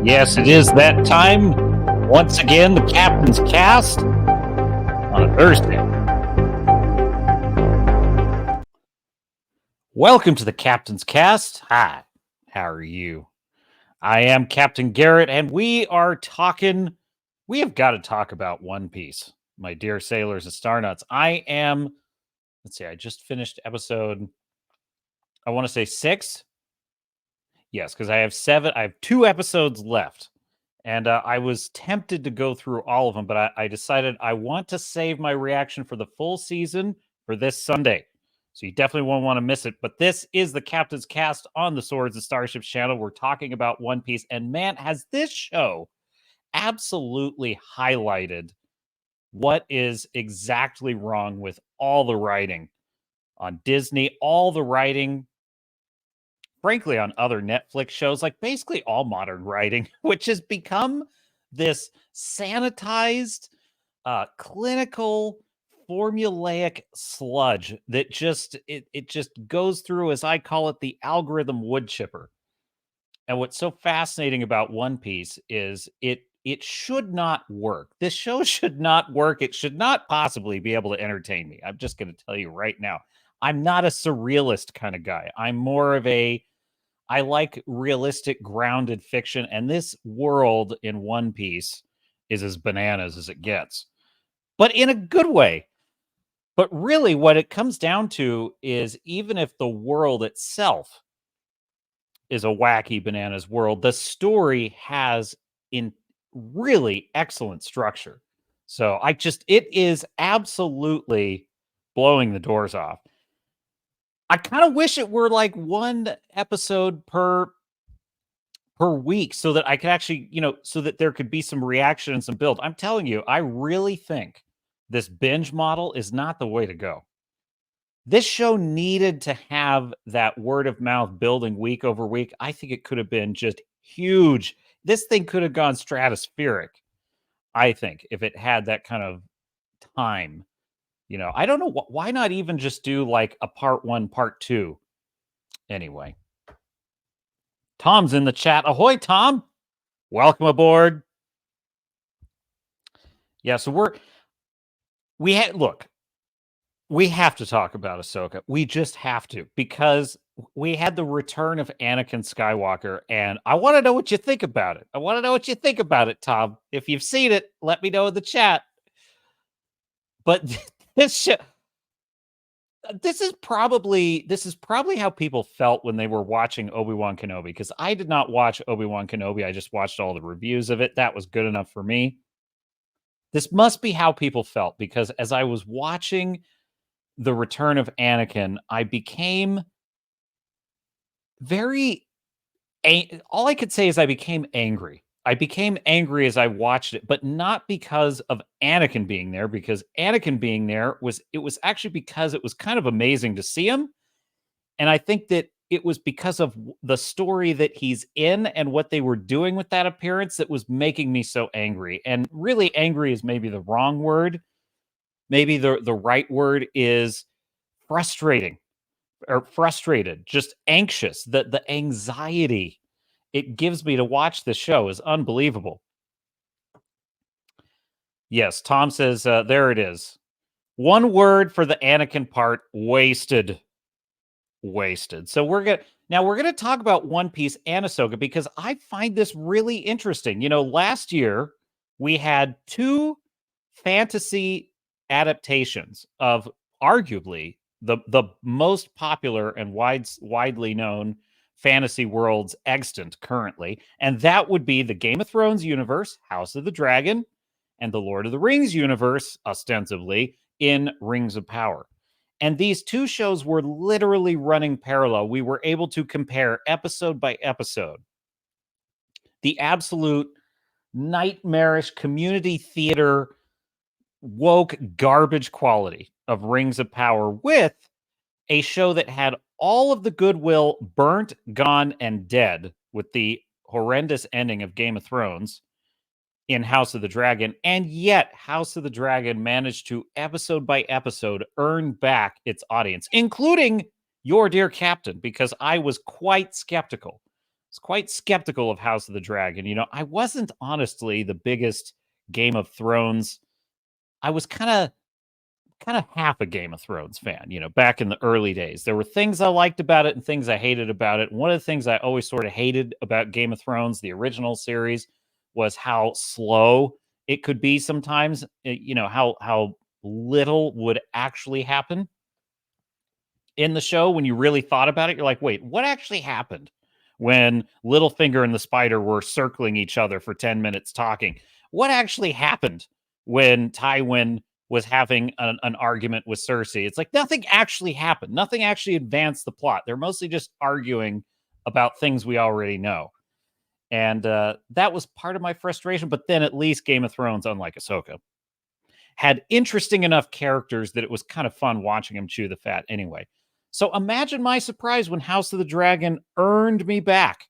Yes, it is that time. Once again, the Captain's Cast on a Thursday. Welcome to the Captain's Cast. Hi, how are you? I am Captain Garrett, and we have got to talk about One Piece, my dear sailors and star nuts. I just finished episode, I want to say 6. Yes, because I have 2 episodes left. And I was tempted to go through all of them, but I decided I want to save my reaction for the full season for this Sunday. So you definitely won't want to miss it. But this is the Captain's Cast on the Swords and Starships Channel. We're talking about One Piece. And man, has this show absolutely highlighted what is exactly wrong with all the writing on Disney, all the writing, frankly, on other Netflix shows, like basically all modern writing, which has become this sanitized, clinical, formulaic sludge that just goes through, as I call it, the algorithm wood chipper. And what's so fascinating about One Piece is it should not work. This show should not work. It should not possibly be able to entertain me. I'm just going to tell you right now. I'm not a surrealist kind of guy. I'm more of I like realistic, grounded fiction, and this world in One Piece is as bananas as it gets, but in a good way. But really, what it comes down to is even if the world itself is a wacky bananas world, the story has in really excellent structure. So it is absolutely blowing the doors off. I kind of wish it were like one episode per week so that I could actually, so that there could be some reaction and some build. I'm telling you, I really think this binge model is not the way to go. This show needed to have that word of mouth building week over week. I think it could have been just huge. This thing could have gone stratospheric, I think, if it had that kind of time. I don't know. Why not even just do like a part 1, part 2? Anyway. Tom's in the chat. Ahoy, Tom. Welcome aboard. Yeah, so we have to talk about Ahsoka. We just have to, because we had the return of Anakin Skywalker, and I want to know what you think about it. Tom. If you've seen it, let me know in the chat. But this is probably how people felt when they were watching Obi-Wan Kenobi, because I did not watch Obi-Wan Kenobi. I just watched all the reviews of it. That was good enough for me. This must be how people felt, because as I was watching the return of Anakin, I became all I could say is I became angry. I became angry as I watched it, but not because of Anakin being there, because Anakin being there was actually because it was kind of amazing to see him. And I think that it was because of the story that he's in and what they were doing with that appearance that was making me so angry. And really, angry is maybe the wrong word. Maybe the right word is frustrating, or frustrated, just anxious. The anxiety it gives me to watch this show is unbelievable. Yes, Tom says, there it is. One word for the Anakin part: wasted. Wasted. So we're gonna talk about One Piece and Ahsoka, because I find this really interesting. Last year we had 2 fantasy adaptations of arguably the most popular and widely known fantasy worlds extant currently, and that would be the Game of Thrones universe, House of the Dragon, and the Lord of the Rings universe, ostensibly in Rings of Power. And these 2 shows were literally running parallel. We were able to compare episode by episode the absolute nightmarish community theater woke garbage quality of Rings of Power with a show that had all of the goodwill burnt, gone, and dead with the horrendous ending of Game of Thrones in House of the Dragon. And yet House of the Dragon managed to, episode by episode, earn back its audience, including your dear captain, because I was quite skeptical. was quite skeptical of House of the Dragon. I wasn't honestly the biggest Game of Thrones. I was kind of half a Game of Thrones fan, back in the early days. There were things I liked about it and things I hated about it. One of the things I always sort of hated about Game of Thrones, the original series, was how slow it could be sometimes. How little would actually happen in the show when you really thought about it. You're like, wait, what actually happened when Littlefinger and the Spider were circling each other for 10 minutes talking? What actually happened when Tywin was having an argument with Cersei? It's like nothing actually happened. Nothing actually advanced the plot. They're mostly just arguing about things we already know. And that was part of my frustration. But then at least Game of Thrones, unlike Ahsoka, had interesting enough characters that it was kind of fun watching him chew the fat anyway. So imagine my surprise when House of the Dragon earned me back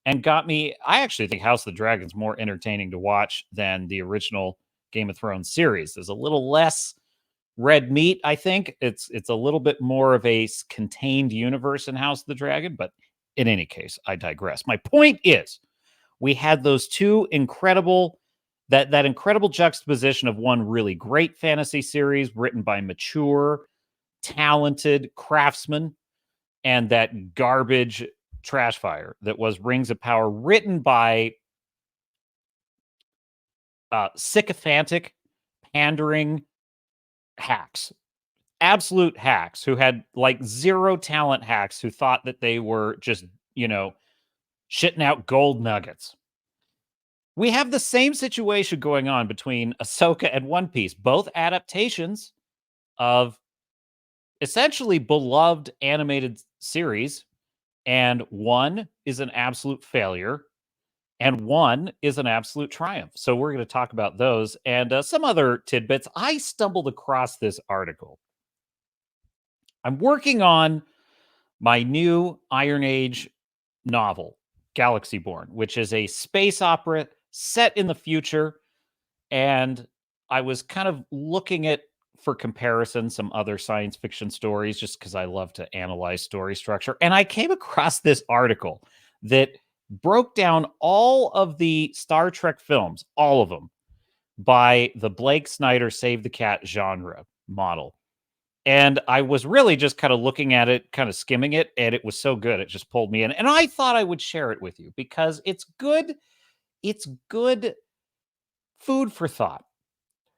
and got me. I actually think House of the Dragon's more entertaining to watch than the original Game of Thrones series. There's a little less red meat, I think. It's a little bit more of a contained universe in House of the Dragon, but in any case, I digress. My point is, we had those two incredible that incredible juxtaposition of one really great fantasy series written by mature, talented craftsmen, and that garbage trash fire that was Rings of Power, written by sycophantic, pandering hacks, absolute hacks who had like zero talent hacks who thought that they were just, shitting out gold nuggets. We have the same situation going on between Ahsoka and One Piece, both adaptations of essentially beloved animated series, and one is an absolute failure and one is an absolute triumph. So we're going to talk about those and some other tidbits. I stumbled across this article. I'm working on my new Iron Age novel, Galaxy Born, which is a space opera set in the future. And I was kind of looking at, for comparison, some other science fiction stories just because I love to analyze story structure. And I came across this article that broke down all of the Star Trek films, all of them, by the Blake Snyder Save the Cat genre model. And I was really just kind of looking at it, kind of skimming it, and it was so good. It just pulled me in. And I thought I would share it with you because it's good. It's good food for thought.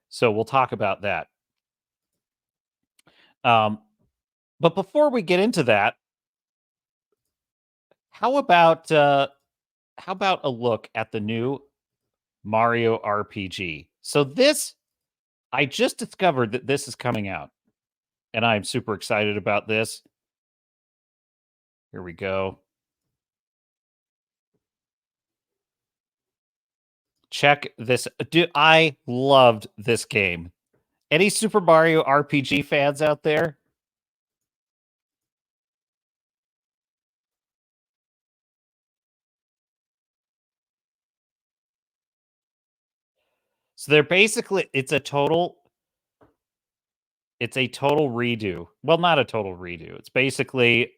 So we'll talk about that. Um, but before we get into that, how about a look at the new Mario RPG? So this, I just discovered that this is coming out, and I'm super excited about this. Here we go. Check this. Dude, I loved this game. Any Super Mario RPG fans out there? So they're basically it's a total redo. Well, not a total redo. It's basically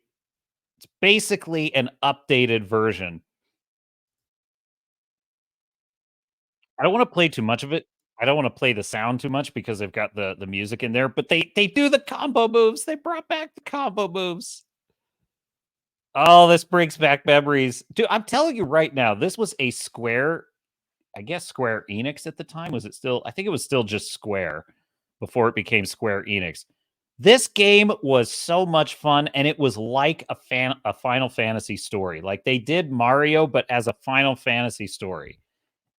an updated version. I don't want to play too much of it. I don't want to play the sound too much because they've got the music in there, but they do the combo moves. They brought back the combo moves. Oh, this brings back memories. Dude, I'm telling you right now, this was a Square, I guess Square Enix at the time. Was it still? I think it was still just Square before it became Square Enix. This game was so much fun, and it was like a Final Fantasy story. Like they did Mario, but as a Final Fantasy story.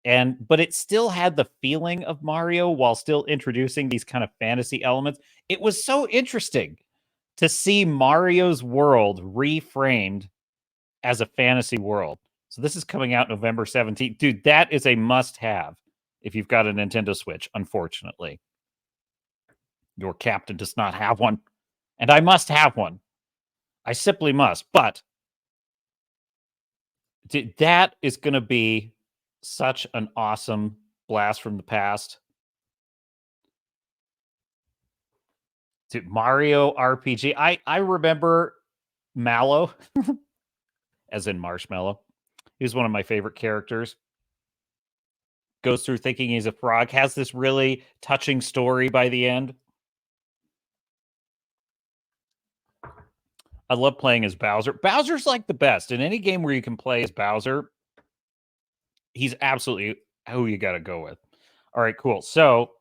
But it still had the feeling of Mario while still introducing these kind of fantasy elements. It was so interesting to see Mario's world reframed as a fantasy world. So this is coming out November 17th. Dude, that is a must-have if you've got a Nintendo Switch, unfortunately. Your captain does not have one, and I must have one. I simply must. But dude, that is going to be such an awesome blast from the past. Dude, Mario RPG. I remember Mallow, as in marshmallow. He's one of my favorite characters. Goes through thinking he's a frog, has this really touching story by the end. I love playing as Bowser. Bowser's like the best. In any game where you can play as Bowser, he's absolutely who you got to go with. All right, cool. So,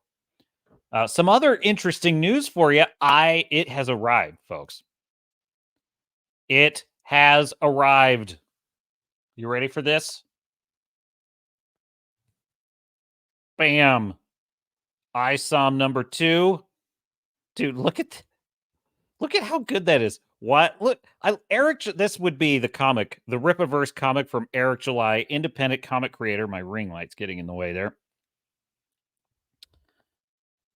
some other interesting news for you. It has arrived, folks. It has arrived. You ready for this? Bam. ISOM number 2. Dude, look at how good that is. What? Look, Eric, this would be the comic, the Rippaverse comic from Eric July, independent comic creator. My ring light's getting in the way there.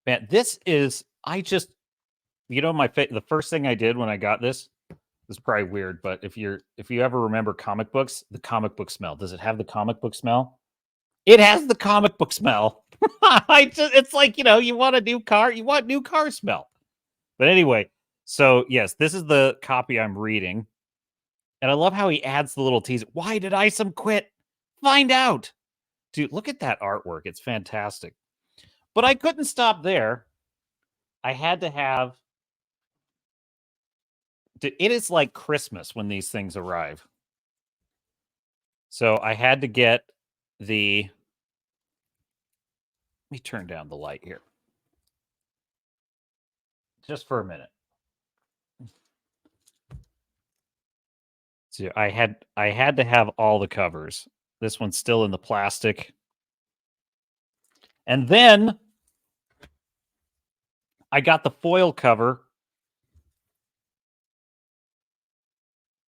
Man, this is, the first thing I did when I got this is probably weird, but if you ever remember comic books, the comic book smell, does it have the comic book smell? It has the comic book smell. It's like, you want a new car, you want new car smell. But anyway, so yes, this is the copy I'm reading. And I love how he adds the little teaser. Why did ISOM quit? Find out. Dude, look at that artwork. It's fantastic. But I couldn't stop there. I had to have... It is like Christmas when these things arrive. So I had to get the... Let me turn down the light here. Just for a minute. So I had to have all the covers. This one's still in the plastic. And then I got the foil cover.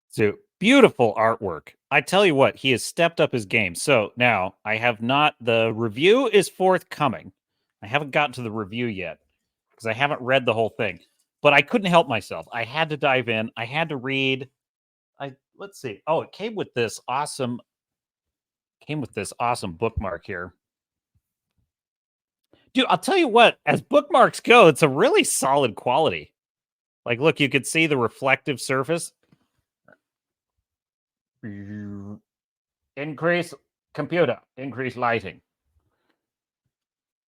So beautiful artwork. I tell you what, he has stepped up his game. So now I have not, the review is forthcoming. I haven't gotten to the review yet because I haven't read the whole thing, but I couldn't help myself. I had to dive in. I had to read. Let's see. Oh, it came with this awesome bookmark here. Dude, I'll tell you what, as bookmarks go, it's a really solid quality. Like, look, you could see the reflective surface. Increase computer, increase lighting.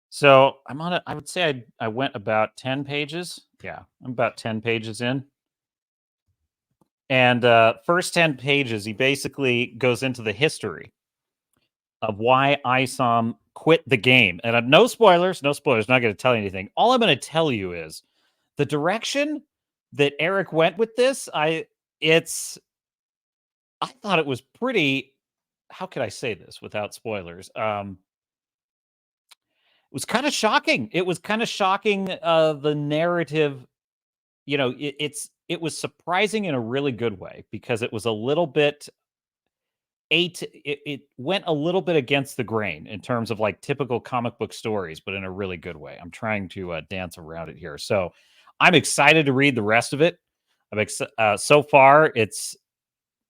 So I'm on it. I would say I went about 10 pages. Yeah, I'm about 10 pages in. And first 10 pages, he basically goes into the history of why ISOM quit the game. And no spoilers, not going to tell you anything. All I'm going to tell you is the direction that Eric went with this. I thought it was pretty, how could I say this without spoilers? It was kind of shocking. It was kind of shocking, the narrative. It was surprising in a really good way because it was a little bit it went a little bit against the grain in terms of like typical comic book stories, but in a really good way. I'm trying to dance around it here. So I'm excited to read the rest of it. So far, it's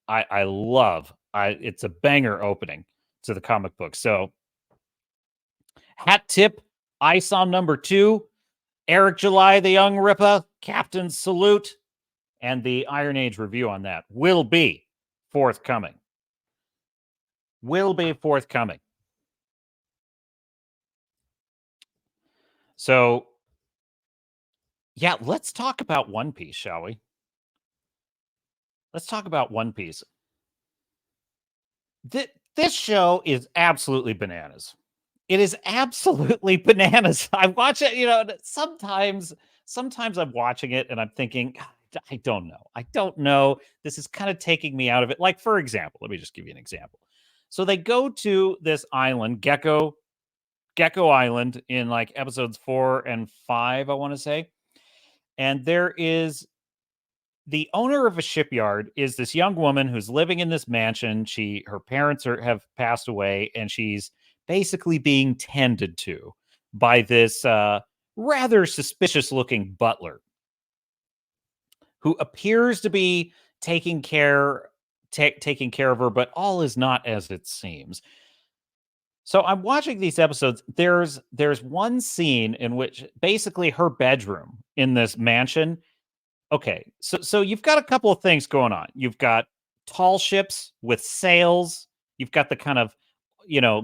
a banger opening to the comic book. So hat tip, ISOM number 2, Eric July, the Young Ripper, Captain's Salute, and the Iron Age review on that will be forthcoming. So, yeah, let's talk about One Piece, shall we? Let's talk about One Piece. This show is absolutely bananas. It is absolutely bananas. I watch it, sometimes I'm watching it and I'm thinking, I don't know. This is kind of taking me out of it. Like, for example, let me just give you an example. So they go to this island, Gecko Island, in like episodes 4 and 5, I want to say. And there is the owner of a shipyard is this young woman who's living in this mansion. Her parents have passed away, and she's basically being tended to by this rather suspicious looking butler who appears to be taking care of her, but all is not as it seems. So I'm watching these episodes. There's one scene in which basically her bedroom in this mansion. Okay, so you've got a couple of things going on. You've got tall ships with sails You've got the kind of,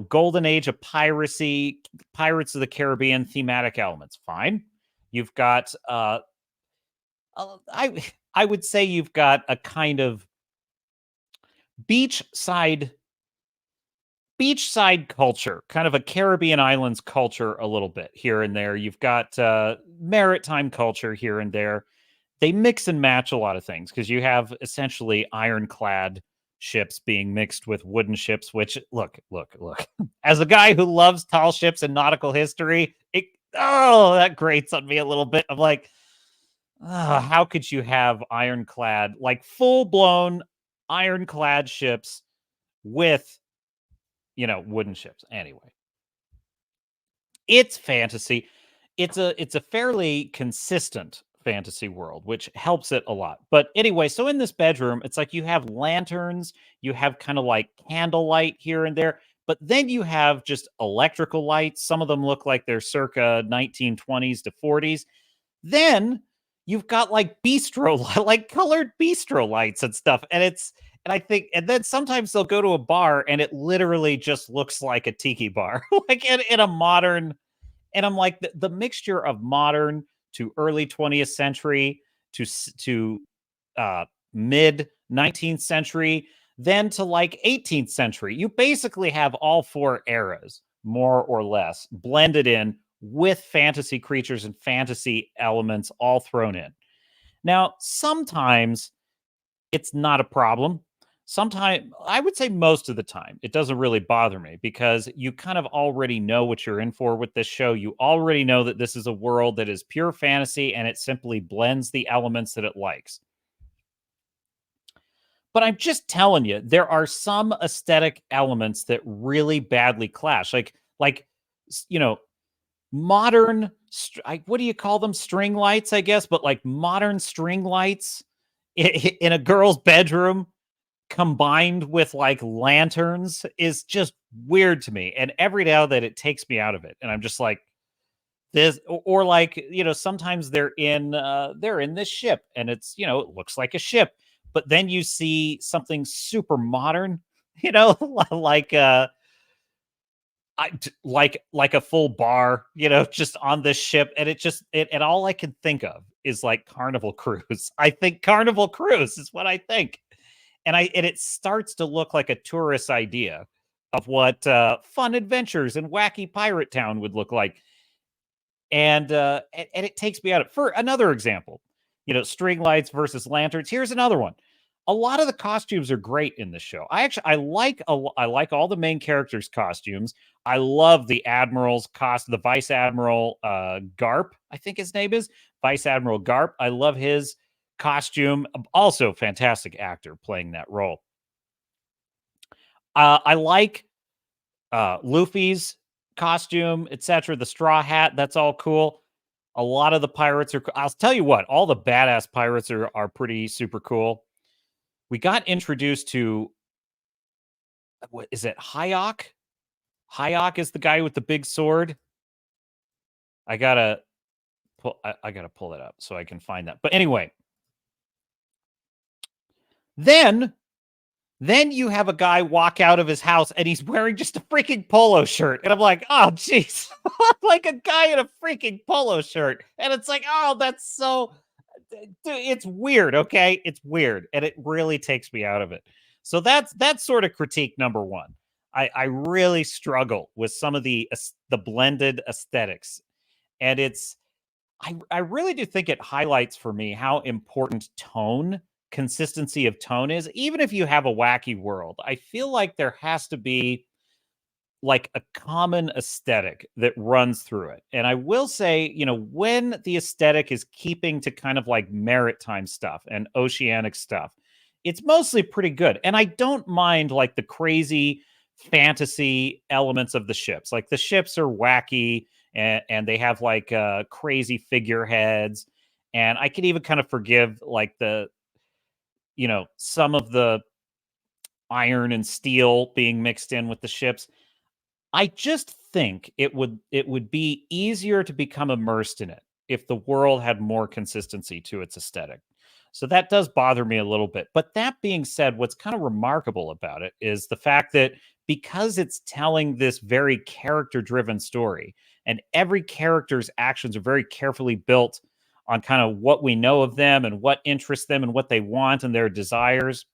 golden age of piracy, Pirates of the Caribbean thematic elements. Fine. You've got I would say you've got a kind of beachside beachside culture, kind of a Caribbean islands culture a little bit here and there. You've got maritime culture here and there. They mix and match a lot of things because you have essentially ironclad ships being mixed with wooden ships, which look. As a guy who loves tall ships and nautical history, that grates on me a little bit. I'm like, how could you have ironclad, like full blown ironclad ships with, wooden ships? Anyway, it's fantasy. It's a fairly consistent fantasy world, which helps it a lot. But anyway, so in this bedroom, it's like you have lanterns, you have kind of like candlelight here and there, but then you have just electrical lights. Some of them look like they're circa 1920s to 40s. Then you've got like like colored bistro lights and stuff. And then sometimes they'll go to a bar and it literally just looks like a tiki bar, like in a modern. And I'm like, the mixture of modern to early 20th century to mid 19th century, then to like 18th century. You basically have all four eras, more or less, blended in with fantasy creatures and fantasy elements all thrown in. Now, sometimes it's not a problem. Sometimes, I would say most of the time, it doesn't really bother me because you kind of already know what you're in for with this show. You already know that this is a world that is pure fantasy and it simply blends the elements that it likes. But I'm just telling you, there are some aesthetic elements that really badly clash. Like, modern, what do you call them? String lights, I guess, but like modern string lights in a girl's bedroom combined with like lanterns is just weird to me. And every now that it takes me out of it. And I'm just like, this, or like, sometimes they're in this ship and it's, it looks like a ship, but then you see something super modern, like like a full bar, just on this ship, and and all I can think of is like Carnival Cruise. I think Carnival Cruise is what I think, and it starts to look like a tourist idea of what fun adventures in wacky pirate town would look like, and it takes me out of. For another example, string lights versus lanterns. Here's another one. A lot of the costumes are great in this show. I like all the main characters' costumes. I love the admiral's costume, the Vice Admiral Garp, I think his name is Vice Admiral Garp. I love his costume. Also, fantastic actor playing that role. I like Luffy's costume, etc. The straw hat, that's all cool. A lot of the pirates are. I'll tell you what, all the badass pirates are pretty super cool. We got introduced to, what is it, Hayok? Hayok is the guy with the big sword. I gotta pull it up so I can find that. But anyway, then you have a guy walk out of his house and he's wearing just a freaking polo shirt, and I'm like, oh jeez, like a guy in a freaking polo shirt, and it's like, oh, that's so. It's weird, okay? It's weird, and it really takes me out of it. So that's sort of critique number one. I really struggle with some of the blended aesthetics, and I really do think it highlights for me how important consistency of tone is. Even if you have a wacky world, I feel like there has to be like a common aesthetic that runs through it. And I will say, when the aesthetic is keeping to kind of like maritime stuff and oceanic stuff, it's mostly pretty good. And I don't mind like the crazy fantasy elements of the ships. Like the ships are wacky and they have like crazy figureheads. And I can even kind of forgive like some of the iron and steel being mixed in with the ships. I just think it would be easier to become immersed in it if the world had more consistency to its aesthetic. So that does bother me a little bit. But that being said, what's kind of remarkable about it is the fact that because it's telling this very character driven story and every character's actions are very carefully built on kind of what we know of them and what interests them and what they want and their desires.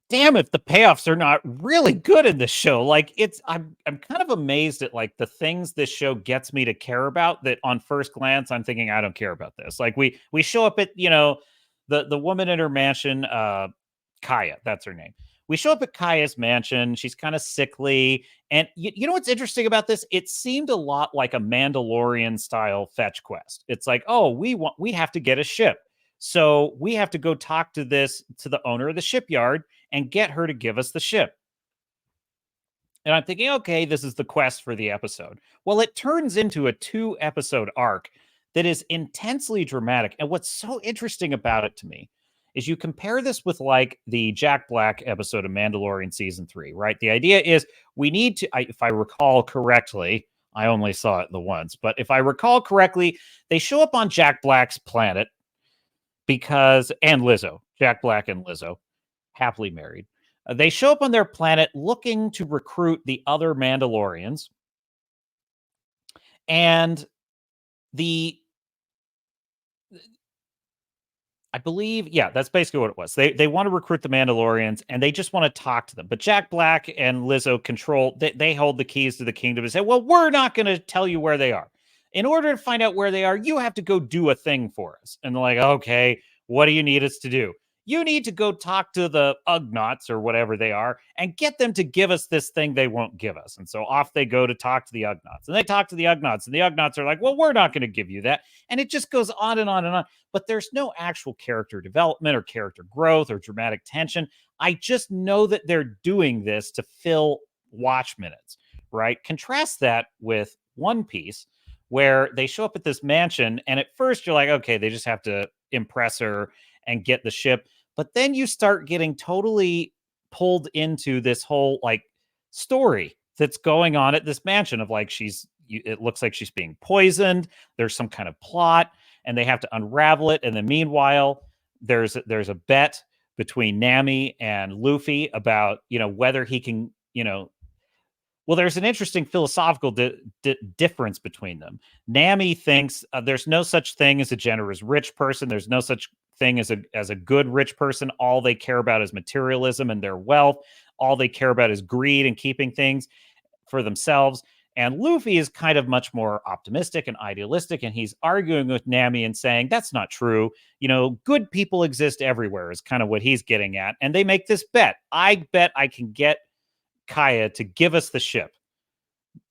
Damn if the payoffs are not really good in this show. Like I'm kind of amazed at like the things this show gets me to care about that on first glance I'm thinking I don't care about this. Like we show up at, the woman in her mansion, Kaya, that's her name. We show up at Kaya's mansion. She's kind of sickly. And you know what's interesting about this? It seemed a lot like a Mandalorian style fetch quest. It's like, oh, we have to get a ship. So we have to go talk to the owner of the shipyard and get her to give us the ship. And I'm thinking, okay, this is the quest for the episode. Well, it turns into a 2-episode arc that is intensely dramatic. And what's so interesting about it to me is you compare this with like the Jack Black episode of Mandalorian season 3, right? The idea is we need to, if I recall correctly, I only saw it the once, but if I recall correctly, they show up on Jack Black's planet and Lizzo, Jack Black and Lizzo, happily married. They show up on their planet looking to recruit the other Mandalorians. And I believe, yeah, that's basically what it was. They want to recruit the Mandalorians and they just want to talk to them. But Jack Black and Lizzo they hold the keys to the kingdom and say, well, we're not going to tell you where they are. In order to find out where they are, you have to go do a thing for us. And they're like, okay, what do you need us to do? You need to go talk to the Ugnaughts or whatever they are and get them to give us this thing they won't give us. And so off they go to talk to the Ugnaughts. And they talk to the Ugnaughts. And the Ugnaughts are like, well, we're not going to give you that. And it just goes on and on and on. But there's no actual character development or character growth or dramatic tension. I just know that they're doing this to fill watch minutes, right? Contrast that with One Piece, where they show up at this mansion. And at first you're like, okay, they just have to impress her and get the ship. But then you start getting totally pulled into this whole like story that's going on at this mansion of like it looks like she's being poisoned. There's some kind of plot and they have to unravel it. And then meanwhile, there's a bet between Nami and Luffy about, whether he can, well, there's an interesting philosophical difference between them. Nami thinks there's no such thing as a generous rich person. There's no such thing as a good rich person. All they care about is materialism and their wealth. All they care about is greed and keeping things for themselves. And Luffy is kind of much more optimistic and idealistic, and he's arguing with Nami and saying, that's not true. Good people exist everywhere is kind of what he's getting at. And they make this bet. I bet I can get Kaya to give us the ship.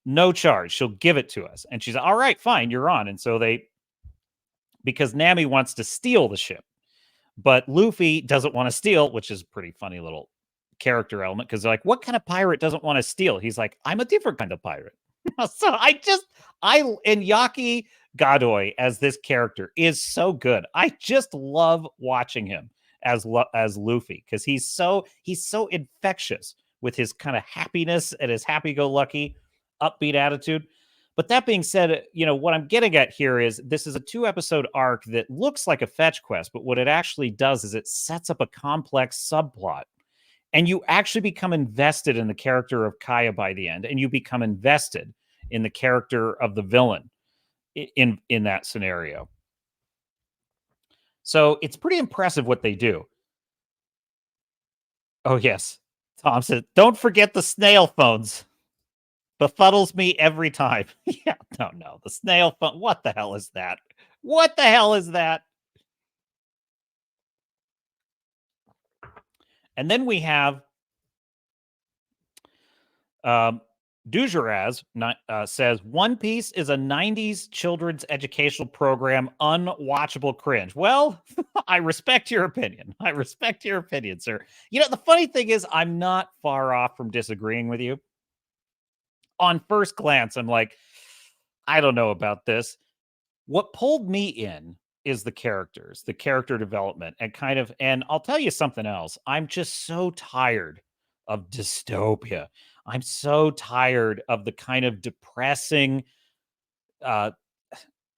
No charge. She'll give it to us. And she's all right, fine, you're on. And so because Nami wants to steal the ship, but Luffy doesn't want to steal, which is a pretty funny little character element because they're like, what kind of pirate doesn't want to steal? He's like, I'm a different kind of pirate. So and Yaki Godoy as this character is so good. I just love watching him as Luffy because he's so infectious with his kind of happiness and his happy-go-lucky, upbeat attitude. But that being said, what I'm getting at here is this is a 2-episode arc that looks like a fetch quest, but what it actually does is it sets up a complex subplot. And you actually become invested in the character of Kaya by the end, and you become invested in the character of the villain in that scenario. So it's pretty impressive what they do. Oh, yes. Tom said, don't forget the snail phones. Befuddles me every time. Yeah, no. The snail phone. What the hell is that? What the hell is that? And then we have Dujuraz says One Piece is a 90s children's educational program, unwatchable cringe. Well, I respect your opinion. I respect your opinion, sir. The funny thing is I'm not far off from disagreeing with you. On first glance, I'm like, I don't know about this. What pulled me in is the characters, the character development, and I'll tell you something else. I'm just so tired of dystopia. I'm so tired of the kind of depressing,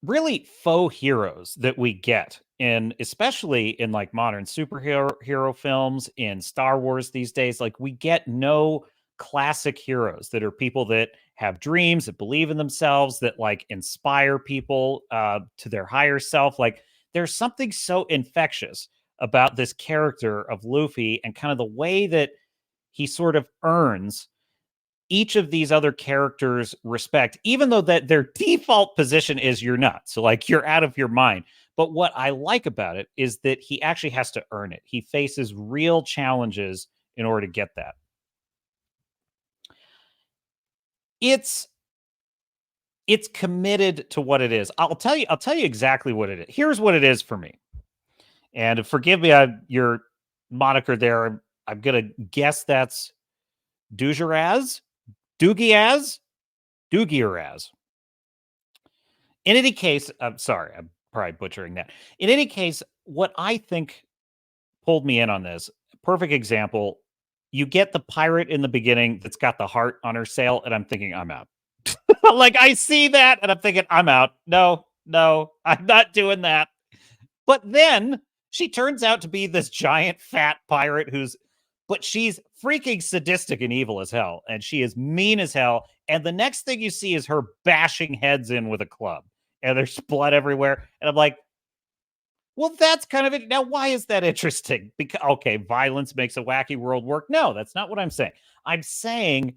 really faux heroes that we get especially in like modern superhero films, in Star Wars these days, like we get no classic heroes that are people that have dreams, that believe in themselves, that like inspire people to their higher self. Like there's something so infectious about this character of Luffy and kind of the way that he sort of earns each of these other characters' respect, even though that their default position is you're nuts. So like you're out of your mind. But what I like about it is that he actually has to earn it. He faces real challenges in order to get that. It's committed to what it is. I'll tell you exactly what it is. Here's what it is for me. And forgive me, your moniker there. I'm gonna guess that's Dugeraz, Doogiaz, Doogiraz. In any case, I'm sorry, I'm probably butchering that. In any case, what I think pulled me in on this, perfect example, you get the pirate in the beginning that's got the heart on her sail, and I'm thinking, I'm out. Like, I see that, and I'm thinking, I'm out. No, I'm not doing that. But then she turns out to be this giant fat pirate but she's freaking sadistic and evil as hell, and she is mean as hell. And the next thing you see is her bashing heads in with a club, and there's blood everywhere. And I'm like, well, that's kind of it. Now, why is that interesting? Because, okay, violence makes a wacky world work. No, that's not what I'm saying. I'm saying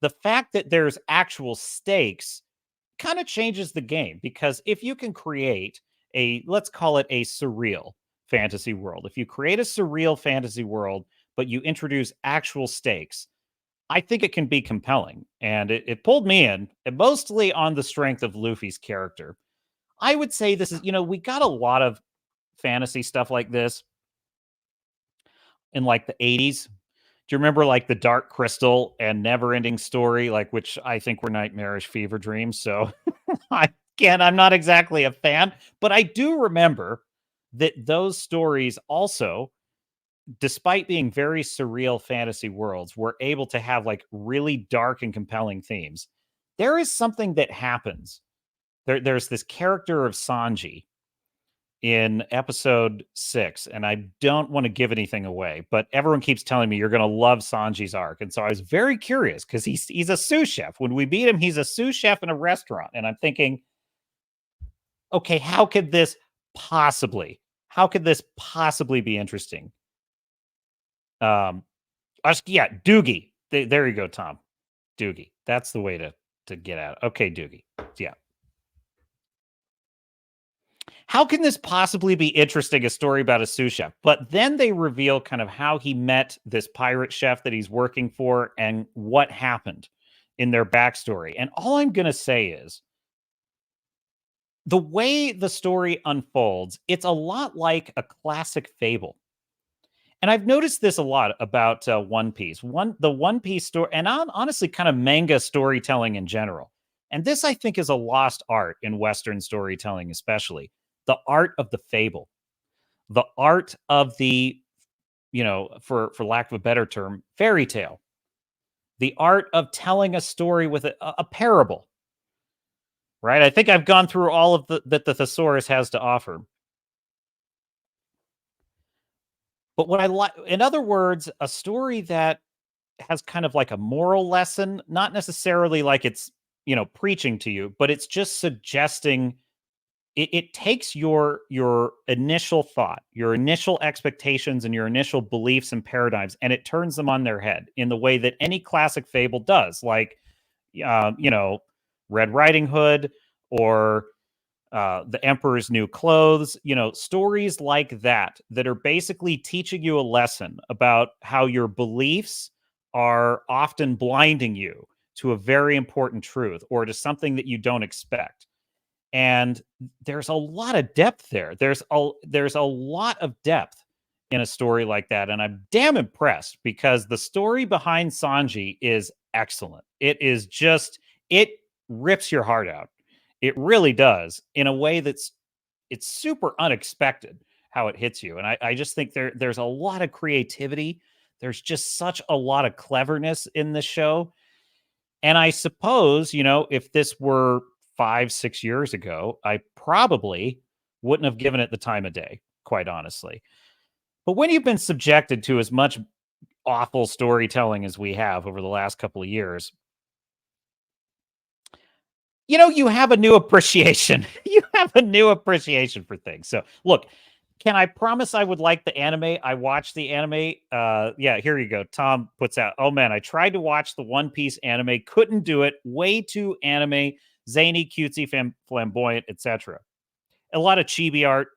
the fact that there's actual stakes kind of changes the game, because if you can create let's call it a surreal fantasy world, if you create a surreal fantasy world, but you introduce actual stakes, I think it can be compelling. And it pulled me in, and mostly on the strength of Luffy's character. I would say this is, we got a lot of fantasy stuff like this in like the 80s. Do you remember like the Dark Crystal and Never Ending Story, like, which I think were nightmarish fever dreams? So I'm not exactly a fan, but I do remember that those stories also, despite being very surreal fantasy worlds, were able to have like really dark and compelling themes. There is something that happens. There's this character of Sanji in episode 6, and I don't want to give anything away, but everyone keeps telling me you're going to love Sanji's arc. And so I was very curious, because he's a sous chef. When we meet him, he's a sous chef in a restaurant. And I'm thinking, okay, how could this possibly be interesting? Yeah, Doogie. There you go, Tom. Doogie. That's the way to get at it. Okay, Doogie. Yeah. How can this possibly be interesting, a story about a sous chef? But then they reveal kind of how he met this pirate chef that he's working for and what happened in their backstory. And all I'm going to say is, the way the story unfolds, it's a lot like a classic fable. And I've noticed this a lot about One Piece. The One Piece story, and honestly, kind of manga storytelling in general. And this, I think, is a lost art in Western storytelling, especially the art of the fable, the art of the, for lack of a better term, fairy tale, the art of telling a story with a parable. Right? I think I've gone through all of that the thesaurus has to offer. But what I like, in other words, a story that has kind of like a moral lesson, not necessarily like it's, preaching to you, but it's just suggesting. It takes your initial thought, your initial expectations, and your initial beliefs and paradigms, and it turns them on their head in the way that any classic fable does, like, Red Riding Hood, or The Emperor's New Clothes, stories like that are basically teaching you a lesson about how your beliefs are often blinding you to a very important truth, or to something that you don't expect. And there's a lot of depth there. There's a lot of depth in a story like that, and I'm damn impressed, because the story behind Sanji is excellent. It rips your heart out. It really does, in a way it's super unexpected how it hits you. And I just think there's a lot of creativity. There's just such a lot of cleverness in the show. And I suppose, if this were 5-6 years ago, I probably wouldn't have given it the time of day, quite honestly. But when you've been subjected to as much awful storytelling as we have over the last couple of years, you have a new appreciation. You have a new appreciation for things. So, look, can I promise I would like the anime? I watched the anime. Yeah, here you go. Tom puts out, oh man, I tried to watch the One Piece anime, couldn't do it. Way too anime, zany, cutesy, flamboyant, etc. A lot of chibi art.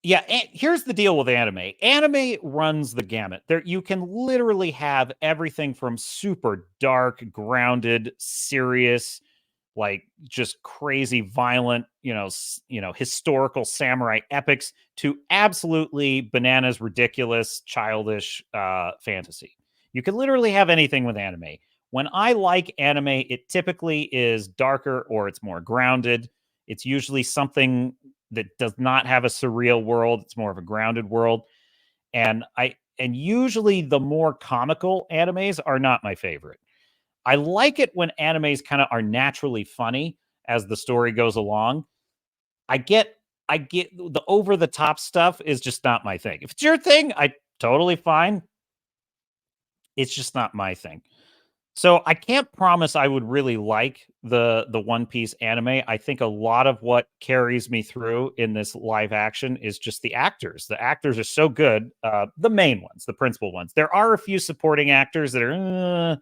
Yeah, here's the deal with anime. Anime runs the gamut. There, you can literally have everything from super dark, grounded, serious, like just crazy, violent, historical samurai epics to absolutely bananas, ridiculous, childish fantasy. You can literally have anything with anime. When I like anime, it typically is darker or it's more grounded. It's usually something that does not have a surreal world. It's more of a grounded world. And usually the more comical animes are not my favorite. I like it when animes kind of are naturally funny as the story goes along. I get the over the top stuff is just not my thing. If it's your thing, I totally fine. It's just not my thing. So I can't promise I would really like the One Piece anime. I think a lot of what carries me through in this live action is just the actors. The actors are so good. The main ones, the principal ones. There are a few supporting actors that are a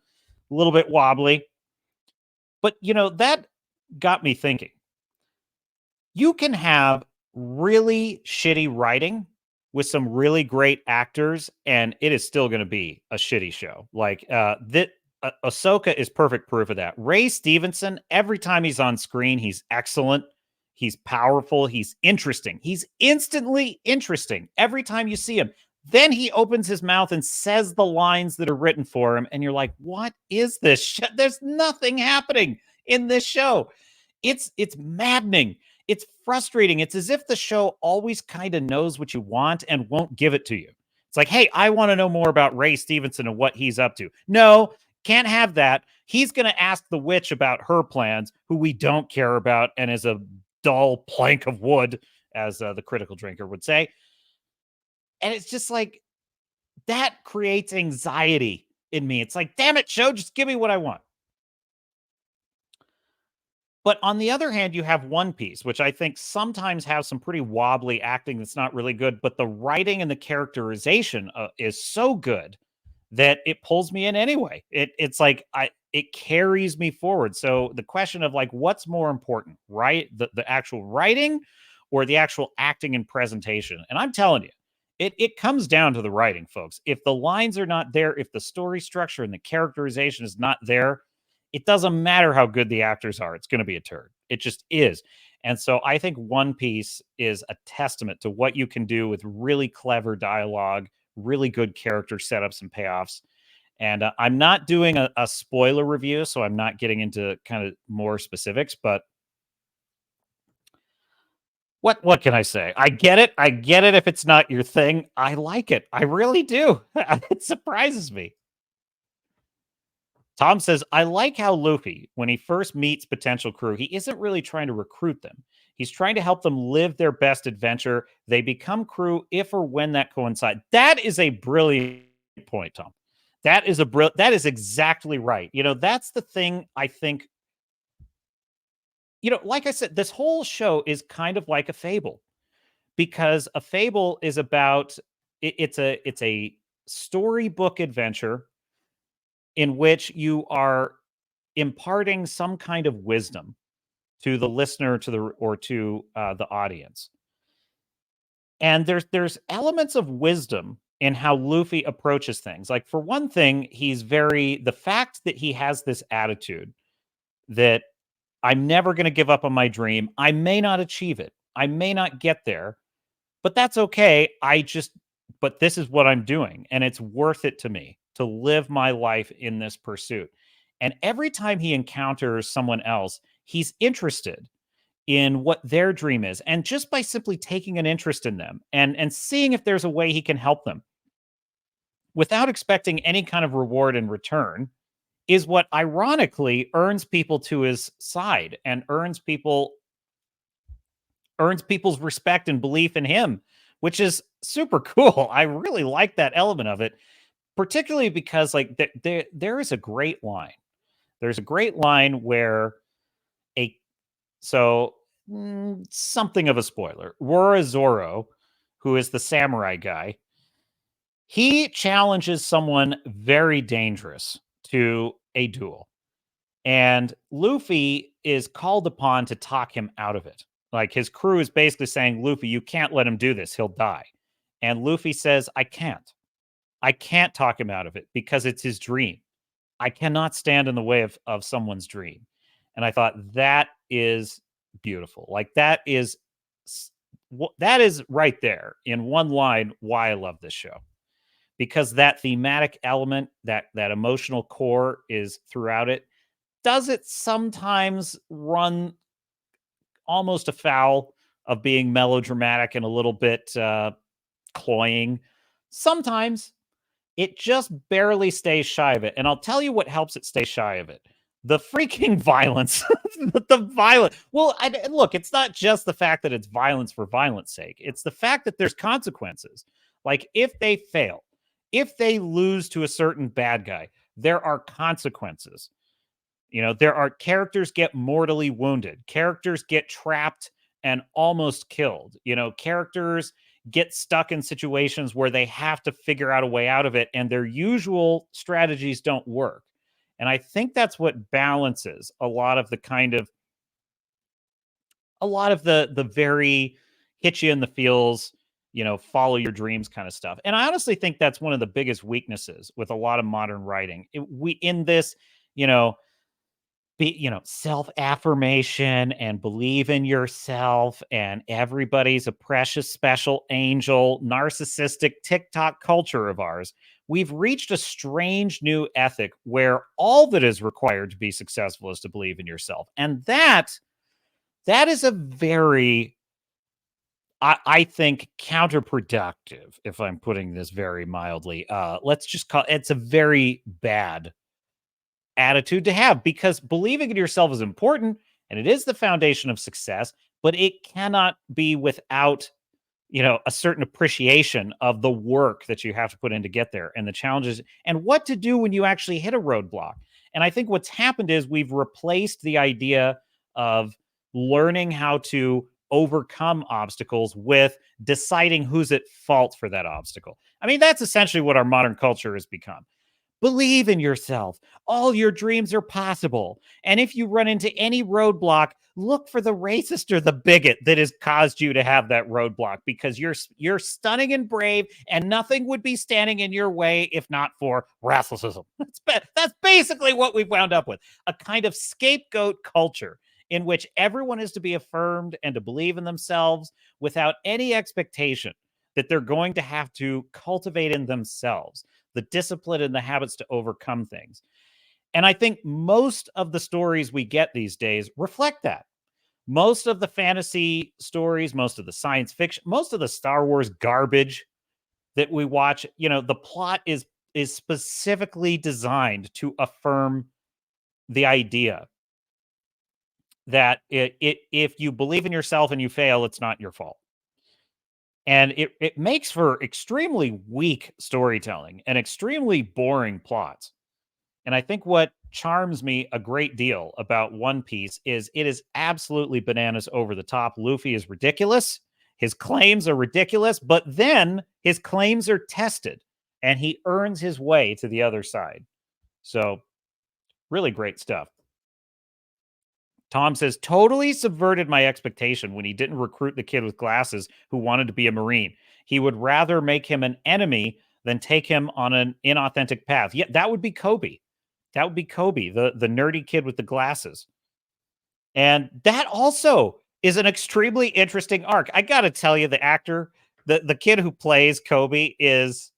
little bit wobbly, but that got me thinking. You can have really shitty writing with some really great actors, and it is still going to be a shitty show. Like that Ahsoka is perfect proof of that. Ray Stevenson, every time he's on screen, he's excellent. He's powerful. He's interesting. He's instantly interesting every time you see him. Then he opens his mouth and says the lines that are written for him, and you're like, "What is this? There's nothing happening in this show." It's maddening. It's frustrating. It's as if the show always kind of knows what you want and won't give it to you. It's like, hey, I want to know more about Ray Stevenson and what he's up to. No, can't have that. He's going to ask the witch about her plans, who we don't care about and is a dull plank of wood, as the critical drinker would say. And it's just like, that creates anxiety in me. It's like, damn it, show, just give me what I want. But on the other hand, you have One Piece, which I think sometimes has some pretty wobbly acting that's not really good, but the writing and the characterization is so good that it pulls me in anyway. It's like it carries me forward. So the question of like, what's more important, right? The actual writing or the actual acting and presentation? And I'm telling you, it comes down to the writing, folks. If the lines are not there, if the story structure and the characterization is not there, it doesn't matter how good the actors are. It's going to be a turd. It just is. And so I think One Piece is a testament to what you can do with really clever dialogue, really good character setups and payoffs. And I'm not doing a spoiler review, so I'm not getting into kind of more specifics, but what can I say? I get it. I get it if it's not your thing. I like it. I really do. It surprises me. Tom says, I like how Luffy, when he first meets potential crew, he isn't really trying to recruit them. He's trying to help them live their best adventure. They become crew if or when that coincides. That is a brilliant point, Tom. That is exactly right. That's the thing I think. Like I said, this whole show is kind of like a fable, because a fable is about it's a storybook adventure in which you are imparting some kind of wisdom to the listener, to the audience. And there's elements of wisdom in how Luffy approaches things. Like, for one thing, the fact that he has this attitude that I'm never going to give up on my dream. I may not achieve it. I may not get there, but that's okay. But this is what I'm doing, and it's worth it to me to live my life in this pursuit. And every time he encounters someone else, he's interested in what their dream is. And just by simply taking an interest in them and seeing if there's a way he can help them without expecting any kind of reward in return is what ironically earns people to his side and earns people earns people's respect and belief in him, which is super cool. I really like that element of it, particularly because like there is a great line. There's a great line where a so something of a spoiler. Rora Zoro, who is the samurai guy, he challenges someone very dangerous to a duel. And Luffy is called upon to talk him out of it. Like his crew is basically saying, Luffy, you can't let him do this. He'll die. And Luffy says, I can't. I can't talk him out of it because it's his dream. I cannot stand in the way of someone's dream. And I thought that is beautiful. Like that is right there in one line why I love this show. Because that thematic element, that emotional core is throughout it. Does it sometimes run almost afoul of being melodramatic and a little bit cloying? Sometimes. It just barely stays shy of it. And I'll tell you what helps it stay shy of it. The freaking violence. The violence. Well, look, it's not just the fact that it's violence for violence sake. It's the fact that there's consequences. Like if they fail, if they lose to a certain bad guy, there are consequences. You know, there are characters get mortally wounded. Characters get trapped and almost killed. You know, characters get stuck in situations where they have to figure out a way out of it and their usual strategies don't work. And I think that's what balances a lot of the very hit you in the feels, you know, follow your dreams kind of stuff. And I honestly think that's one of the biggest weaknesses with a lot of modern writing. In this, you know, self-affirmation and believe in yourself and everybody's a precious special angel narcissistic TikTok culture of ours. We've reached a strange new ethic where all that is required to be successful is to believe in yourself. And that is a very, I think, counterproductive, if I'm putting this very mildly. Let's just call it's a very bad attitude to have, because believing in yourself is important and it is the foundation of success, but it cannot be without, you know, a certain appreciation of the work that you have to put in to get there and the challenges and what to do when you actually hit a roadblock. And I think what's happened is we've replaced the idea of learning how to overcome obstacles with deciding who's at fault for that obstacle. I mean, that's essentially what our modern culture has become. Believe in yourself. All your dreams are possible. And if you run into any roadblock, look for the racist or the bigot that has caused you to have that roadblock, because you're stunning and brave and nothing would be standing in your way if not for racism. That's basically what we've wound up with. A kind of scapegoat culture in which everyone is to be affirmed and to believe in themselves without any expectation that they're going to have to cultivate in themselves the discipline and the habits to overcome things. And I think most of the stories we get these days reflect that. Most of the fantasy stories, most of the science fiction, most of the Star Wars garbage that we watch, you know, the plot is specifically designed to affirm the idea that if you believe in yourself and you fail, it's not your fault. And it makes for extremely weak storytelling and extremely boring plots. And I think what charms me a great deal about One Piece is it is absolutely bananas over the top. Luffy is ridiculous. His claims are ridiculous, but then his claims are tested and he earns his way to the other side. So, really great stuff. Tom says, totally subverted my expectation when he didn't recruit the kid with glasses who wanted to be a Marine. He would rather make him an enemy than take him on an inauthentic path. Yeah, that would be Kobe. That would be Kobe, the nerdy kid with the glasses. And that also is an extremely interesting arc. I got to tell you, the actor, the kid who plays Kobe is...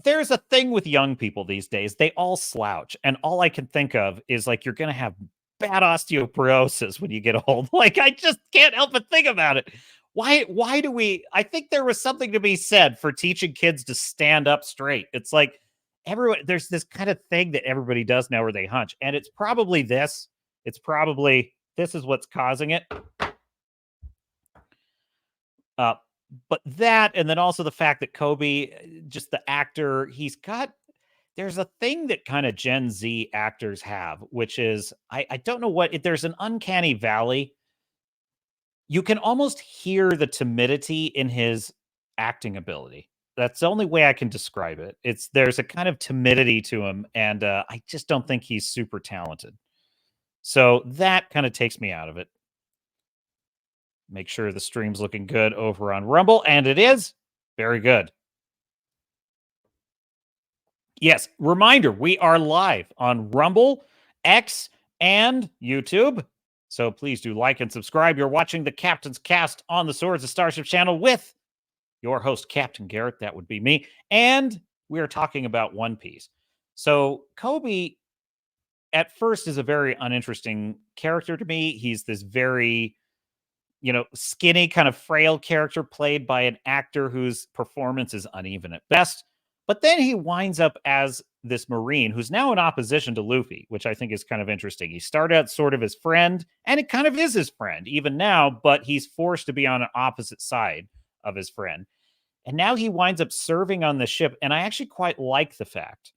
There's a thing with young people these days. They all slouch. And all I can think of is like, you're going to have bad osteoporosis when you get old. Like, I just can't help but think about it. Why do we, I think there was something to be said for teaching kids to stand up straight. It's like there's this kind of thing that everybody does now where they hunch. And it's probably this. It's probably This is what's causing it. Uh, but that, and then also the fact that Kobe, just the actor, there's a thing that kind of Gen Z actors have, which is, I don't know what, there's an uncanny valley. You can almost hear the timidity in his acting ability. That's the only way I can describe it. There's a kind of timidity to him, and I just don't think he's super talented. So that kind of takes me out of it. Make sure the stream's looking good over on Rumble, and it is. Very good. Yes, reminder, we are live on Rumble, X, and YouTube. So please do like and subscribe. You're watching the Captain's Cast on the Swords and Starships Channel with your host, Captain Garrett. That would be me. And we are talking about One Piece. So Kobe, at first, is a very uninteresting character to me. He's this very, skinny, kind of frail character played by an actor whose performance is uneven at best. But then he winds up as this Marine who's now in opposition to Luffy, which I think is kind of interesting. He started out sort of his friend, and it kind of is his friend even now, but he's forced to be on an opposite side of his friend. And now he winds up serving on the ship. And I actually quite like the fact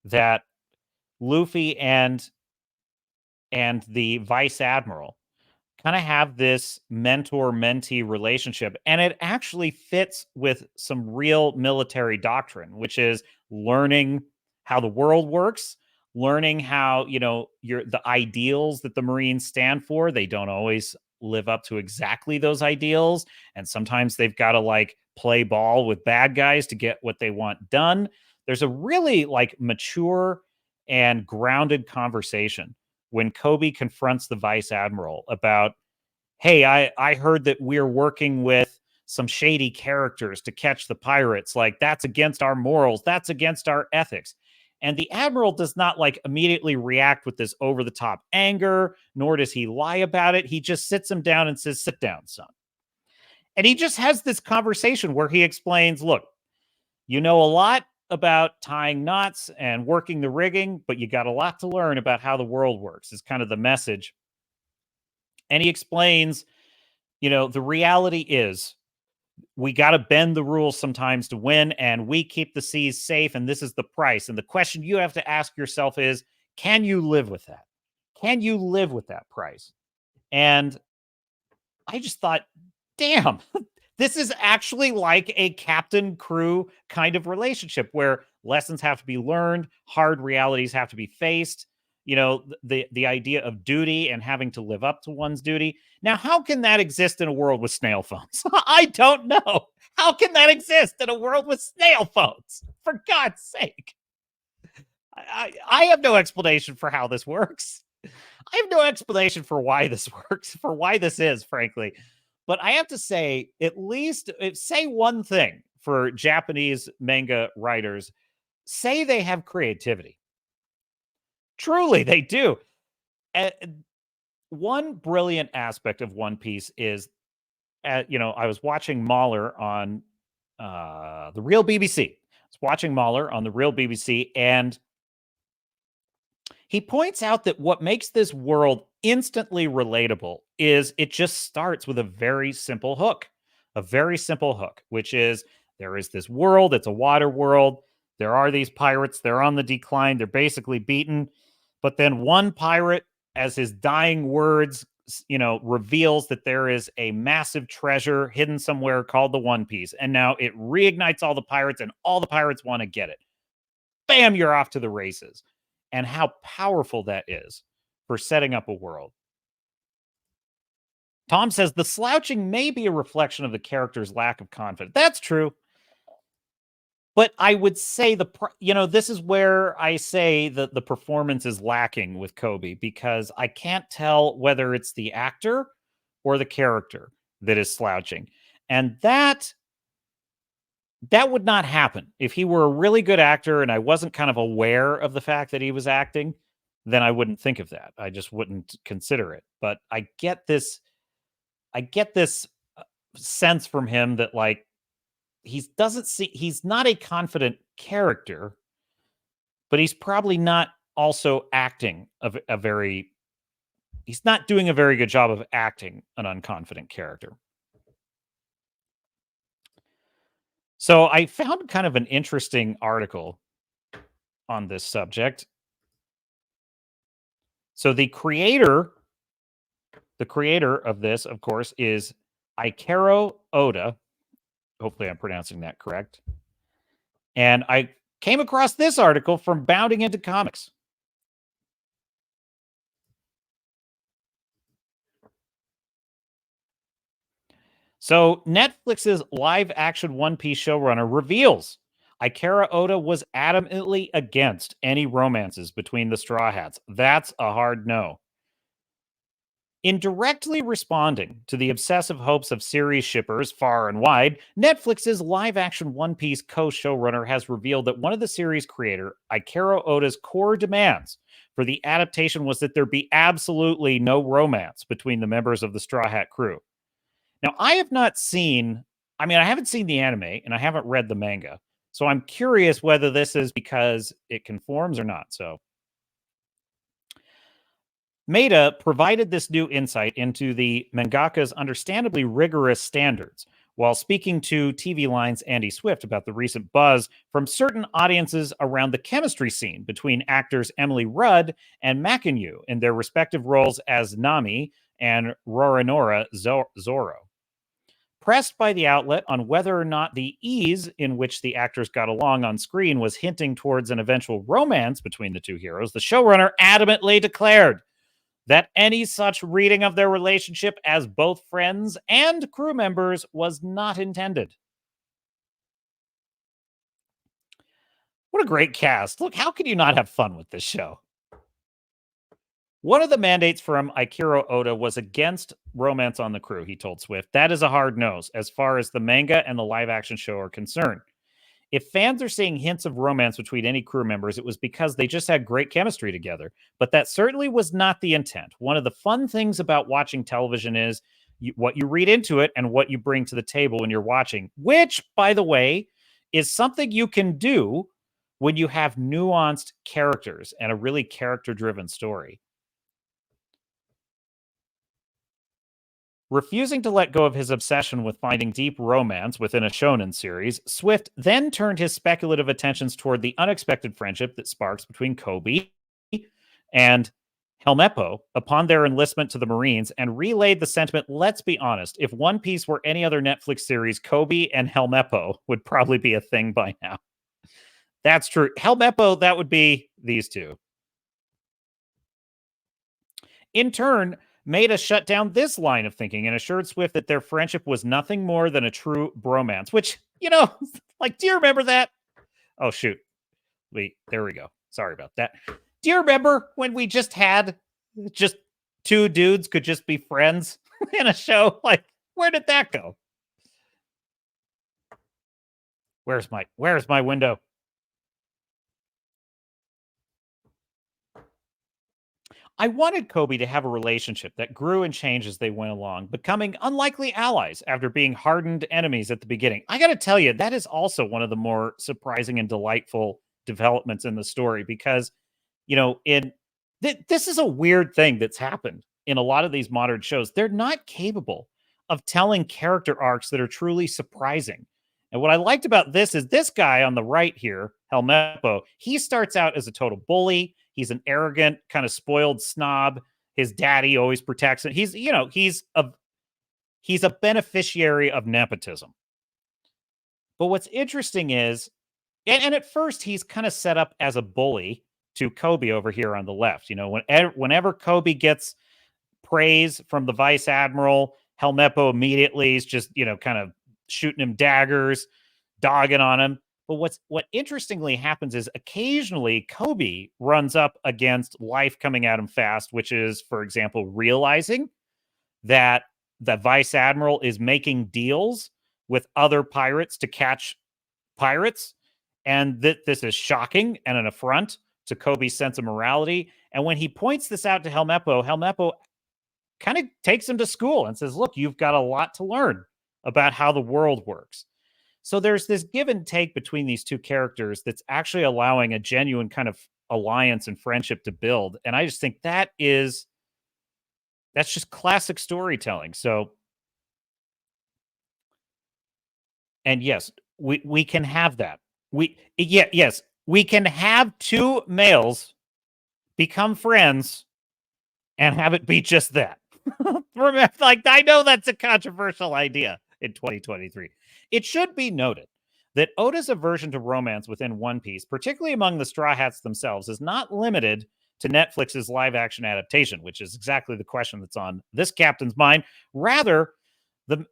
that Luffy and the Vice Admiral kind of have this mentor-mentee relationship, and it actually fits with some real military doctrine, which is learning how the world works, learning how, the ideals that the Marines stand for. They don't always live up to exactly those ideals, and sometimes they've got to like play ball with bad guys to get what they want done. There's a really like mature and grounded conversation when Kobe confronts the Vice Admiral about, hey, I heard that we're working with some shady characters to catch the pirates. Like, that's against our morals. That's against our ethics. And the Admiral does not like immediately react with this over the top anger, nor does he lie about it. He just sits him down and says, sit down, son. And he just has this conversation where he explains, look, you know a lot about tying knots and working the rigging, but you got a lot to learn about how the world works, is kind of the message. And he explains, the reality is we got to bend the rules sometimes to win, and we keep the seas safe, and this is the price. And the question you have to ask yourself is, can you live with that? Can you live with that price? And I just thought, damn, this is actually like a captain crew kind of relationship where lessons have to be learned, hard realities have to be faced. The idea of duty and having to live up to one's duty. Now, how can that exist in a world with snail phones? I don't know. How can that exist in a world with snail phones? For God's sake. I have no explanation for how this works. I have no explanation for why this works, for why this is, frankly. But I have to say, at least say one thing for Japanese manga writers: say they have creativity. Truly, they do. One brilliant aspect of One Piece is, I was watching Mahler on the real BBC. I was watching Mahler on the real BBC, and he points out that what makes this world instantly relatable is it just starts with a very simple hook. A very simple hook, which is there is this world, it's a water world. There are these pirates, they're on the decline, they're basically beaten. But then one pirate, as his dying words, reveals that there is a massive treasure hidden somewhere called the One Piece. And now it reignites all the pirates, and all the pirates want to get it. Bam, you're off to the races. And how powerful that is for setting up a world. Tom says the slouching may be a reflection of the character's lack of confidence. That's true. But I would say this is where I say that the performance is lacking with Kobe, because I can't tell whether it's the actor or the character that is slouching. And that would not happen. If he were a really good actor and I wasn't kind of aware of the fact that he was acting, then I wouldn't think of that. I just wouldn't consider it. But I get this sense from him that like he's not a confident character, but he's probably not also acting a very he's not doing a very good job of acting an unconfident character. So I found kind of an interesting article on this subject. So the creator of this, of course, is Ikaro Oda. Hopefully I'm pronouncing that correct. And I came across this article from Bounding Into Comics. So Netflix's live-action One Piece showrunner reveals Ikara Oda was adamantly against any romances between the Straw Hats. That's a hard no. In directly responding to the obsessive hopes of series shippers far and wide, Netflix's live-action One Piece co-showrunner has revealed that one of the series creator, Ikaro Oda's core demands for the adaptation was that there be absolutely no romance between the members of the Straw Hat crew. Now, I haven't seen the anime and I haven't read the manga. So I'm curious whether this is because it conforms or not. So Maeda provided this new insight into the mangaka's understandably rigorous standards while speaking to TV Line's Andy Swift about the recent buzz from certain audiences around the chemistry scene between actors Emily Rudd and Makinyu in their respective roles as Nami and Roronoa Zoro. Pressed by the outlet on whether or not the ease in which the actors got along on screen was hinting towards an eventual romance between the two heroes, the showrunner adamantly declared that any such reading of their relationship as both friends and crew members was not intended. What a great cast. Look, how can you not have fun with this show? One of the mandates from Ikaro Oda was against romance on the crew, he told Swift. That is a hard no, as far as the manga and the live action show are concerned. If fans are seeing hints of romance between any crew members, it was because they just had great chemistry together. But that certainly was not the intent. One of the fun things about watching television is what you read into it and what you bring to the table when you're watching, which, by the way, is something you can do when you have nuanced characters and a really character driven story. Refusing to let go of his obsession with finding deep romance within a shonen series, Swift then turned his speculative attentions toward the unexpected friendship that sparks between Kobe and Helmeppo upon their enlistment to the Marines and relayed the sentiment, let's be honest, if One Piece were any other Netflix series, Kobe and Helmeppo would probably be a thing by now. That's true. Helmeppo, that would be these two. In turn, Maeda shut down this line of thinking and assured Swift that their friendship was nothing more than a true bromance, which, like, do you remember that? Oh, shoot. There we go. Sorry about that. Do you remember when we just had just two dudes could just be friends in a show? Like, where did that go? Where's my window? I wanted Kobe to have a relationship that grew and changed as they went along, becoming unlikely allies after being hardened enemies at the beginning. I got to tell you, that is also one of the more surprising and delightful developments in the story because, this is a weird thing that's happened in a lot of these modern shows. They're not capable of telling character arcs that are truly surprising. And what I liked about this is this guy on the right here, Helmeppo, he starts out as a total bully. He's an arrogant, kind of spoiled snob. His daddy always protects him. He's a beneficiary of nepotism. But what's interesting is, and at first he's kind of set up as a bully to Kobe over here on the left. Whenever Kobe gets praise from the vice admiral, Helmeppo immediately is just, kind of shooting him daggers, dogging on him. But what interestingly happens is occasionally Kobe runs up against life coming at him fast, which is, for example, realizing that the vice admiral is making deals with other pirates to catch pirates, and that this is shocking and an affront to Kobe's sense of morality. And when he points this out to Helmeppo kind of takes him to school and says, look, you've got a lot to learn about how the world works. So there's this give and take between these two characters that's actually allowing a genuine kind of alliance and friendship to build. And I just think that is That's just classic storytelling. So, and yes, we can have that. Yes, we can have two males become friends and have it be just that. Remember, like, I know that's a controversial idea in 2023. It should be noted that Oda's aversion to romance within One Piece, particularly among the Straw Hats themselves, is not limited to Netflix's live action adaptation, which is exactly the question that's on this captain's mind. Rather, the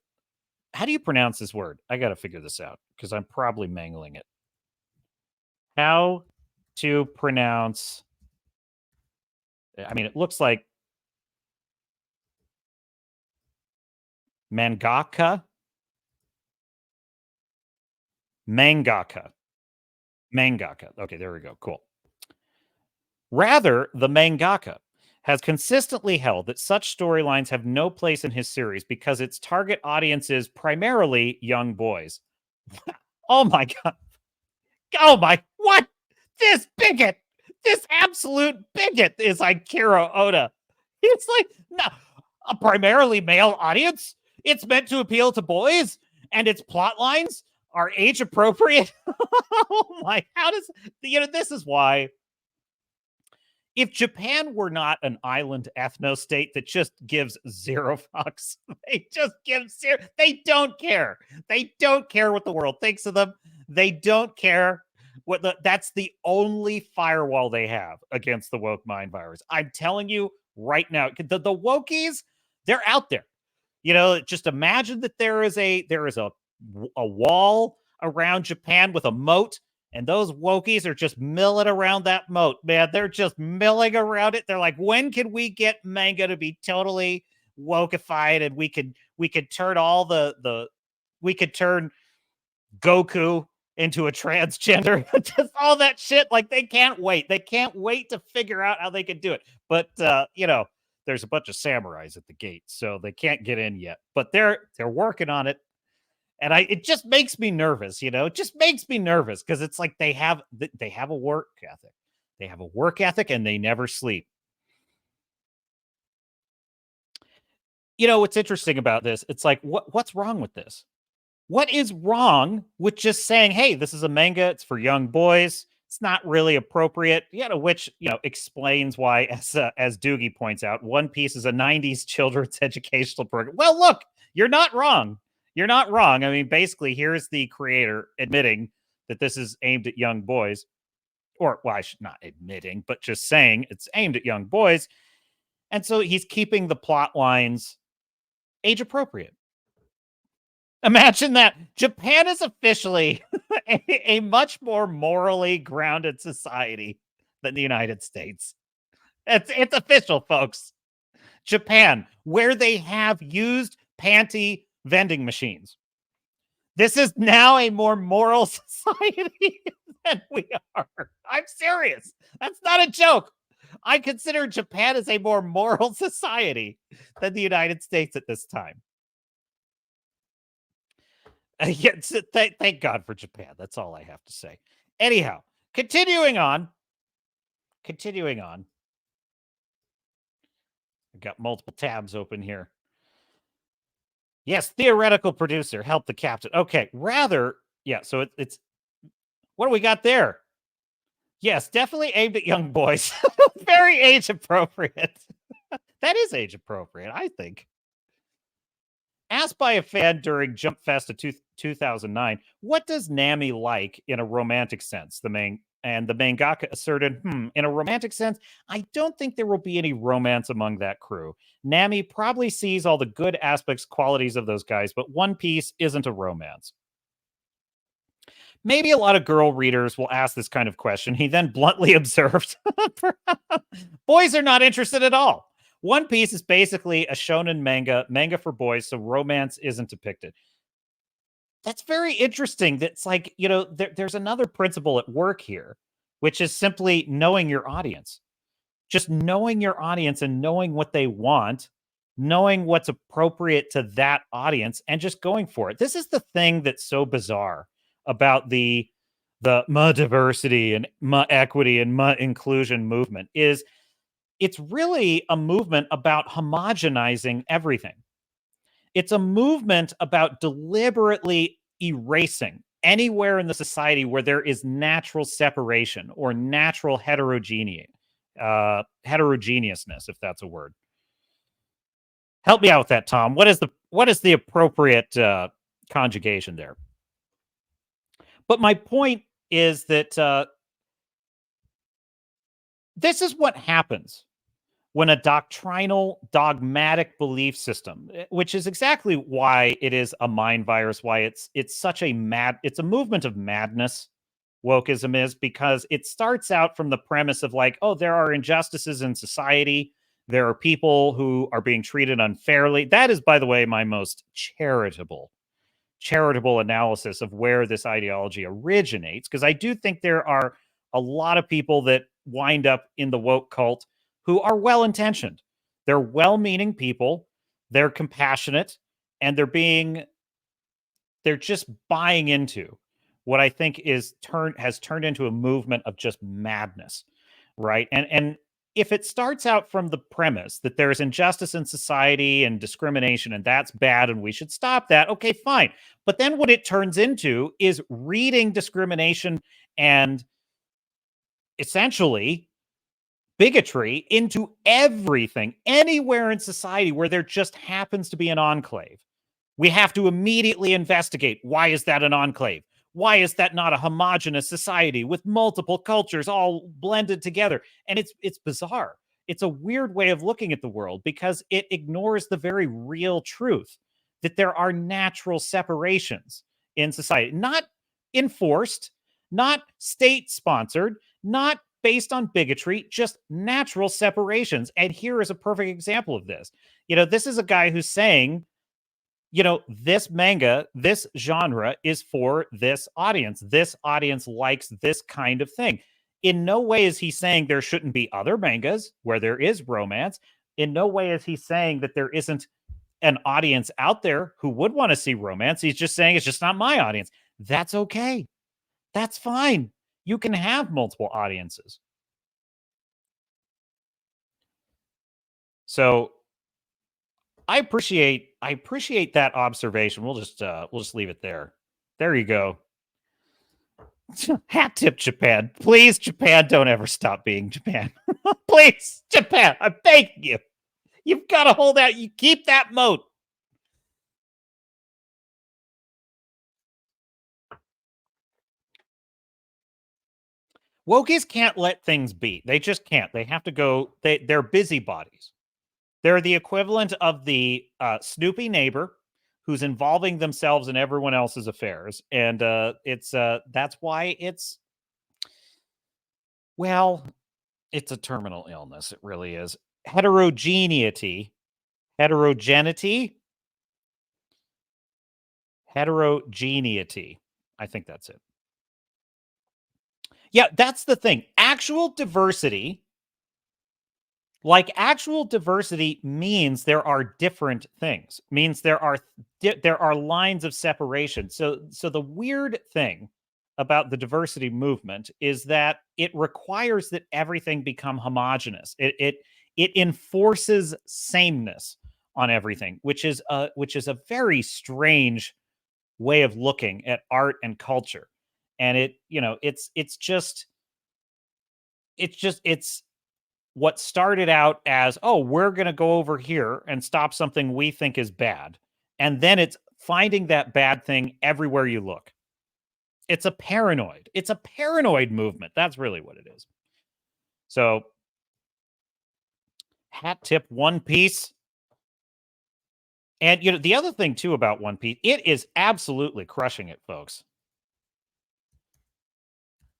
how do you pronounce this word? I got to figure this out because I'm probably mangling it. How to pronounce? I mean, it looks like mangaka. Mangaka. Mangaka. Okay, there we go. Cool. Rather, the mangaka has consistently held that such storylines have no place in his series because its target audience is primarily young boys. Oh my God. Oh my, what? This bigot, this absolute bigot is like Kiro Oda. It's like, no, a primarily male audience. It's meant to appeal to boys, and its plot lines are age appropriate. Oh my, how does, this is why if Japan were not an island ethno state that just gives zero fucks, they just give zero, they don't care. They don't care what the world thinks of them. They don't care that's the only firewall they have against the woke mind virus. I'm telling you right now, the wokies, they're out there. Just imagine that there is a wall around Japan with a moat, and those wokies are just milling around that moat, man. They're just milling around it. They're like, when can we get manga to be totally wokeified, and we could turn all we could turn Goku into a transgender, just all that shit. Like, they can't wait. They can't wait to figure out how they can do it. But there's a bunch of samurais at the gate, so they can't get in yet. But they're working on it. And it just makes me nervous, It just makes me nervous because it's like they have a work ethic. They have a work ethic and they never sleep. What's interesting about this? It's like, what's wrong with this? What is wrong with just saying, hey, this is a manga, it's for young boys, it's not really appropriate, which, explains why, as Doogie points out, One Piece is a 90s children's educational program. Well, look, you're not wrong. You're not wrong. I mean, basically, here's the creator admitting that this is aimed at young boys. Or, well, I should not admitting, but just saying it's aimed at young boys. And so he's keeping the plot lines age appropriate. Imagine that. Japan is officially a much more morally grounded society than the United States. It's official, folks. Japan, where they have used panty vending machines. This is now a more moral society than we are. I'm serious. That's not a joke. I consider Japan as a more moral society than the United States at this time. Yes, thank God for Japan. That's all I have to say. Anyhow, continuing on. I've got multiple tabs open here. Yes, theoretical producer, help the captain. Okay, rather, yeah, so it's what do we got there? Yes, definitely aimed at young boys. Very age appropriate. That is age appropriate, I think. Asked by a fan during Jump Fest of 2009, what does Nami like in a romantic sense? The mangaka asserted, in a romantic sense, I don't think there will be any romance among that crew. Nami probably sees all the good aspects, qualities of those guys, but One Piece isn't a romance. Maybe a lot of girl readers will ask this kind of question. He then bluntly observed, boys are not interested at all. One Piece is basically a shonen manga for boys, so romance isn't depicted. That's very interesting. That's like, there's another principle at work here, which is simply knowing your audience. Just knowing your audience and knowing what they want, knowing what's appropriate to that audience, and just going for it. This is the thing that's so bizarre about the diversity and equity and inclusion movement is it's really a movement about homogenizing everything. It's a movement about deliberately erasing anywhere in the society where there is natural separation or natural heterogeneousness, if that's a word. Help me out with that, Tom. What is the appropriate conjugation there? But my point is that this is what happens when a doctrinal, dogmatic belief system, which is exactly why it is a mind virus, why it's such a it's a movement of madness. Wokeism is because it starts out from the premise of like, oh, there are injustices in society. There are people who are being treated unfairly. That is, by the way, my most charitable analysis of where this ideology originates, because I do think there are a lot of people that wind up in the woke cult who are well intentioned. They're well meaning people, they're compassionate, and they're just buying into what I think has turned into a movement of just madness, right? And if it starts out from the premise that there's injustice in society and discrimination and that's bad and we should stop that, okay, fine. But then what it turns into is reading discrimination and essentially bigotry into everything, anywhere in society where there just happens to be an enclave. We have to immediately investigate, why is that an enclave? Why is that not a homogenous society with multiple cultures all blended together? And it's bizarre. It's a weird way of looking at the world because it ignores the very real truth that there are natural separations in society, not enforced, not state sponsored, not based on bigotry, just natural separations. And here is a perfect example of this. This is a guy who's saying, this manga, this genre is for this audience. This audience likes this kind of thing. In no way is he saying there shouldn't be other mangas where there is romance. In no way is he saying that there isn't an audience out there who would want to see romance. He's just saying it's just not my audience. That's okay. That's fine. You can have multiple audiences. So I appreciate that observation. We'll just leave it there. There you go. Hat tip Japan. Please, Japan, don't ever stop being Japan. Please, Japan, I'm begging you. You've got to hold out. You keep that moat. Wokies can't let things be. They just can't. They have to go. They're busybodies. They're the equivalent of the snoopy neighbor who's involving themselves in everyone else's affairs, and that's why it's a terminal illness. It really is. Heterogeneity. I think that's it. Yeah, that's the thing. Actual diversity means there are different things. Means there are lines of separation. So the weird thing about the diversity movement is that it requires that everything become homogenous. It enforces sameness on everything, which is a very strange way of looking at art and culture. And it's what started out as, oh, we're going to go over here and stop something we think is bad. And then it's finding that bad thing everywhere you look. It's a paranoid movement. That's really what it is. So, hat tip One Piece. And the other thing too about One Piece, it is absolutely crushing it, folks.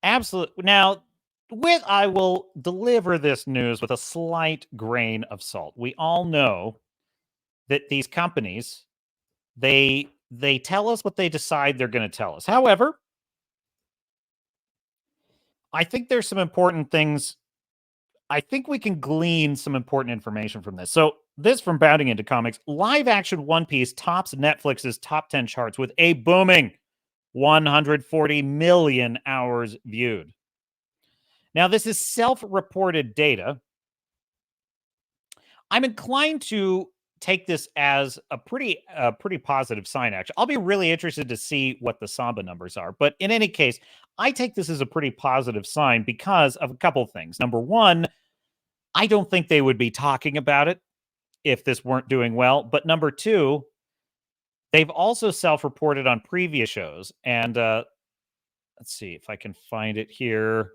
Absolutely. Now, I will deliver this news with a slight grain of salt. We all know that these companies, they tell us what they decide they're going to tell us. However, I think there's some important things. I think we can glean some important information from this. So, this from Bounding Into Comics, live action One Piece tops Netflix's top 10 charts with a booming 140 million hours viewed. Now, this is self-reported data, I'm inclined to take this as a pretty positive sign. Actually, I'll be really interested to see what the Samba numbers are. But in any case, I take this as a pretty positive sign because of a couple of things. Number one, I don't think they would be talking about it if this weren't doing well. But number two, they've also self-reported on previous shows, and let's see if I can find it here.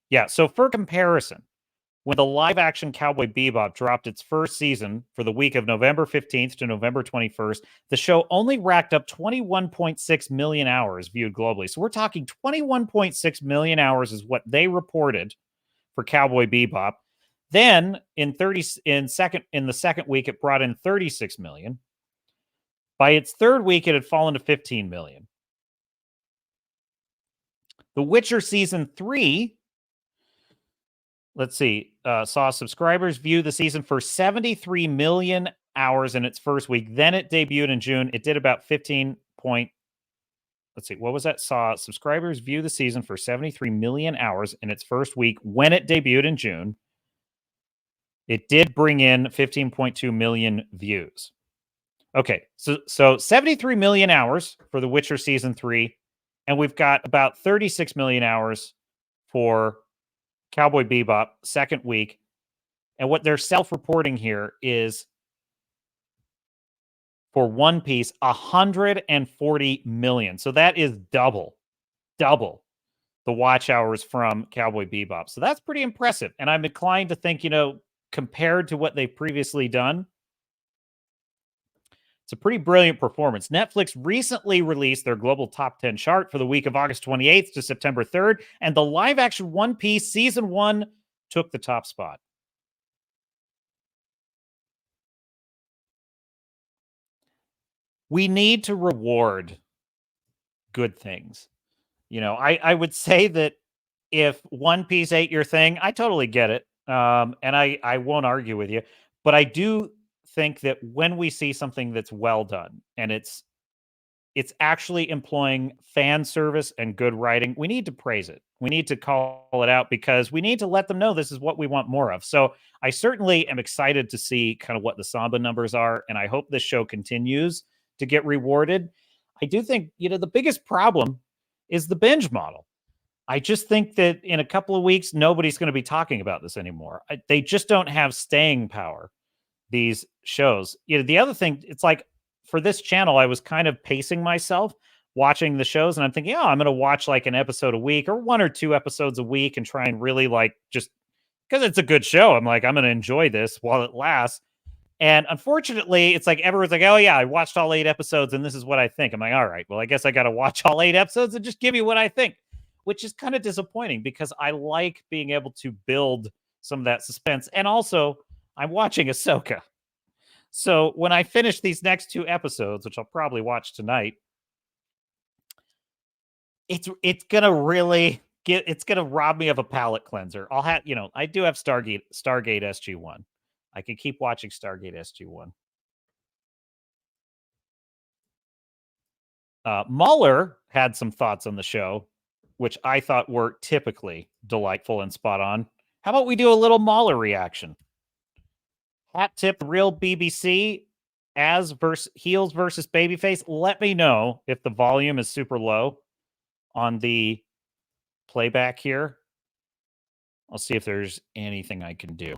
Yeah, so for comparison, when the live action Cowboy Bebop dropped its first season for the week of November 15th to November 21st, the show only racked up 21.6 million hours viewed globally. So we're talking 21.6 million hours is what they reported for Cowboy Bebop. Then in the second week it brought in 36 million. By its third week it had fallen to 15 million. The Witcher season 3, let's see, saw subscribers view the season for 73 million hours in its first week. Then it debuted in June. It did about 15 point. Let's see, what was that? Saw subscribers view the season for 73 million hours in its first week when it debuted in June. It did bring in 15.2 million views. Okay, so 73 million hours for The Witcher season 3, and we've got about 36 million hours for Cowboy Bebop second week. And what they're self-reporting here is for One Piece, 140 million. So that is double the watch hours from Cowboy Bebop. So that's pretty impressive. And I'm inclined to think, compared to what they've previously done, it's a pretty brilliant performance. Netflix recently released their global top 10 chart for the week of August 28th to September 3rd, and the live action One Piece season 1 took the top spot. We need to reward good things. I would say that if One Piece ain't your thing, I totally get it. And I won't argue with you. But I do think that when we see something that's well done and it's actually employing fan service and good writing, we need to praise it. We need to call it out because we need to let them know this is what we want more of. So I certainly am excited to see kind of what the Samba numbers are, and I hope this show continues to get rewarded. I do think, the biggest problem is the binge model. I just think that in a couple of weeks, nobody's going to be talking about this anymore. They just don't have staying power, these shows. The other thing, it's like for this channel, I was kind of pacing myself watching the shows, and I'm thinking, I'm going to watch like an episode a week or one or two episodes a week and try and really like just because it's a good show. I'm like, I'm going to enjoy this while it lasts. And unfortunately, it's like everyone's like, oh, yeah, I watched all 8 episodes and this is what I think. I'm like, all right, well, I guess I got to watch all 8 episodes and just give you what I think, which is kind of disappointing because I like being able to build some of that suspense. And also, I'm watching Ahsoka. So when I finish these next 2 episodes, which I'll probably watch tonight, it's gonna rob me of a palate cleanser. I'll have, I do have Stargate SG1. I can keep watching Stargate SG1. Mahler had some thoughts on the show, which I thought were typically delightful and spot on. How about we do a little Mahler reaction? Hat tip, real BBC as versus heels versus babyface. Let me know if the volume is super low on the playback here. I'll see if there's anything I can do.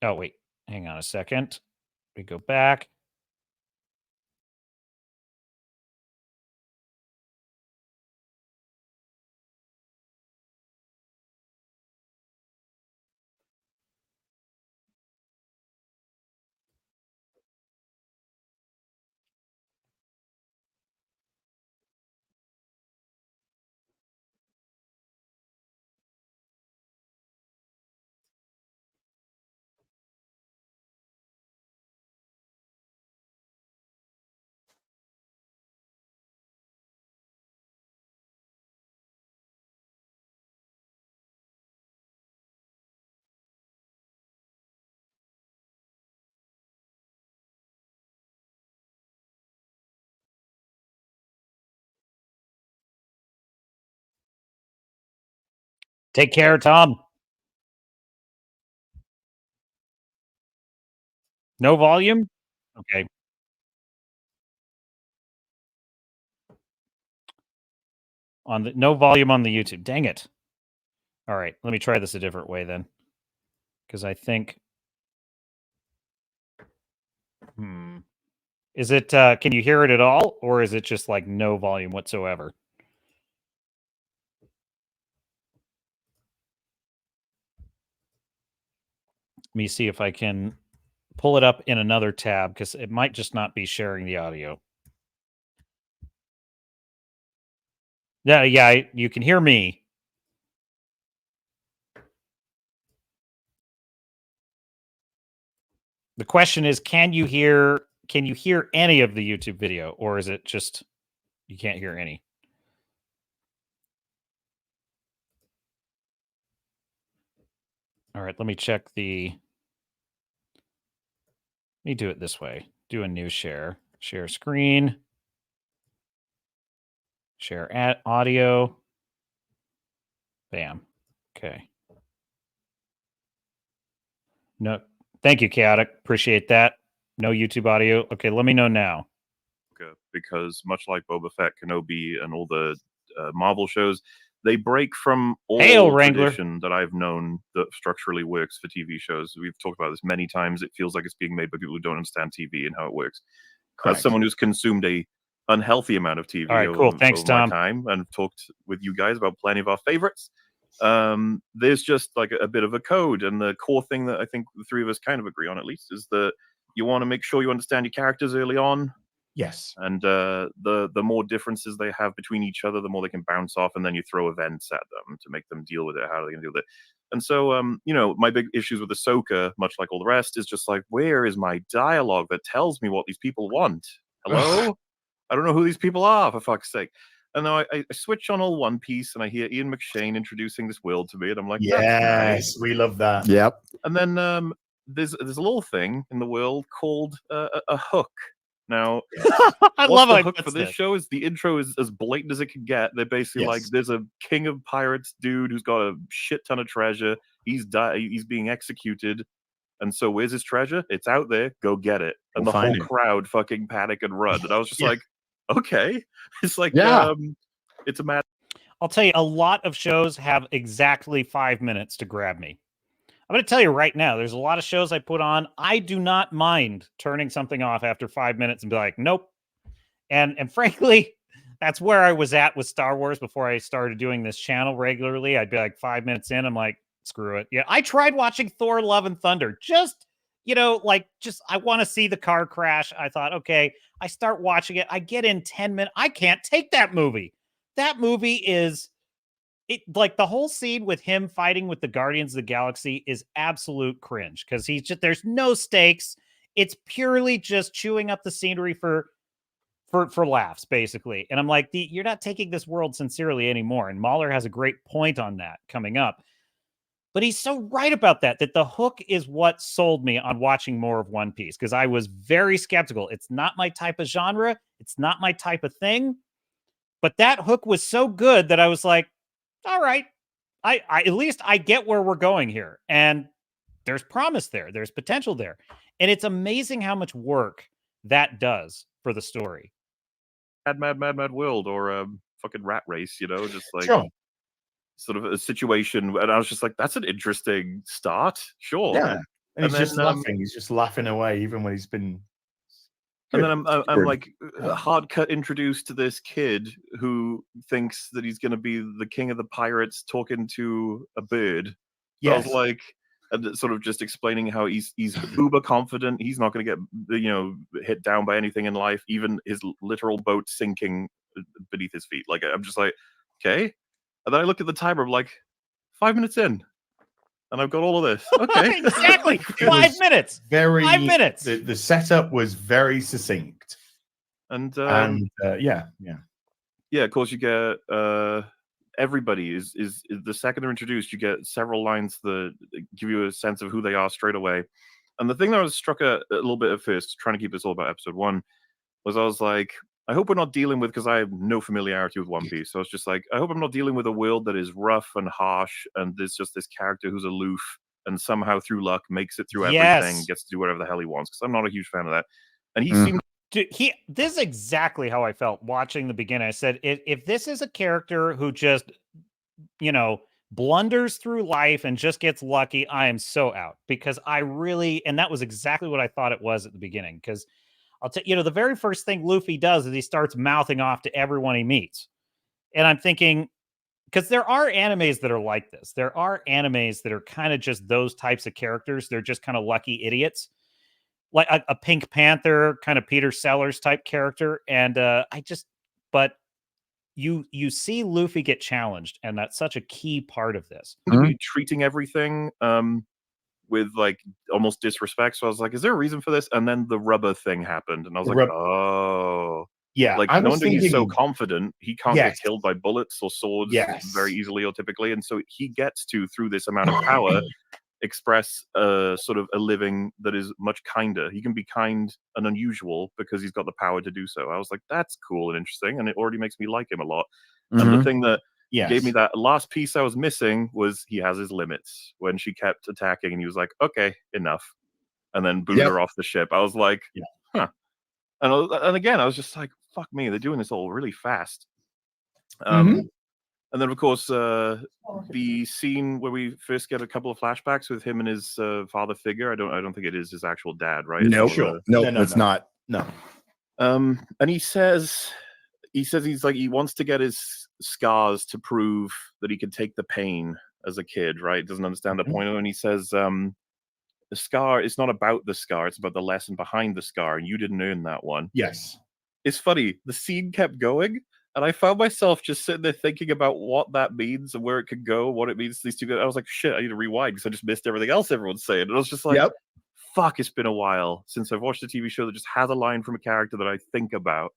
Oh, wait. Hang on a second. We go back. Take care, Tom. No volume? Okay. On the no volume on the YouTube. Dang it. All right, let me try this a different way then. Because I think Is it can you hear it at all, or is it just like no volume whatsoever? Let me see if I can pull it up in another tab, because it might just not be sharing the audio. Yeah, you can hear me. The question is, can you hear any of the YouTube video, or is it just you can't hear any? All right, let me check let me do it this way. Do a new share. Share screen. Share at audio. Bam. Okay. No, thank you, Chaotic. Appreciate that. No YouTube audio. Okay, let me know now. Because much like Boba Fett, Kenobi, and all the Marvel shows, they break from all tradition that I've known that structurally works for TV shows. We've talked about this many times. It feels like it's being made by people who don't understand TV and how it works. As someone who's consumed a unhealthy amount of TV over my time, and talked with you guys about plenty of our favorites, there's just like a bit of a code. And the core thing that I think the three of us kind of agree on, at least, is that you want to make sure you understand your characters early on. Yes. And the more differences they have between each other, the more they can bounce off, and then you throw events at them to make them deal with it. How are they going to deal with it? And so, my big issues with Ahsoka, much like all the rest, is just like, where is my dialogue that tells me what these people want? Hello? I don't know who these people are, for fuck's sake. And now I switch on all One Piece, and I hear Ian McShane introducing this world to me, and I'm like, yes, nice. We love that. Yep. And then there's a little thing in the world called a hook. Now, I love the hook for this show is the intro is as blatant as it can get. They're basically like, there's a king of pirates dude who's got a shit ton of treasure. He's being executed. And so where's his treasure? It's out there. Go get it. And the whole crowd fucking panic and run. And I was just like, okay. It's like, it's a matter. I'll tell you, a lot of shows have exactly 5 minutes to grab me. I'm going to tell you right now, there's a lot of shows I put on. I do not mind turning something off after 5 minutes and be like, nope. And frankly, that's where I was at with Star Wars before I started doing this channel regularly. I'd be like 5 minutes in, I'm like, screw it. Yeah, I tried watching Thor: Love and Thunder. I want to see the car crash. I thought, okay, I start watching it. I get in 10 minutes. I can't take that movie. That movie is... like the whole scene with him fighting with the Guardians of the Galaxy is absolute cringe, because there's no stakes. It's purely just chewing up the scenery for laughs, basically. And I'm like, you're not taking this world sincerely anymore. And Mahler has a great point on that coming up. But he's so right about that the hook is what sold me on watching more of One Piece, because I was very skeptical. It's not my type of genre. It's not my type of thing. But that hook was so good that I was like, all right, I at least I get where we're going here. And there's promise there. There's potential there. And it's amazing how much work that does for the story. Mad world, or a fucking rat race, just like sort of a situation. And I was just like, that's an interesting start. Sure. Yeah. And he's just laughing. He's just laughing away, even when he's been... And then I'm like hard cut introduced to this kid who thinks that he's going to be the king of the pirates talking to a bird. So I was like, and sort of just explaining how he's uber confident. He's not going to get hit down by anything in life, even his literal boat sinking beneath his feet. Like, I'm just like, okay. And then I look at the timer. I'm like, 5 minutes in. And I've got all of this. Okay. Exactly. 5 minutes. 5 minutes. The setup was very succinct. And yeah. Of course, you get everybody is the second they're introduced, you get several lines that give you a sense of who they are straight away. And the thing that I was struck a little bit at first, trying to keep this all about episode 1, was I was like, I hope we're not dealing with, because I have no familiarity with One Piece. So I was just like, I hope I'm not dealing with a world that is rough and harsh, and there's just this character who's aloof and somehow through luck makes it through everything, Yes. gets to do whatever the hell he wants. Because I'm not a huge fan of that. And he Mm. seemed Dude, this is exactly how I felt watching the beginning. I said, if this is a character who just, you know, blunders through life and just gets lucky, I am so out, because I really, and that was exactly what I thought it was at the beginning. Because I'll tell you, know, the very first thing Luffy does is he starts mouthing off to everyone he meets. And I'm thinking, because there are animes that are like this. There are animes that are kind of just those types of characters. They're just kind of lucky idiots, like a Pink Panther kind of Peter Sellers type character. And but you see Luffy get challenged, and that's such a key part of this. to be treating everything with like almost disrespect. So I was like, is there a reason for this? And then the rubber thing happened, and I was like, oh. Yeah, like I no was wonder he's so thinking- confident. He can't Yes. get killed by bullets or swords Yes. very easily or typically, and so he gets to, through this amount of power, express sort of a living that is much kinder. He can be kind and unusual because he's got the power to do so. I was like, that's cool and interesting, and it already makes me like him a lot. And the thing that gave me that last piece I was missing was he has his limits. When she kept attacking, and he was like, okay, enough, and then booted her off the ship. I was like, huh. And again, I was just like, fuck me, they're doing this all really fast. And then, of course, the scene where we first get a couple of flashbacks with him and his father figure. I don't think it is his actual dad, right? No, No, it's not. No. And he says he's like, he wants to get his scars to prove that he can take the pain as a kid, right? Doesn't understand the point of it. And he says, the scar is not about the scar, it's about the lesson behind the scar, and you didn't earn that one. Yes. It's funny, the scene kept going, and I found myself just sitting there thinking about what that means and where it could go, what it means to these two guys. I was like, shit, I need to rewind because I just missed everything else everyone's saying. And I was just like, fuck, it's been a while since I've watched a TV show that just has a line from a character that I think about.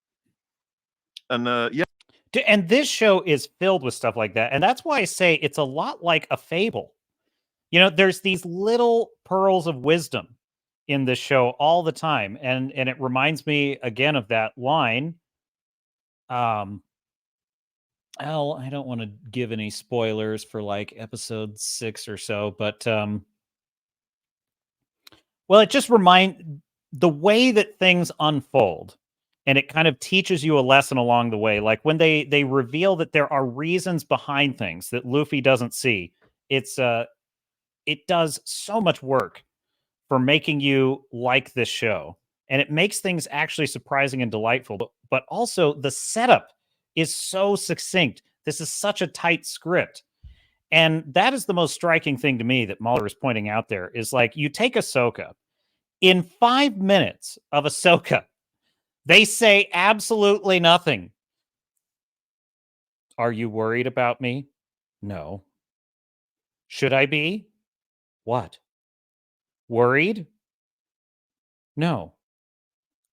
And yeah. And this show is filled with stuff like that. And that's why I say it's a lot like a fable. You know, there's these little pearls of wisdom in this show all the time. And it reminds me again of that line. I don't want to give any spoilers for like episode 6 or so, but well, it just the way that things unfold, and it kind of teaches you a lesson along the way. Like when they reveal that there are reasons behind things that Luffy doesn't see, it does so much work for making you like this show. And it makes things actually surprising and delightful. But also the setup is so succinct. This is such a tight script. And that is the most striking thing to me that Mahler is pointing out there is like, you take Ahsoka. In 5 minutes of Ahsoka, they say absolutely nothing. Are you worried about me? No. Should I be? What? Worried? No.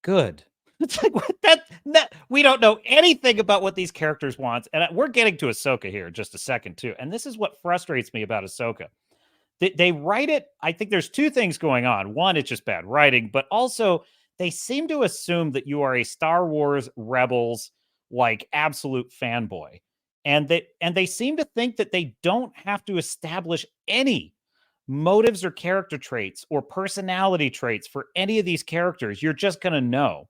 Good. It's like what that we don't know anything about what these characters want, and we're getting to Ahsoka here in just a second too. And this is what frustrates me about Ahsoka. They write it. I think there's two things going on. One, it's just bad writing, but also they seem to assume that you are a Star Wars Rebels like absolute fanboy, and they seem to think that they don't have to establish any motives or character traits or personality traits for any of these characters. You're just going to know.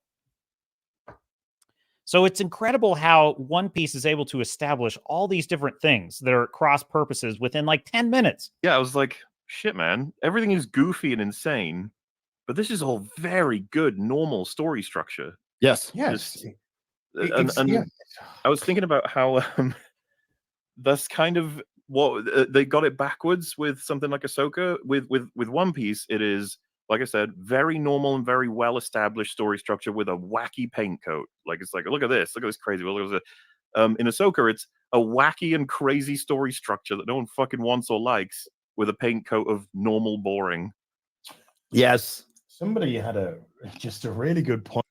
So it's incredible how One Piece is able to establish all these different things that are cross purposes within like 10 minutes. Yeah, I was like, shit, man. Everything is goofy and insane, but this is all very good, normal story structure. Yes. Yes. And I was thinking about how that's kind of what they got it backwards with something like Ahsoka. With One Piece, it is, like I said, very normal and very well-established story structure with a wacky paint coat. Like, it's like, look at this crazy. Look at this. In Ahsoka, it's a wacky and crazy story structure that no one fucking wants or likes with a paint coat of normal boring. Yes. Somebody had just a really good point.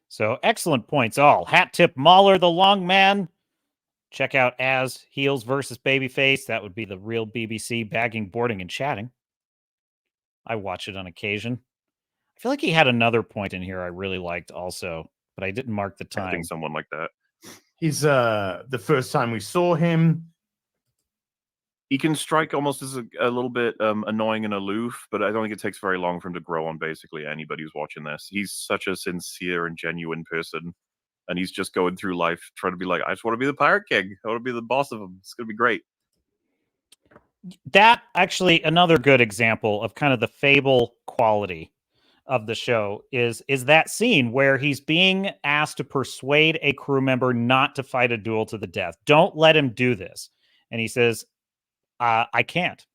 So excellent points all. Hat tip Mahler, the long man. Check out As Heels versus Babyface. That would be the real BBC bagging, boarding, and chatting. I watch it on occasion. I feel like he had another point in here I really liked also, but I didn't mark the time. I think someone like that. He's the first time we saw him, He can strike almost as a little bit annoying and aloof, but I don't think it takes very long for him to grow on basically anybody who's watching this. He's such a sincere and genuine person, and he's just going through life trying to be like, I just want to be the Pirate King. I want to be the boss of him. It's going to be great. That actually, another good example of kind of the fable quality of the show is that scene where he's being asked to persuade a crew member not to fight a duel to the death. Don't let him do this. And he says, I can't.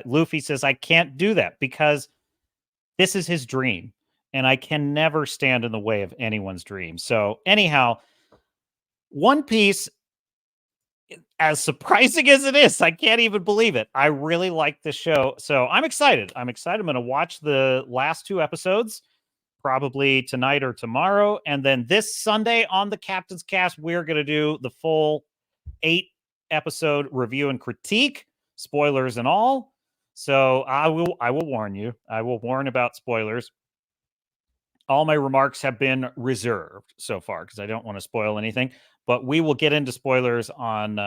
Luffy says, I can't do that because this is his dream. And I can never stand in the way of anyone's dream. So anyhow, One Piece, as surprising as it is, I can't even believe it. I really like the show. So I'm excited. I'm going to watch the last 2 episodes probably tonight or tomorrow. And then this Sunday on the Captain's Cast, we're going to do the full 8-episode review and critique, spoilers and all. So I will warn you. I will warn about spoilers. All my remarks have been reserved so far because I don't want to spoil anything. But we will get into spoilers on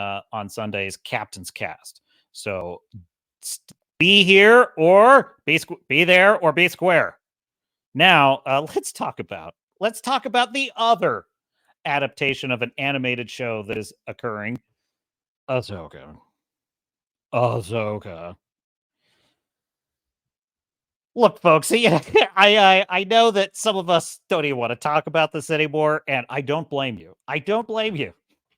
Sunday's Captain's Cast. So be here or be there or be square. Now let's talk about the other adaptation of an animated show that is occurring. Ahsoka. Look, folks, I know that some of us don't even want to talk about this anymore, and I don't blame you.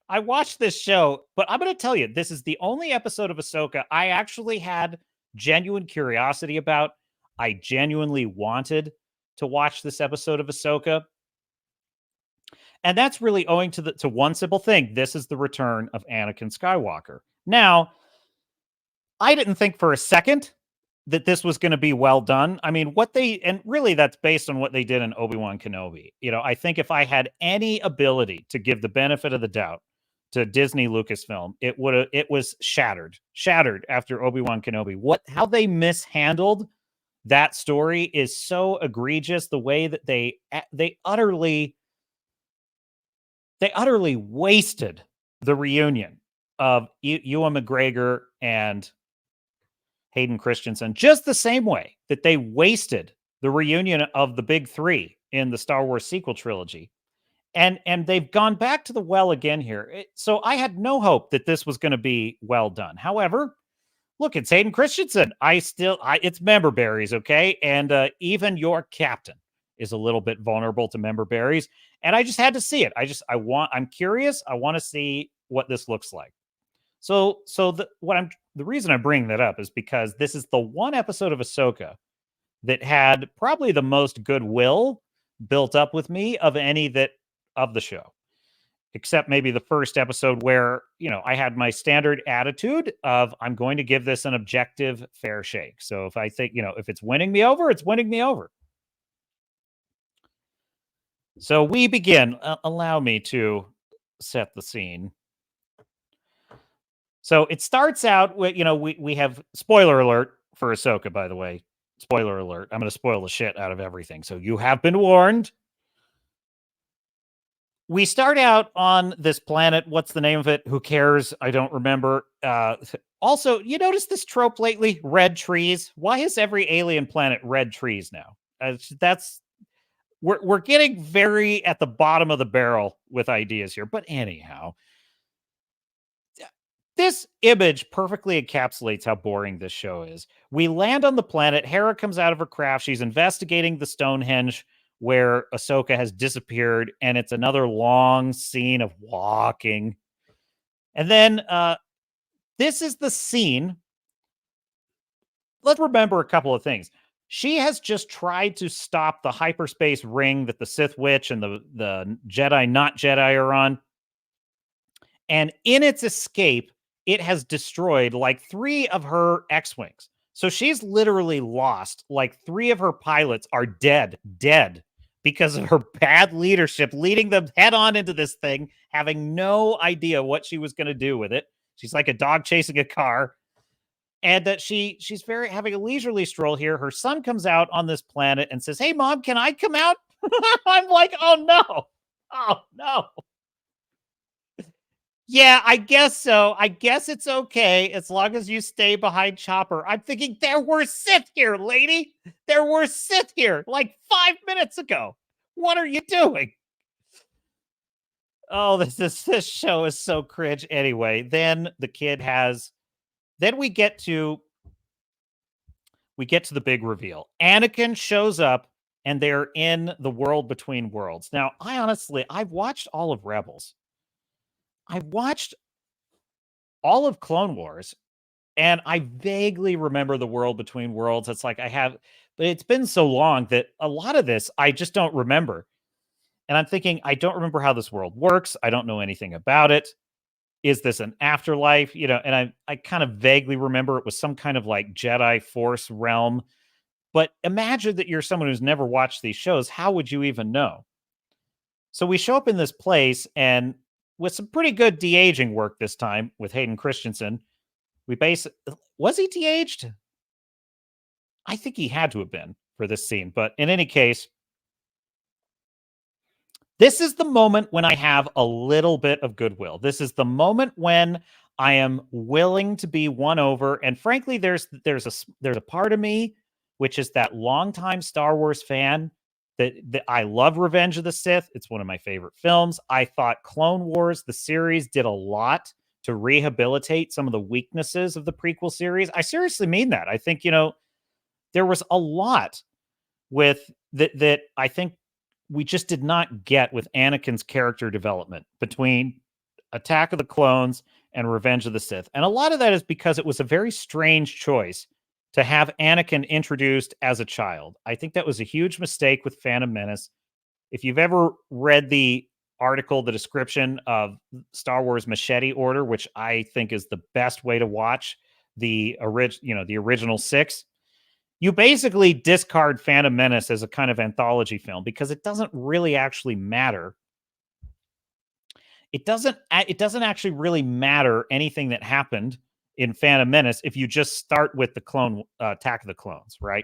I watched this show, but I'm going to tell you, this is the only episode of Ahsoka I actually had genuine curiosity about. I genuinely wanted to watch this episode of Ahsoka. And that's really owing to one simple thing. This is the return of Anakin Skywalker. Now, I didn't think for a second that this was going to be well done. I mean, and really that's based on what they did in Obi-Wan Kenobi. You know, I think if I had any ability to give the benefit of the doubt to Disney Lucasfilm, it was shattered after Obi-Wan Kenobi. How they mishandled that story is so egregious. The way that they utterly wasted the reunion of Ewan McGregor and Hayden Christensen, just the same way that they wasted the reunion of the big 3 in the Star Wars sequel trilogy. And they've gone back to the well again here. So I had no hope that this was going to be well done. However, look, it's Hayden Christensen. It's member berries, okay? And even your captain is a little bit vulnerable to member berries. And I just had to see it. I'm curious. I want to see what this looks like. So the reason I'm bringing that up is because this is the one episode of Ahsoka that had probably the most goodwill built up with me of any of the show, except maybe the first episode where, I had my standard attitude of I'm going to give this an objective fair shake. So if I think, if it's winning me over, it's winning me over. So we begin. Allow me to set the scene. So it starts out with, we have spoiler alert for Ahsoka, by the way. Spoiler alert. I'm going to spoil the shit out of everything. So you have been warned. We start out on this planet. What's the name of it? Who cares? I don't remember. Also, you notice this trope lately? Red trees. Why is every alien planet red trees now? We're getting very at the bottom of the barrel with ideas here. But anyhow, this image perfectly encapsulates how boring this show is. We land on the planet. Hera comes out of her craft. She's investigating the Stonehenge where Ahsoka has disappeared, and it's another long scene of walking. And then this is the scene. Let's remember a couple of things. She has just tried to stop the hyperspace ring that the Sith Witch and the Jedi not Jedi are on. And in its escape, it has destroyed like 3 of her X-Wings. So she's literally lost. Like 3 of her pilots are dead because of her bad leadership, leading them head on into this thing, having no idea what she was going to do with it. She's like a dog chasing a car. And that she's having a leisurely stroll here. Her son comes out on this planet and says, "Hey, Mom, can I come out?" I'm like, oh, no. Yeah, I guess so. I guess it's okay as long as you stay behind Chopper. I'm thinking there were Sith here, lady. There were Sith here like 5 minutes ago. What are you doing? Oh, this show is so cringe. Anyway, then the kid has. Then we get to the big reveal. Anakin shows up, and they're in the world between worlds. Now, I've watched all of Rebels. I've watched all of Clone Wars, and I vaguely remember the world between worlds. It's like I have, but it's been so long that a lot of this I just don't remember. And I'm thinking, I don't remember how this world works. I don't know anything about it. Is this an afterlife? And I kind of vaguely remember it was some kind of like Jedi Force realm. But imagine that you're someone who's never watched these shows. How would you even know? So we show up in this place, and with some pretty good de-aging work this time with Hayden Christensen, was he de-aged? I think he had to have been for this scene. But in any case, this is the moment when I have a little bit of goodwill. This is the moment when I am willing to be won over. And frankly, there's a part of me, which is that longtime Star Wars fan that I love Revenge of the Sith. It's one of my favorite films. I thought Clone Wars, the series, did a lot to rehabilitate some of the weaknesses of the prequel series. I seriously mean that. I think, there was a lot with that I think we just did not get with Anakin's character development between Attack of the Clones and Revenge of the Sith. And a lot of that is because it was a very strange choice to have Anakin introduced as a child. I think that was a huge mistake with Phantom Menace. If you've ever read the article, the description of Star Wars Machete Order, which I think is the best way to watch the original 6, you basically discard Phantom Menace as a kind of anthology film because it doesn't really actually matter. It doesn't actually really matter anything that happened in Phantom Menace if you just start with the Attack of the Clones, right?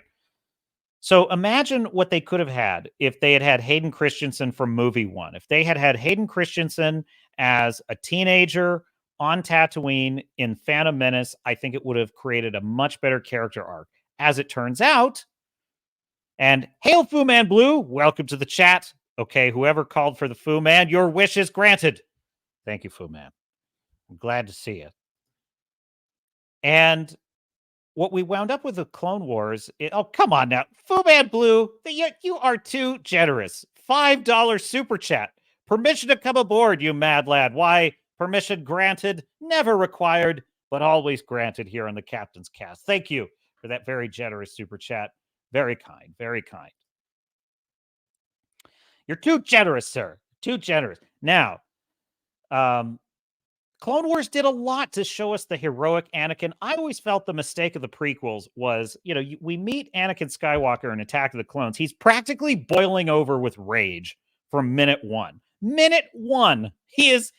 So imagine what they could have had if they had Hayden Christensen from movie 1. If they had Hayden Christensen as a teenager on Tatooine in Phantom Menace, I think it would have created a much better character arc. As it turns out, and hail Fu Man Blue, welcome to the chat. Okay, whoever called for the Fu Man, your wish is granted. Thank you, Fu Man. I'm glad to see you. And what we wound up with the Clone Wars, oh, come on now. Fu Man Blue, you are too generous. $5 super chat. Permission to come aboard, you mad lad. Why? Permission granted, never required, but always granted here on the Captain's Cast. Thank you for that very generous super chat. Very kind, very kind. You're too generous, sir. Too generous. Now, Clone Wars did a lot to show us the heroic Anakin. I always felt the mistake of the prequels was, we meet Anakin Skywalker in Attack of the Clones. He's practically boiling over with rage from minute 1. Minute 1, he's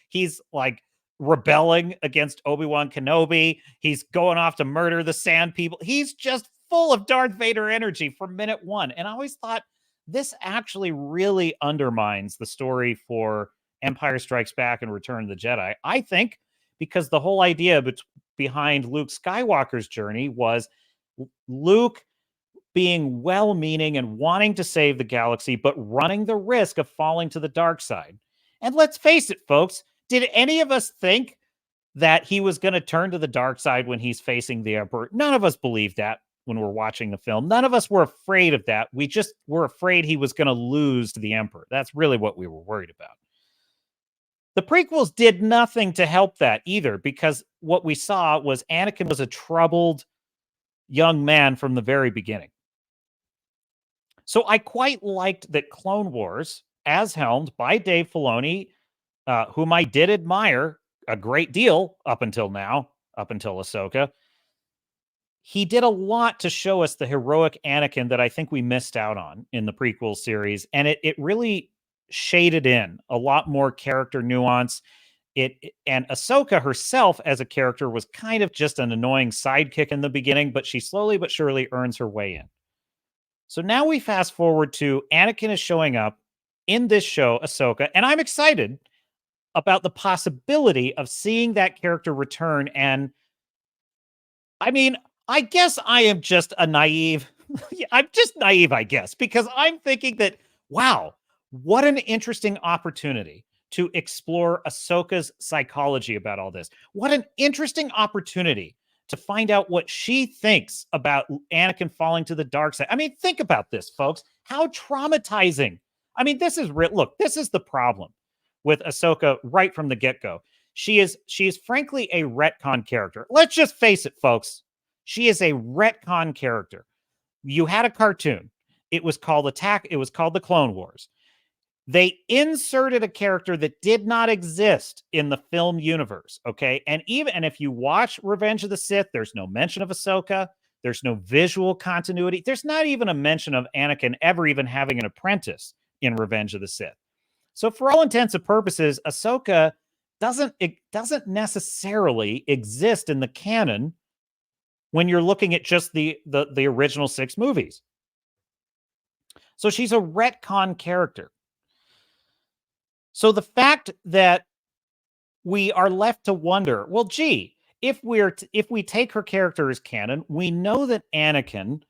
like rebelling against Obi-Wan Kenobi. He's going off to murder the Sand People. He's just full of Darth Vader energy from minute 1. And I always thought this actually really undermines the story for Empire Strikes Back and Return of the Jedi. I think because the whole idea behind Luke Skywalker's journey was Luke being well-meaning and wanting to save the galaxy, but running the risk of falling to the dark side. And let's face it, folks, did any of us think that he was going to turn to the dark side when he's facing the Emperor? None of us believed that when we're watching the film. None of us were afraid of that. We just were afraid he was going to lose to the Emperor. That's really what we were worried about. The prequels did nothing to help that either, because what we saw was Anakin was a troubled young man from the very beginning. So I quite liked that Clone Wars, as helmed by Dave Filoni, whom I did admire a great deal up until Ahsoka, he did a lot to show us the heroic Anakin that I think we missed out on in the prequel series. And it really shaded in a lot more character nuance. And Ahsoka herself as a character was kind of just an annoying sidekick in the beginning, but she slowly but surely earns her way in. So now we fast forward to Anakin is showing up in this show, Ahsoka, and I'm excited. about the possibility of seeing that character return. And I mean, I guess I am just a naive. I'm just naive, I guess, because I'm thinking that, wow, what an interesting opportunity to explore Ahsoka's psychology about all this. What an interesting opportunity to find out what she thinks about Anakin falling to the dark side. I mean, think about this, folks. How traumatizing. I mean, this is look, this is the problem with Ahsoka right from the get-go. She is frankly a retcon character. Let's just face it, folks. She is a retcon character. You had a cartoon. It was called It was called The Clone Wars. They inserted a character that did not exist in the film universe. Okay. And if you watch Revenge of the Sith, there's no mention of Ahsoka. There's no visual continuity. There's not even a mention of Anakin ever even having an apprentice in Revenge of the Sith. So for all intents and purposes, Ahsoka doesn't necessarily exist in the canon when you're looking at just the original 6 movies. So she's a retcon character. So the fact that we are left to wonder, well, gee, if we take her character as canon, we know that Anakin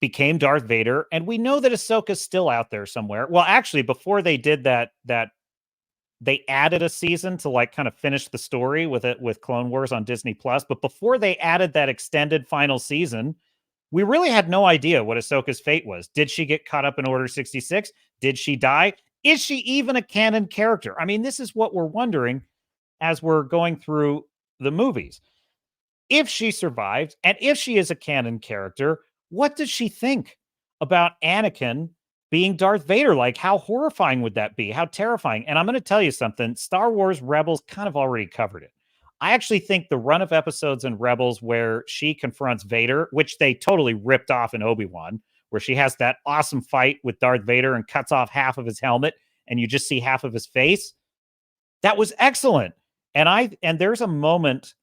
became Darth Vader, and we know that Ahsoka's still out there somewhere. Well, actually, before they did that they added a season to like kind of finish the story with Clone Wars on Disney Plus. But before they added that extended final season, we really had no idea what Ahsoka's fate was. Did she get caught up in Order 66? Did she die? Is she even a canon character? I mean, this is what we're wondering as we're going through the movies. If she survived, and if she is a canon character, what does she think about Anakin being Darth Vader? Like, how horrifying would that be? How terrifying? And I'm going to tell you something. Star Wars Rebels kind of already covered it. I actually think the run of episodes in Rebels where she confronts Vader, which they totally ripped off in Obi-Wan, where she has that awesome fight with Darth Vader and cuts off half of his helmet and you just see half of his face. That was excellent. And there's a moment,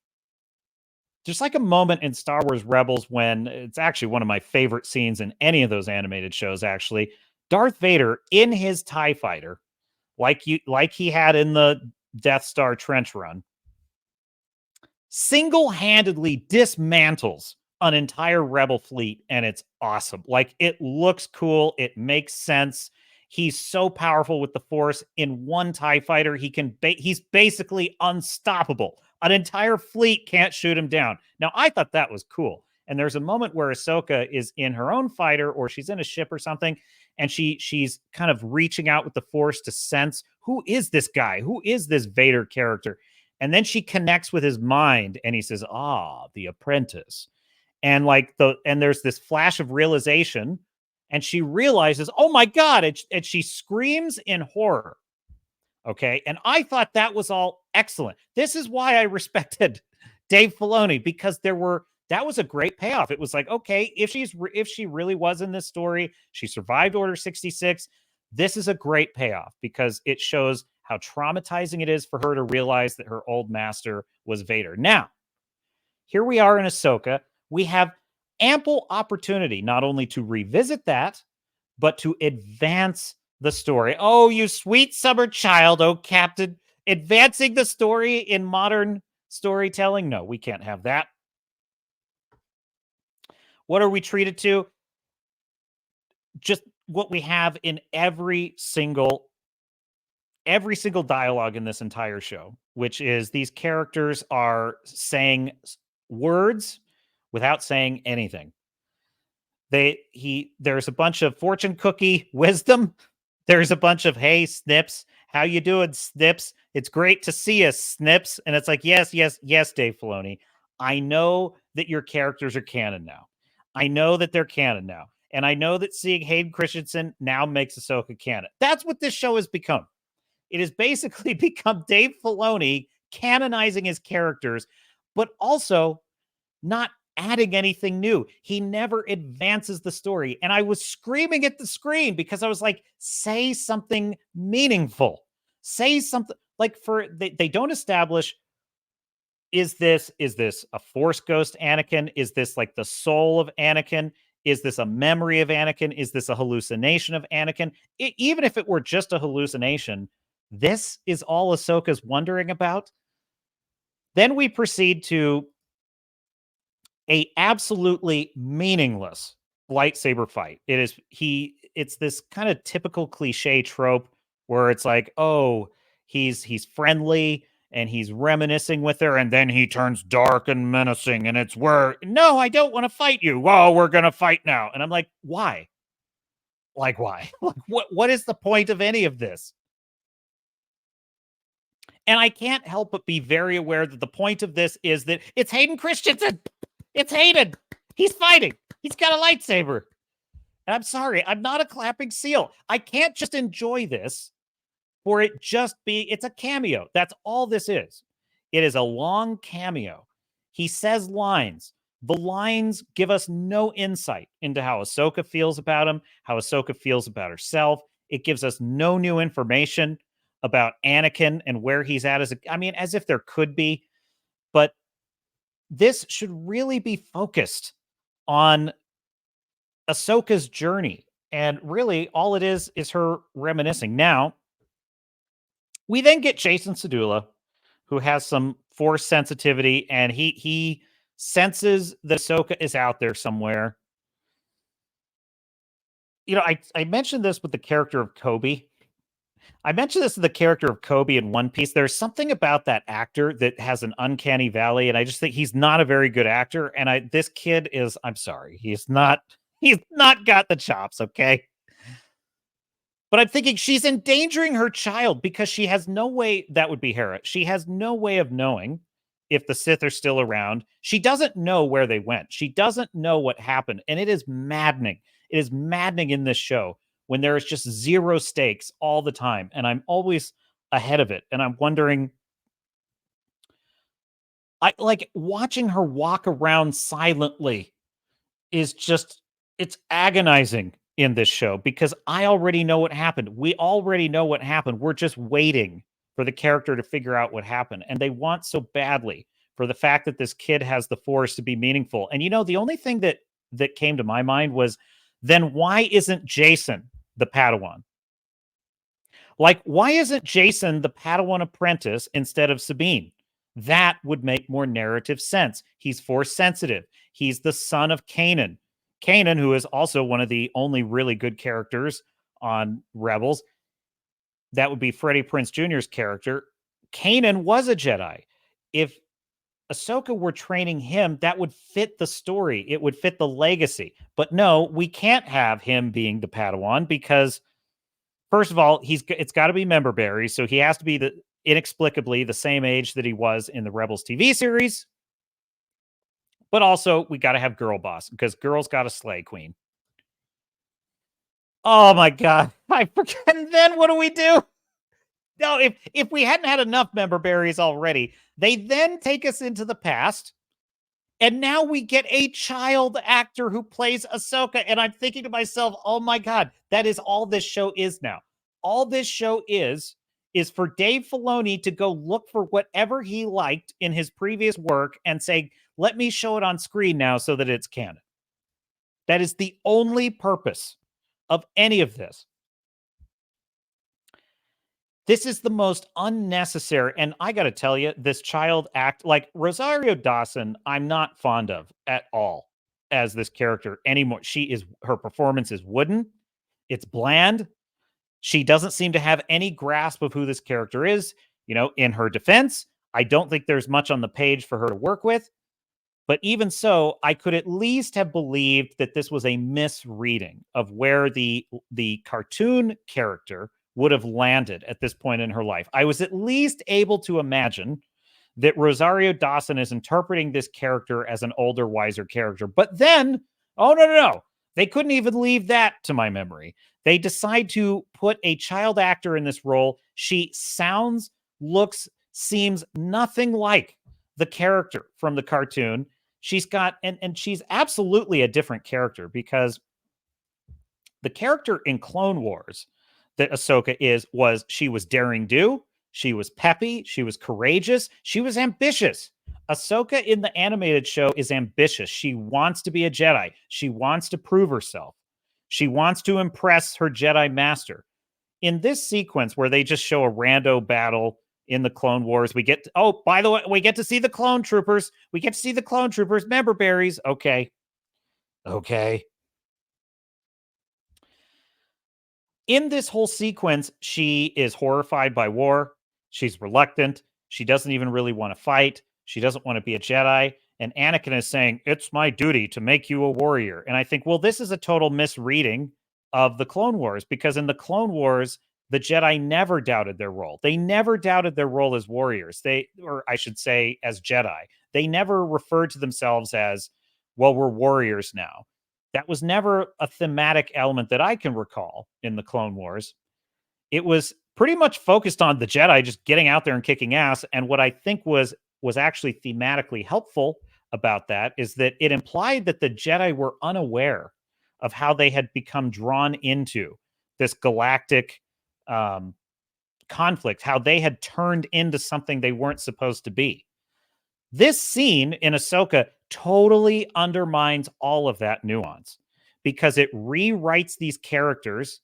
just like a moment in Star Wars Rebels when it's actually one of my favorite scenes in any of those animated shows, actually. Darth Vader in his TIE fighter, like he had in the Death Star trench run, single-handedly dismantles an entire Rebel fleet, and it's awesome. Like, it looks cool. It makes sense. He's so powerful with the Force. In one TIE fighter, he's basically unstoppable. An entire fleet can't shoot him down. Now, I thought that was cool. And there's a moment where Ahsoka is in her own fighter, or she's in a ship or something, and she's kind of reaching out with the Force to sense, who is this guy? Who is this Vader character? And then she connects with his mind, and he says, the apprentice. And there's this flash of realization, and she realizes, oh my God, and she screams in horror. Okay. And I thought that was all excellent. This is why I respected Dave Filoni, because that was a great payoff. It was like, okay, if she really was in this story, she survived Order 66. This is a great payoff because it shows how traumatizing it is for her to realize that her old master was Vader. Now, here we are in Ahsoka. We have ample opportunity not only to revisit that, but to advance the story. Oh, you sweet summer child, oh Captain, advancing the story in modern storytelling? No, we can't have that. What are we treated to? Just what we have in every single dialogue in this entire show, which is these characters are saying words without saying anything. There's a bunch of fortune cookie wisdom. There's a bunch of, hey, Snips, how you doing, Snips? It's great to see us, Snips. And it's like, yes, Dave Filoni. I know that your characters are canon now. I know that they're canon now. And I know that seeing Hayden Christensen now makes Ahsoka canon. That's what this show has become. It has basically become Dave Filoni canonizing his characters, but also not adding anything new. He never advances the story. And I was screaming at the screen because I was like, say something meaningful. Say something like they don't establish, is this a Force ghost Anakin? Is this like the soul of Anakin? Is this a memory of Anakin? Is this a hallucination of Anakin? Even if it were just a hallucination, This is all Ahsoka's wondering about. Then we proceed to a absolutely meaningless lightsaber fight. It's this kind of typical cliche trope where it's like, oh, he's friendly and he's reminiscing with her, and then he turns dark and menacing, and it's no, I don't want to fight you. Oh, we're gonna fight now. And I'm like, why? Like, why? Like, what is the point of any of this? And I can't help but be very aware that the point of this is that it's Hayden Christensen. It's Hayden. He's fighting. He's got a lightsaber. And I'm sorry, I'm not a clapping seal. I can't just enjoy this for it just it's a cameo. That's all this is. It is a long cameo. He says lines. The lines give us no insight into how Ahsoka feels about him, how Ahsoka feels about herself. It gives us no new information about Anakin and where he's at as if there could be. But this should really be focused on Ahsoka's journey. And really, all it is her reminiscing. Now, we then get Jason Sedula, who has some force sensitivity, and he senses that Ahsoka is out there somewhere. You know, I mentioned this with the character of Kobe. I mentioned this in the character of Kobe in One Piece. There's something about that actor that has an uncanny valley, and I just think he's not a very good actor. And this kid is, I'm sorry, he's not got the chops, okay? But I'm thinking she's endangering her child because she has no way, that would be Hera. She has no way of knowing if the Sith are still around. She doesn't know where they went. She doesn't know what happened. And it is maddening. It is maddening in this show when there is just zero stakes all the time. And I'm always ahead of it. And I'm wondering, I like watching her walk around silently is just, it's agonizing in this show because I already know what happened. We already know what happened. We're just waiting for the character to figure out what happened. And they want so badly for the fact that this kid has the Force to be meaningful. And, you know, the only thing that came to my mind was, then why isn't Jason the Padawan? Like, why isn't Jason the Padawan apprentice instead of Sabine? That would make more narrative sense. He's Force sensitive. He's the son of Kanan. Kanan, who is also one of the only really good characters on Rebels. That would be Freddie Prinze Jr.'s character. Kanan was a Jedi. If Ahsoka were training him, that would fit the story. It would fit the legacy. But no, we can't have him being the Padawan because, first of all, it's got to be member berries, so he has to be inexplicably the same age that he was in the Rebels TV series. But also, we got to have girl boss because girls got to slay queen. Oh my God. I forget. And then what do we do? No, if we hadn't had enough member berries already, they then take us into the past. And now we get a child actor who plays Ahsoka. And I'm thinking to myself, oh my God, that is all this show is now. All this show is for Dave Filoni to go look for whatever he liked in his previous work and say, let me show it on screen now so that it's canon. That is the only purpose of any of this. This is the most unnecessary. And I got to tell you, this child act, like Rosario Dawson, I'm not fond of at all as this character anymore. Her performance is wooden. It's bland. She doesn't seem to have any grasp of who this character is. You know, in her defense, I don't think there's much on the page for her to work with. But even so, I could at least have believed that this was a misreading of where the cartoon character would have landed at this point in her life. I was at least able to imagine that Rosario Dawson is interpreting this character as an older, wiser character. But then, oh, no. They couldn't even leave that to my memory. They decide to put a child actor in this role. She sounds, looks, seems nothing like the character from the cartoon. She's got, and she's absolutely a different character because the character in Clone Wars that Ahsoka she was daring do, she was peppy, she was courageous, she was ambitious. Ahsoka in the animated show is ambitious. She wants to be a Jedi. She wants to prove herself. She wants to impress her Jedi master. in this sequence where they just show a rando battle in the Clone Wars, we get, oh, by the way, we get to see the clone troopers. We get to see the clone troopers, member berries. Okay. In this whole sequence, she is horrified by war. She's reluctant. She doesn't even really want to fight. She doesn't want to be a Jedi. And Anakin is saying, it's my duty to make you a warrior. And I think, well, this is a total misreading of the Clone Wars, because in the Clone Wars, the Jedi never doubted their role. They never doubted their role as warriors. Or I should say, as Jedi. They never referred to themselves as, well, we're warriors now. That was never a thematic element that I can recall in the Clone Wars. It was pretty much focused on the Jedi just getting out there and kicking ass. And what I think was actually thematically helpful about that is that it implied that the Jedi were unaware of how they had become drawn into this galactic conflict, how they had turned into something they weren't supposed to be. This scene in Ahsoka totally undermines all of that nuance because it rewrites these characters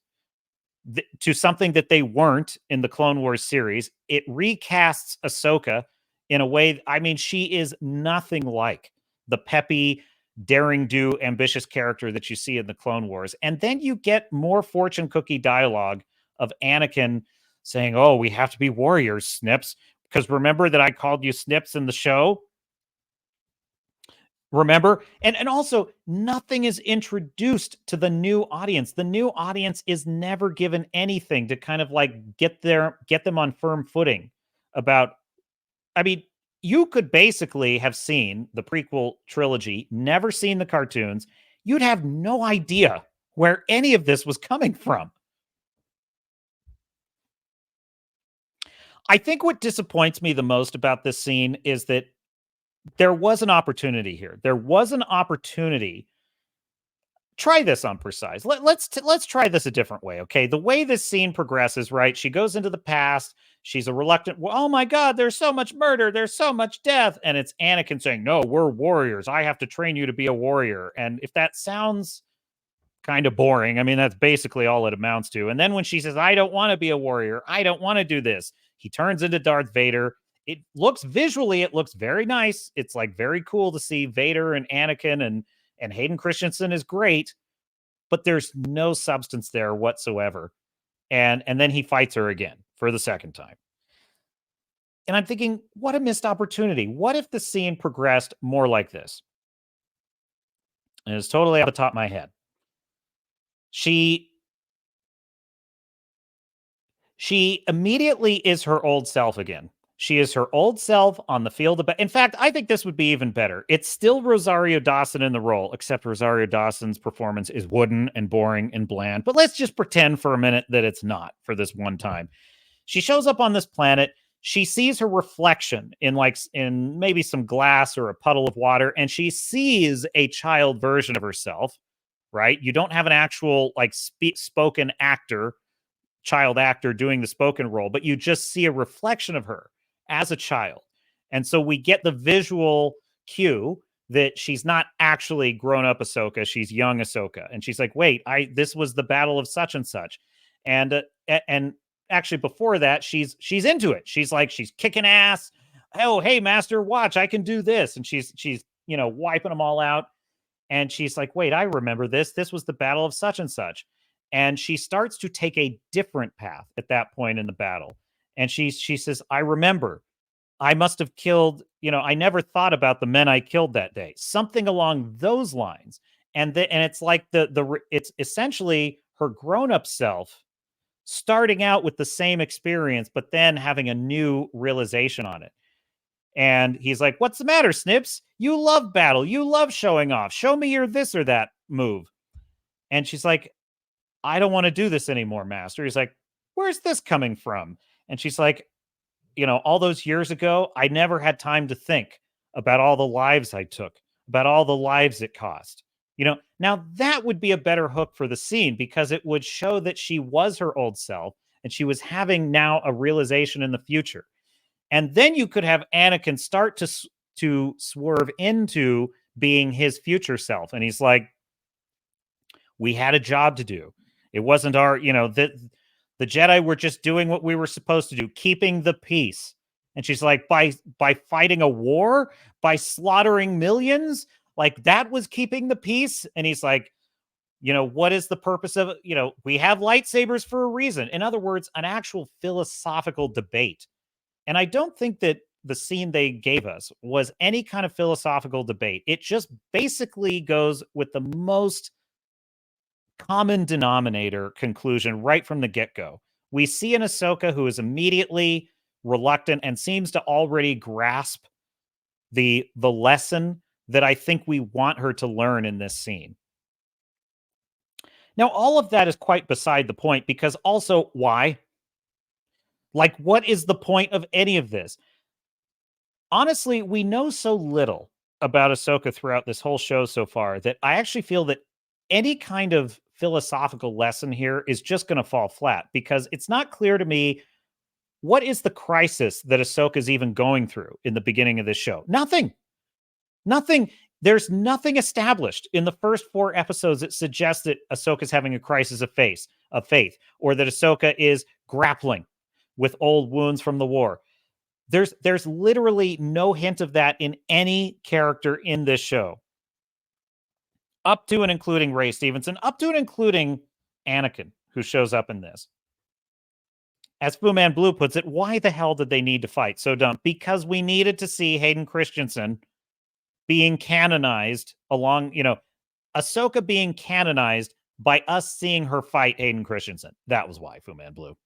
to something that they weren't in the Clone Wars series. It recasts Ahsoka in a way, I mean, she is nothing like the peppy, daring-do, ambitious character that you see in the Clone Wars. And then you get more fortune cookie dialogue of Anakin saying, oh, we have to be warriors, Snips. Because remember that I called you Snips in the show? Remember? And also, nothing is introduced to the new audience. The new audience is never given anything to kind of like get them on firm footing about, I mean, you could basically have seen the prequel trilogy, never seen the cartoons. You'd have no idea where any of this was coming from. I think what disappoints me the most about this scene is that there was an opportunity here. There was an opportunity. Try this on Precise. Let's try this a different way, okay? The way this scene progresses, right? She goes into the past. She's a reluctant, oh my God, there's so much murder. There's so much death. And it's Anakin saying, no, we're warriors. I have to train you to be a warrior. And if that sounds kind of boring, I mean, that's basically all it amounts to. And then when she says, I don't want to be a warrior, I don't want to do this, he turns into Darth Vader. It looks very nice. It's like very cool to see Vader and Anakin, and Hayden Christensen is great, but there's no substance there whatsoever. And then he fights her again for the second time. And I'm thinking, what a missed opportunity. What if the scene progressed more like this? And it's totally off the top of my head. She immediately is her old self again. She is her old self on the field of battle. In fact, I think this would be even better. It's still Rosario Dawson in the role, except Rosario Dawson's performance is wooden and boring and bland. But let's just pretend for a minute that it's not for this one time. She shows up on this planet. She sees her reflection in maybe some glass or a puddle of water, and she sees a child version of herself, right? You don't have an actual spoken actor, child actor doing the spoken role, but you just see a reflection of her as a child. And so we get the visual cue that she's not actually grown up Ahsoka, she's young Ahsoka. And she's like, wait, this was the battle of such and such. And actually before that, she's into it. She's kicking ass. Oh, hey, master, watch, I can do this. And she's wiping them all out. And she's like, wait, I remember this. This was the battle of such and such. And she starts to take a different path at that point in the battle. And she says, I remember, I must have killed, I never thought about the men I killed that day. Something along those lines. And it's like it's essentially her grown-up self starting out with the same experience, but then having a new realization on it. And he's like, what's the matter, Snips? You love battle. You love showing off. Show me your this or that move. And she's like, I don't want to do this anymore, Master. He's like, where's this coming from? And she's like, all those years ago, I never had time to think about all the lives I took, about all the lives it cost. Now that would be a better hook for the scene because it would show that she was her old self and she was having now a realization in the future. And then you could have Anakin start to swerve into being his future self. And he's like, we had a job to do. It wasn't our, the The Jedi were just doing what we were supposed to do, keeping the peace. And she's like, by fighting a war, by slaughtering millions, like that was keeping the peace. And he's like, what is the purpose of it? We have lightsabers for a reason. In other words, an actual philosophical debate. And I don't think that the scene they gave us was any kind of philosophical debate. It just basically goes with the most common denominator conclusion right from the get-go. We see an Ahsoka who is immediately reluctant and seems to already grasp the lesson that I think we want her to learn in this scene. Now, all of that is quite beside the point, because also, why? Like, what is the point of any of this? Honestly, we know so little about Ahsoka throughout this whole show so far that I actually feel that any kind of philosophical lesson here is just going to fall flat, because it's not clear to me what is the crisis that Ahsoka is even going through in the beginning of this show. Nothing. There's nothing established in the first 4 episodes that suggests that Ahsoka's having a crisis of faith, or that Ahsoka is grappling with old wounds from the war. There's literally no hint of that in any character in this show. Up to and including Ray Stevenson, up to and including Anakin, who shows up in this. As Fu Man Blue puts it, why the hell did they need to fight? So dumb. Because we needed to see Hayden Christensen being canonized along, Ahsoka being canonized by us seeing her fight Hayden Christensen. That was why, Fu Man Blue.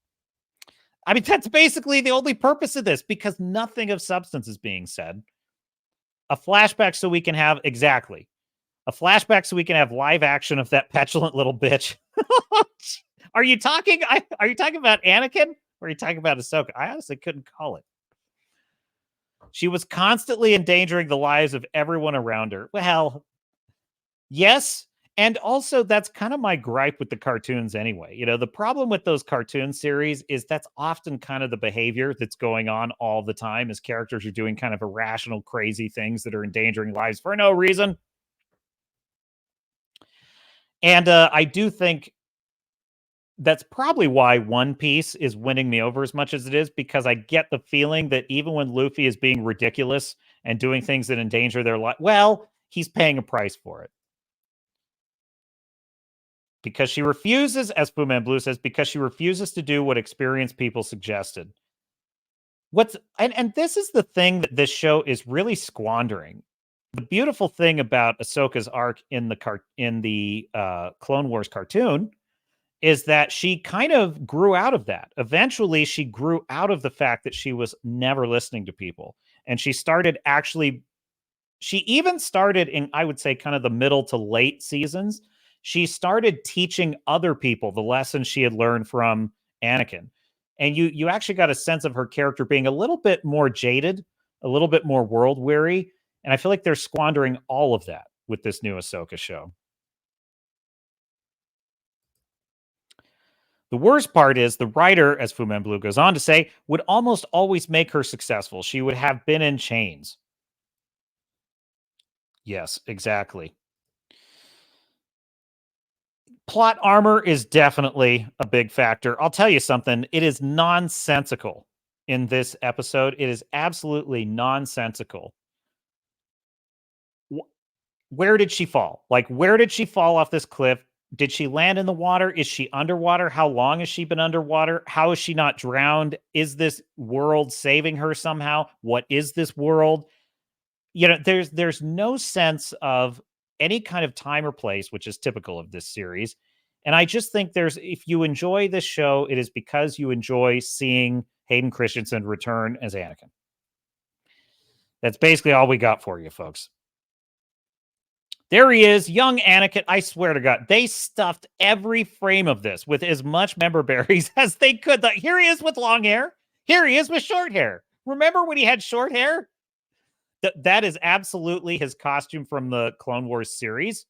I mean, that's basically the only purpose of this, because nothing of substance is being said. A flashback so we can have, exactly, a flashback so we can have live action of that petulant little bitch. Are you talking about Anakin, or are you talking about Ahsoka? I honestly couldn't call it. She was constantly endangering the lives of everyone around her. Well, yes. And also, that's kind of my gripe with the cartoons anyway. The problem with those cartoon series is that's often kind of the behavior that's going on all the time, as characters are doing kind of irrational, crazy things that are endangering lives for no reason. And I do think that's probably why One Piece is winning me over as much as it is, because I get the feeling that even when Luffy is being ridiculous and doing things that endanger their life, well, he's paying a price for it. Because she refuses, as Fu Man Blue says, because she refuses to do what experienced people suggested. And this is the thing that this show is really squandering. The beautiful thing about Ahsoka's arc in the Clone Wars cartoon is that she kind of grew out of that. Eventually, she grew out of the fact that she was never listening to people. And she even started in, I would say, kind of the middle to late seasons. She started teaching other people the lessons she had learned from Anakin. And you actually got a sense of her character being a little bit more jaded, a little bit more world weary. And I feel like they're squandering all of that with this new Ahsoka show. The worst part is the writer, as Fu Man Blue goes on to say, would almost always make her successful. She would have been in chains. Yes, exactly. Plot armor is definitely a big factor. I'll tell you something. It is nonsensical in this episode. It is absolutely nonsensical. Where did she fall? Like, where did she fall off this cliff? Did she land in the water? Is she underwater? How long has she been underwater? How is she not drowned? Is this world saving her somehow? What is this world? There's no sense of any kind of time or place, which is typical of this series. And I just think if you enjoy this show, it is because you enjoy seeing Hayden Christensen return as Anakin. That's basically all we got for you, folks. There he is, young Anakin. I swear to God, they stuffed every frame of this with as much member berries as they could. Here he is with long hair. Here he is with short hair. Remember when he had short hair? That is absolutely his costume from the Clone Wars series.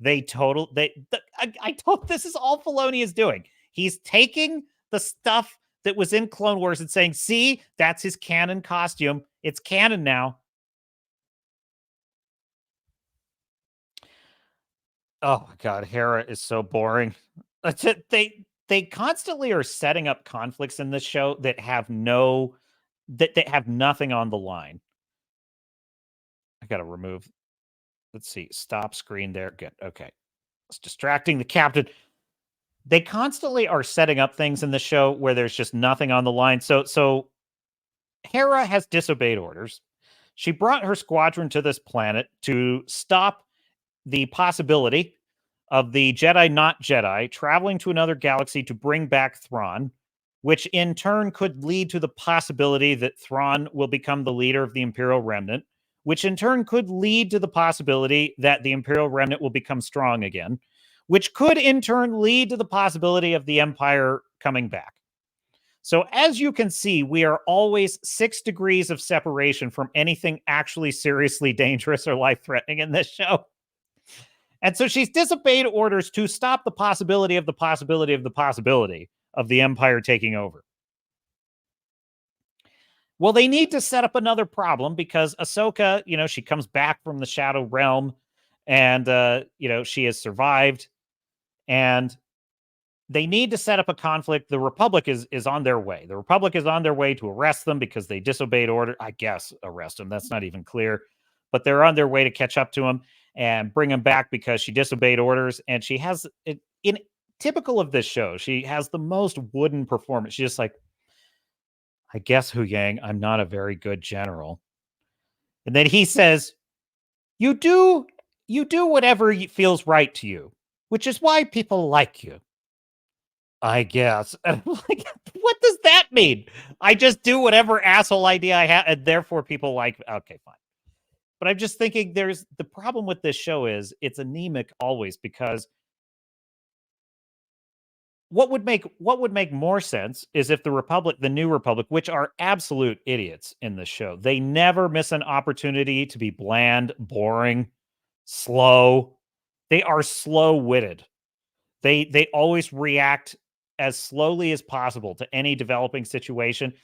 I told this is all Filoni is doing. He's taking the stuff that was in Clone Wars and saying, see, that's his canon costume. It's canon now. Oh my God, Hera is so boring. they constantly are setting up conflicts in this show that have that have nothing on the line. I got to remove. Let's see. Stop screen there. Good. Okay. It's distracting the captain. They constantly are setting up things in the show where there's just nothing on the line. So Hera has disobeyed orders. She brought her squadron to this planet to stop the possibility of the Jedi not Jedi traveling to another galaxy to bring back Thrawn, which in turn could lead to the possibility that Thrawn will become the leader of the Imperial Remnant, which in turn could lead to the possibility that the Imperial Remnant will become strong again, which could in turn lead to the possibility of the Empire coming back. So as you can see, we are always 6 degrees of separation from anything actually seriously dangerous or life-threatening in this show. And so she's disobeyed orders to stop the possibility of the possibility of the possibility of the Empire taking over. Well, they need to set up another problem because Ahsoka, she comes back from the Shadow Realm and, she has survived. And they need to set up a conflict. The Republic is on their way. The Republic is on their way to arrest them because they disobeyed order. I guess arrest them. That's not even clear. But they're on their way to catch up to him and bring him back because she disobeyed orders. And she has, in typical of this show, she has the most wooden performance. She's just like, I guess, Hu Yang, I'm not a very good general. And then he says, you do whatever feels right to you, which is why people like you. I guess. And I'm like, what does that mean? I just do whatever asshole idea I have, and therefore people like me. Okay, fine. But I'm just thinking the problem with this show is it's anemic always, because what would make more sense is if the New Republic, which are absolute idiots in this show, they never miss an opportunity to be bland, boring, slow. They are slow-witted. They always react as slowly as possible to any developing situation.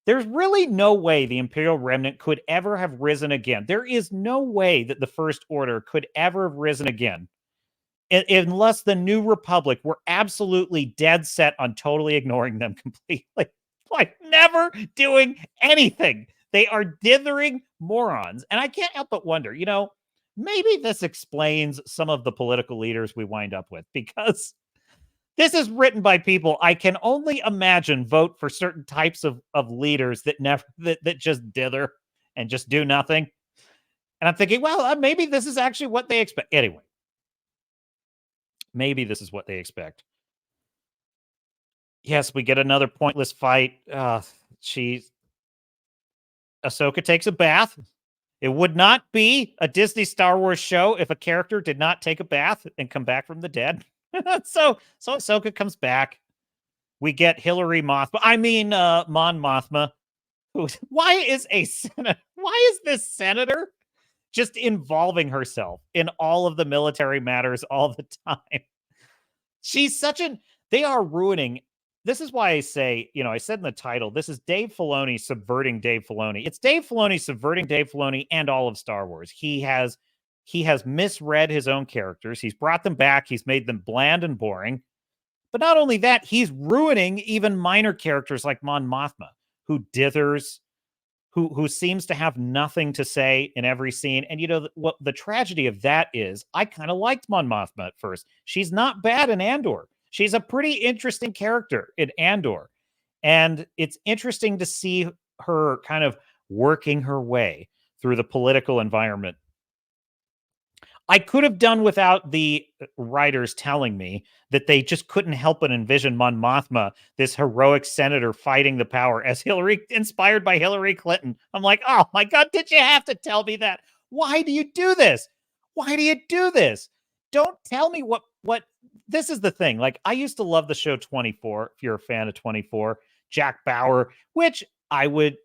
There's really no way the Imperial Remnant could ever have risen again. There is no way that the First Order could ever have risen again unless the New Republic were absolutely dead set on totally ignoring them completely. Like, never doing anything. They are dithering morons. And I can't help but wonder, maybe this explains some of the political leaders we wind up with, because this is written by people I can only imagine vote for certain types of leaders that that just dither and just do nothing. And I'm thinking, well, maybe this is actually what they expect. Anyway, maybe this is what they expect. Yes, we get another pointless fight. Ahsoka takes a bath. It would not be a Disney Star Wars show if a character did not take a bath and come back from the dead. So Ahsoka comes back. We get Mon Mothma. Why is this senator just involving herself in all of the military matters all the time? She's they are ruining. This is why I say, I said in the title, this is Dave Filoni subverting Dave Filoni. It's Dave Filoni subverting Dave Filoni and all of Star Wars. He has misread his own characters. He's brought them back. He's made them bland and boring. But not only that, he's ruining even minor characters like Mon Mothma, who dithers, who seems to have nothing to say in every scene. And what the tragedy of that is, I kind of liked Mon Mothma at first. She's not bad in Andor. She's a pretty interesting character in Andor. And it's interesting to see her kind of working her way through the political environment. I could have done without the writers telling me that they just couldn't help but envision Mon Mothma, this heroic senator fighting the power, as inspired by Hillary Clinton. I'm like, oh my God, did you have to tell me that? Why do you do this? Why do you do this? Don't tell me what this is the thing. Like, I used to love the show 24, if you're a fan of 24, Jack Bauer, which I would,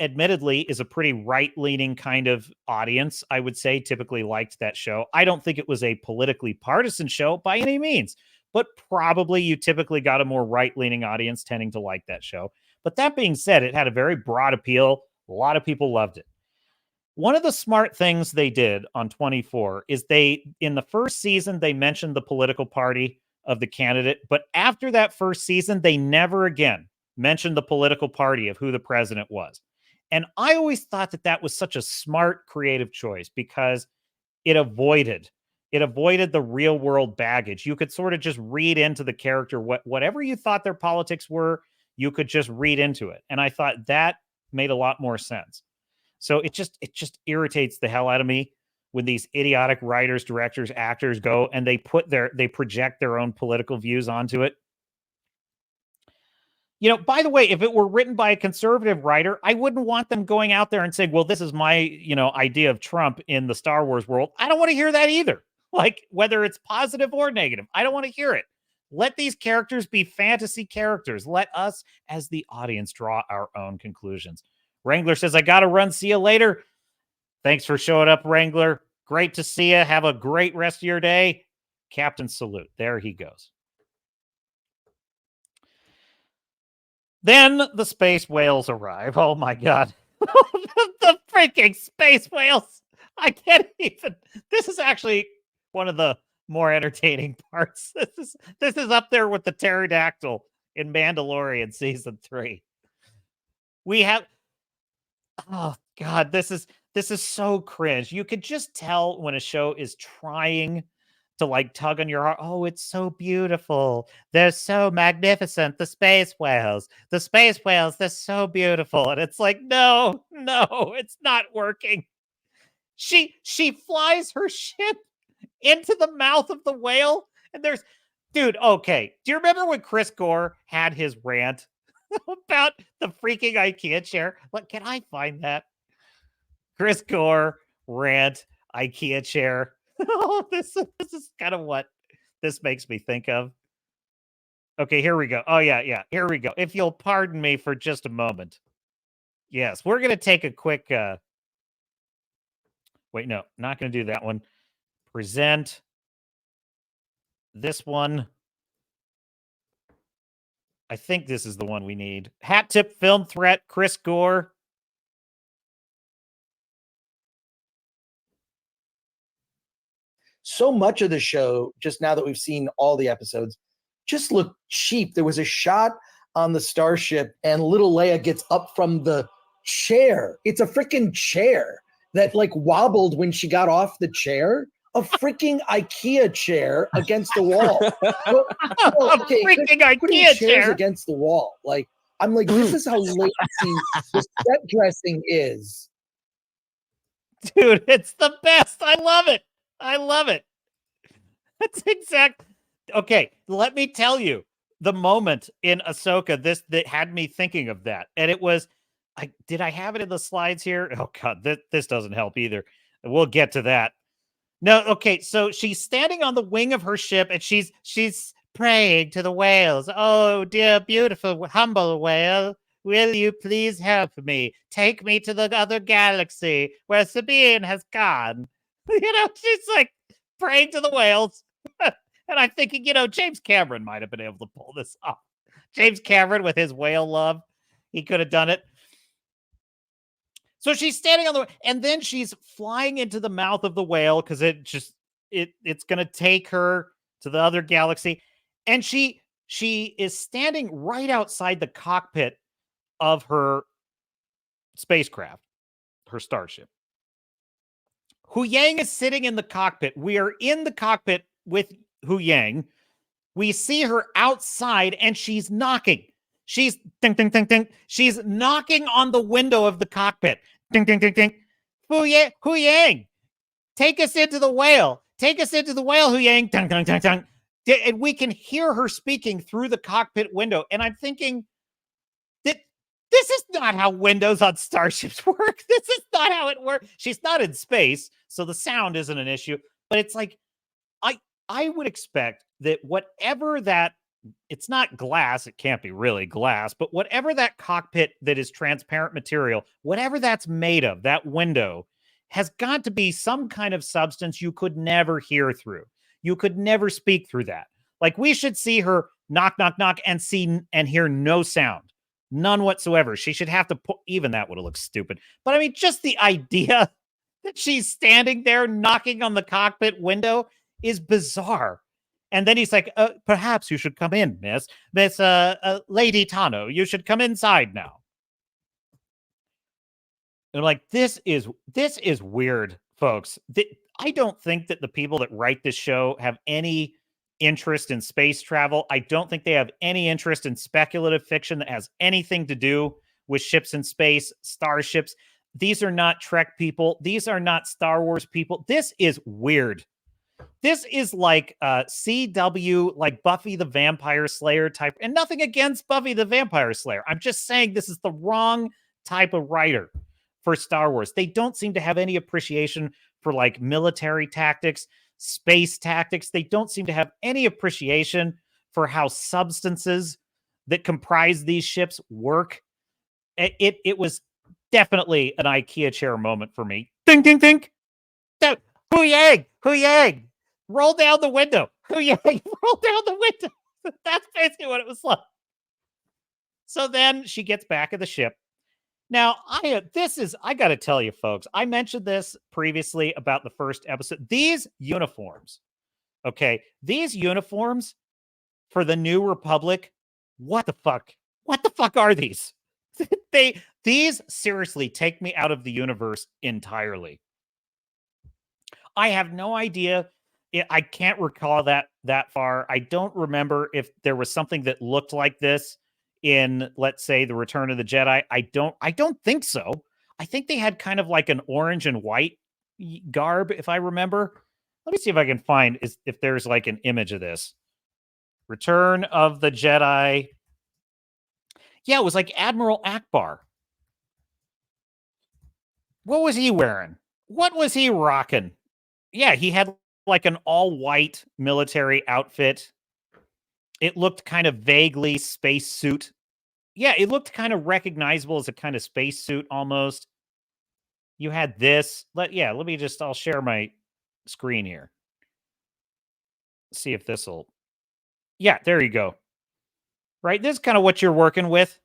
admittedly is a pretty right-leaning kind of audience, I would say, typically liked that show. I don't think it was a politically partisan show by any means, but probably you typically got a more right-leaning audience tending to like that show. But that being said, it had a very broad appeal. A lot of people loved it. One of the smart things they did on 24 is in the first season, they mentioned the political party of the candidate. But after that first season, they never again mentioned the political party of who the president was. And I always thought that that was such a smart, creative choice because it avoided the real world baggage. You could sort of just read into the character whatever you thought their politics were, you could just read into it. And I thought that made a lot more sense. So it just irritates the hell out of me when these idiotic writers, directors, actors go and they project their own political views onto it. You know, by the way, if it were written by a conservative writer, I wouldn't want them going out there and saying, well, this is my, idea of Trump in the Star Wars world. I don't want to hear that either. Like, whether it's positive or negative, I don't want to hear it. Let these characters be fantasy characters. Let us, as the audience, draw our own conclusions. Wrangler says, I got to run. See you later. Thanks for showing up, Wrangler. Great to see you. Have a great rest of your day. Captain salute. There he goes. Then the space whales arrive. Oh, my God. The freaking space whales. I can't even. This is actually one of the more entertaining parts. This is up there with the pterodactyl in Mandalorian season 3. We have. Oh, God, this is so cringe. You could just tell when a show is trying to like tug on your heart. Oh, it's so beautiful. They're so magnificent. The space whales, they're so beautiful. And it's like, no, it's not working. She flies her ship into the mouth of the whale. And dude, okay. Do you remember when Chris Gore had his rant about the freaking IKEA chair? Like, can I find that? Chris Gore rant, IKEA chair. Oh, this is kind of what this makes me think of. Okay, here we go. Oh, yeah. Here we go. If you'll pardon me for just a moment. Yes, we're going to take a quick... Wait, no, not going to do that one. Present this one. I think this is the one we need. Hat tip film threat, Chris Gore. So much of the show, just now that we've seen all the episodes, just looked cheap. There was a shot on the starship and little Leia gets up from the chair. It's a freaking chair that like wobbled when she got off the chair. A freaking IKEA chair against the wall. Okay, freaking IKEA chair against the wall. Like, I'm like, this is how lazy the set dressing is. Dude, it's the best. I love it. That's exact. Okay, let me tell you the moment in Ahsoka that had me thinking of that. And it was, did I have it in the slides here? Oh, God, this doesn't help either. We'll get to that. No, okay, so she's standing on the wing of her ship and she's praying to the whales. Oh, dear, beautiful, humble whale, will you please help me? Take me to the other galaxy where Sabine has gone. She's like praying to the whales. And I'm thinking, James Cameron might have been able to pull this off. James Cameron with his whale love, he could have done it. So she's standing on the, and then she's flying into the mouth of the whale because it's going to take her to the other galaxy. And she is standing right outside the cockpit of her spacecraft, her starship. Hu Yang is sitting in the cockpit. We are in the cockpit with Hu Yang. We see her outside and she's knocking. She's ding, ding, ding, ding. She's knocking on the window of the cockpit. Ding, ding, ding, ding. Hu Yang, take us into the whale. Take us into the whale, Hu Yang. Ding, ding, ding, ding. And we can hear her speaking through the cockpit window. And I'm thinking, this is not how windows on starships work. This is not how it works. She's not in space, so the sound isn't an issue. But it's like, I would expect that whatever that, it's not glass, it can't be really glass, but whatever that cockpit that is transparent material, whatever that's made of, that window, has got to be some kind of substance you could never hear through. You could never speak through that. Like, we should see her knock, knock, knock, and see and hear no sound. None whatsoever. She should have to put, even that would have looked stupid. But I mean, just the idea that she's standing there knocking on the cockpit window is bizarre. And then he's like, perhaps you should come in, Miss Lady Tano. You should come inside now. And I'm like, this is weird, folks. I don't think that the people that write this show have any interest in space travel. I don't think they have any interest in speculative fiction that has anything to do with ships in space, starships. These are not Trek people. These are not Star Wars people. This is weird. This is like CW, like Buffy the Vampire Slayer type, and nothing against Buffy the Vampire Slayer. I'm just saying this is the wrong type of writer for Star Wars. They don't seem to have any appreciation for like military tactics, space tactics. They don't seem to have any appreciation for how substances that comprise these ships work. It was definitely an IKEA chair moment for me. Ding, ding, ding. Hu yang. Roll down the window. Roll down the window. That's basically what it was like. So then she gets back of the ship. Now, I got to tell you, folks, I mentioned this previously about the first episode. These uniforms, okay, these uniforms for the New Republic, what the fuck? What the fuck are these? These seriously take me out of the universe entirely. I have no idea. I can't recall that far. I don't remember if there was something that looked like this in, let's say, The Return of the Jedi. I don't think so. I think they had kind of like an orange and white garb, if I remember. Let me see if I can find if there's like an image of this. Return of the Jedi. Yeah, it was like Admiral Akbar. What was he wearing? What was he rocking? Yeah, he had like an all-white military outfit. It looked kind of vaguely spacesuit. Yeah, it looked kind of recognizable as a kind of spacesuit almost. You had this. I'll share my screen here. See if this'll. Yeah, there you go. Right, this is kind of what you're working with.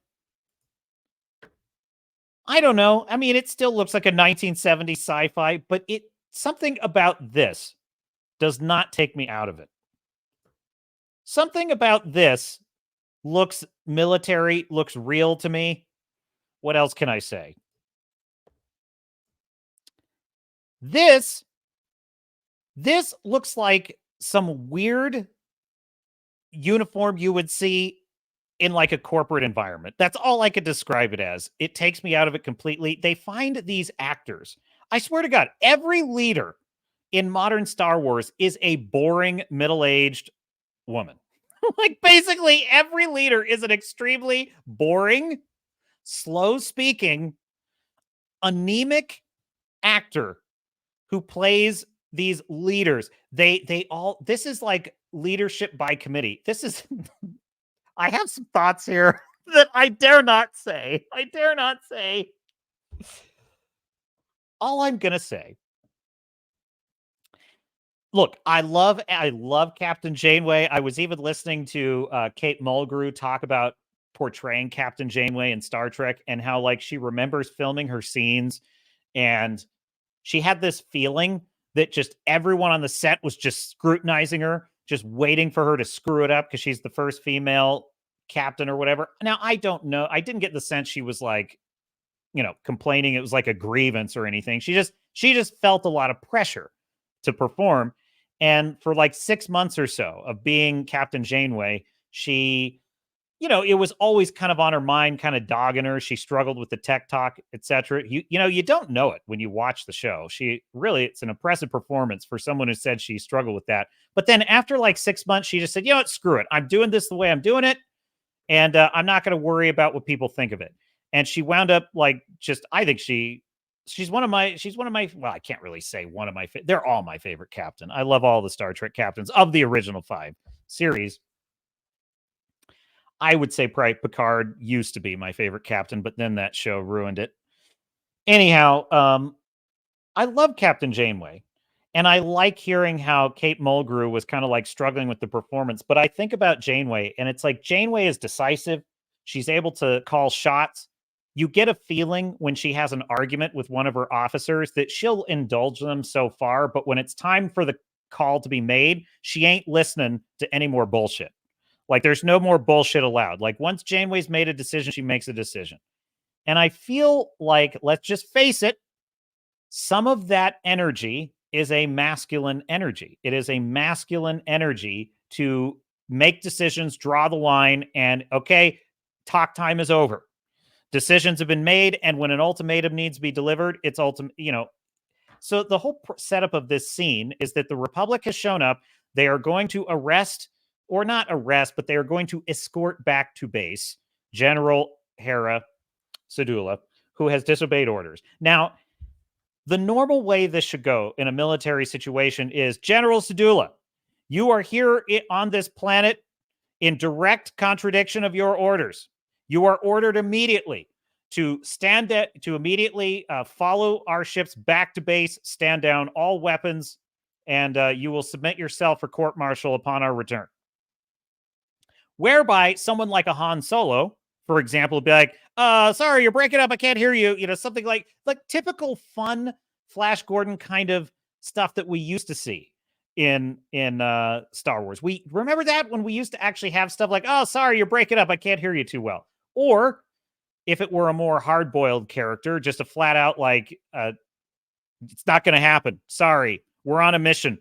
I don't know. I mean, it still looks like a 1970s sci-fi, but something about this does not take me out of it. Something about this looks military, looks real to me. What else can I say? This looks like some weird uniform you would see in like a corporate environment. That's all I could describe it as. It takes me out of it completely. They find these actors. I swear to God, every leader in modern Star Wars is a boring middle-aged woman. Like basically every leader is an extremely boring, slow-speaking, anemic actor who plays these leaders. This is like leadership by committee. This is I have some thoughts here that I dare not say. All I'm going to say. Look, I love Captain Janeway. I was even listening to Kate Mulgrew talk about portraying Captain Janeway in Star Trek and how like she remembers filming her scenes and she had this feeling that just everyone on the set was just scrutinizing her, just waiting for her to screw it up because she's the first female captain or whatever. Now, I don't know. I didn't get the sense she was like, complaining it was like a grievance or anything. She just felt a lot of pressure to perform. And for like 6 months or so of being Captain Janeway, she, it was always kind of on her mind, kind of dogging her. She struggled with the tech talk, etc. You don't know it when you watch the show. It's an impressive performance for someone who said she struggled with that. But then after like 6 months, she just said, you know what, screw it. I'm doing this the way I'm doing it. And I'm not going to worry about what people think of it. And she wound up I think she's one of my, well, I can't really say one of my, they're all my favorite captain. I love all the Star Trek captains of the original 5 series. I would say probably Picard used to be my favorite captain, but then that show ruined it. Anyhow, I love Captain Janeway. And I like hearing how Kate Mulgrew was kind of like struggling with the performance. But I think about Janeway, and it's like Janeway is decisive. She's able to call shots. You get a feeling when she has an argument with one of her officers that she'll indulge them so far. But when it's time for the call to be made, she ain't listening to any more bullshit. Like, there's no more bullshit allowed. Like, once Janeway's made a decision, she makes a decision. And I feel like, let's just face it, some of that energy is a masculine energy. It is a masculine energy to make decisions, draw the line, and okay, talk time is over. Decisions have been made, and when an ultimatum needs to be delivered, it's ultimate, So the whole setup of this scene is that the Republic has shown up. They are going to arrest, or not arrest, but they are going to escort back to base General Hera Syndulla, who has disobeyed orders. Now, the normal way this should go in a military situation is, General Syndulla, you are here on this planet in direct contradiction of your orders. You are ordered immediately to immediately follow our ships back to base, stand down all weapons, and you will submit yourself for court-martial upon our return. Whereby someone like a Han Solo, for example, would be like, sorry, you're breaking up, I can't hear you. Something like typical fun Flash Gordon kind of stuff that we used to see in Star Wars. We remember that when we used to actually have stuff like, oh, sorry, you're breaking up, I can't hear you too well. Or if it were a more hard-boiled character, just a flat out like, it's not going to happen. Sorry, we're on a mission.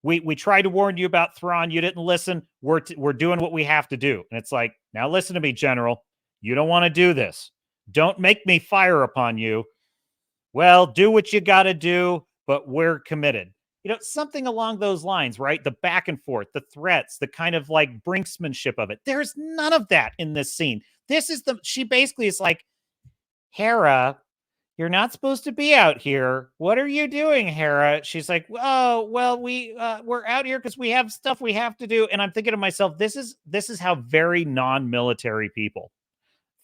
We tried to warn you about Thrawn. You didn't listen. We're doing what we have to do. And it's like, now listen to me, General. You don't want to do this. Don't make me fire upon you. Well, do what you got to do, but we're committed. Something along those lines, right? The back and forth, the threats, the kind of like brinksmanship of it. There's none of that in this scene. She basically is like, Hera, you're not supposed to be out here. What are you doing, Hera? She's like, oh, well, we're out here because we have stuff we have to do. And I'm thinking to myself, this is how very non-military people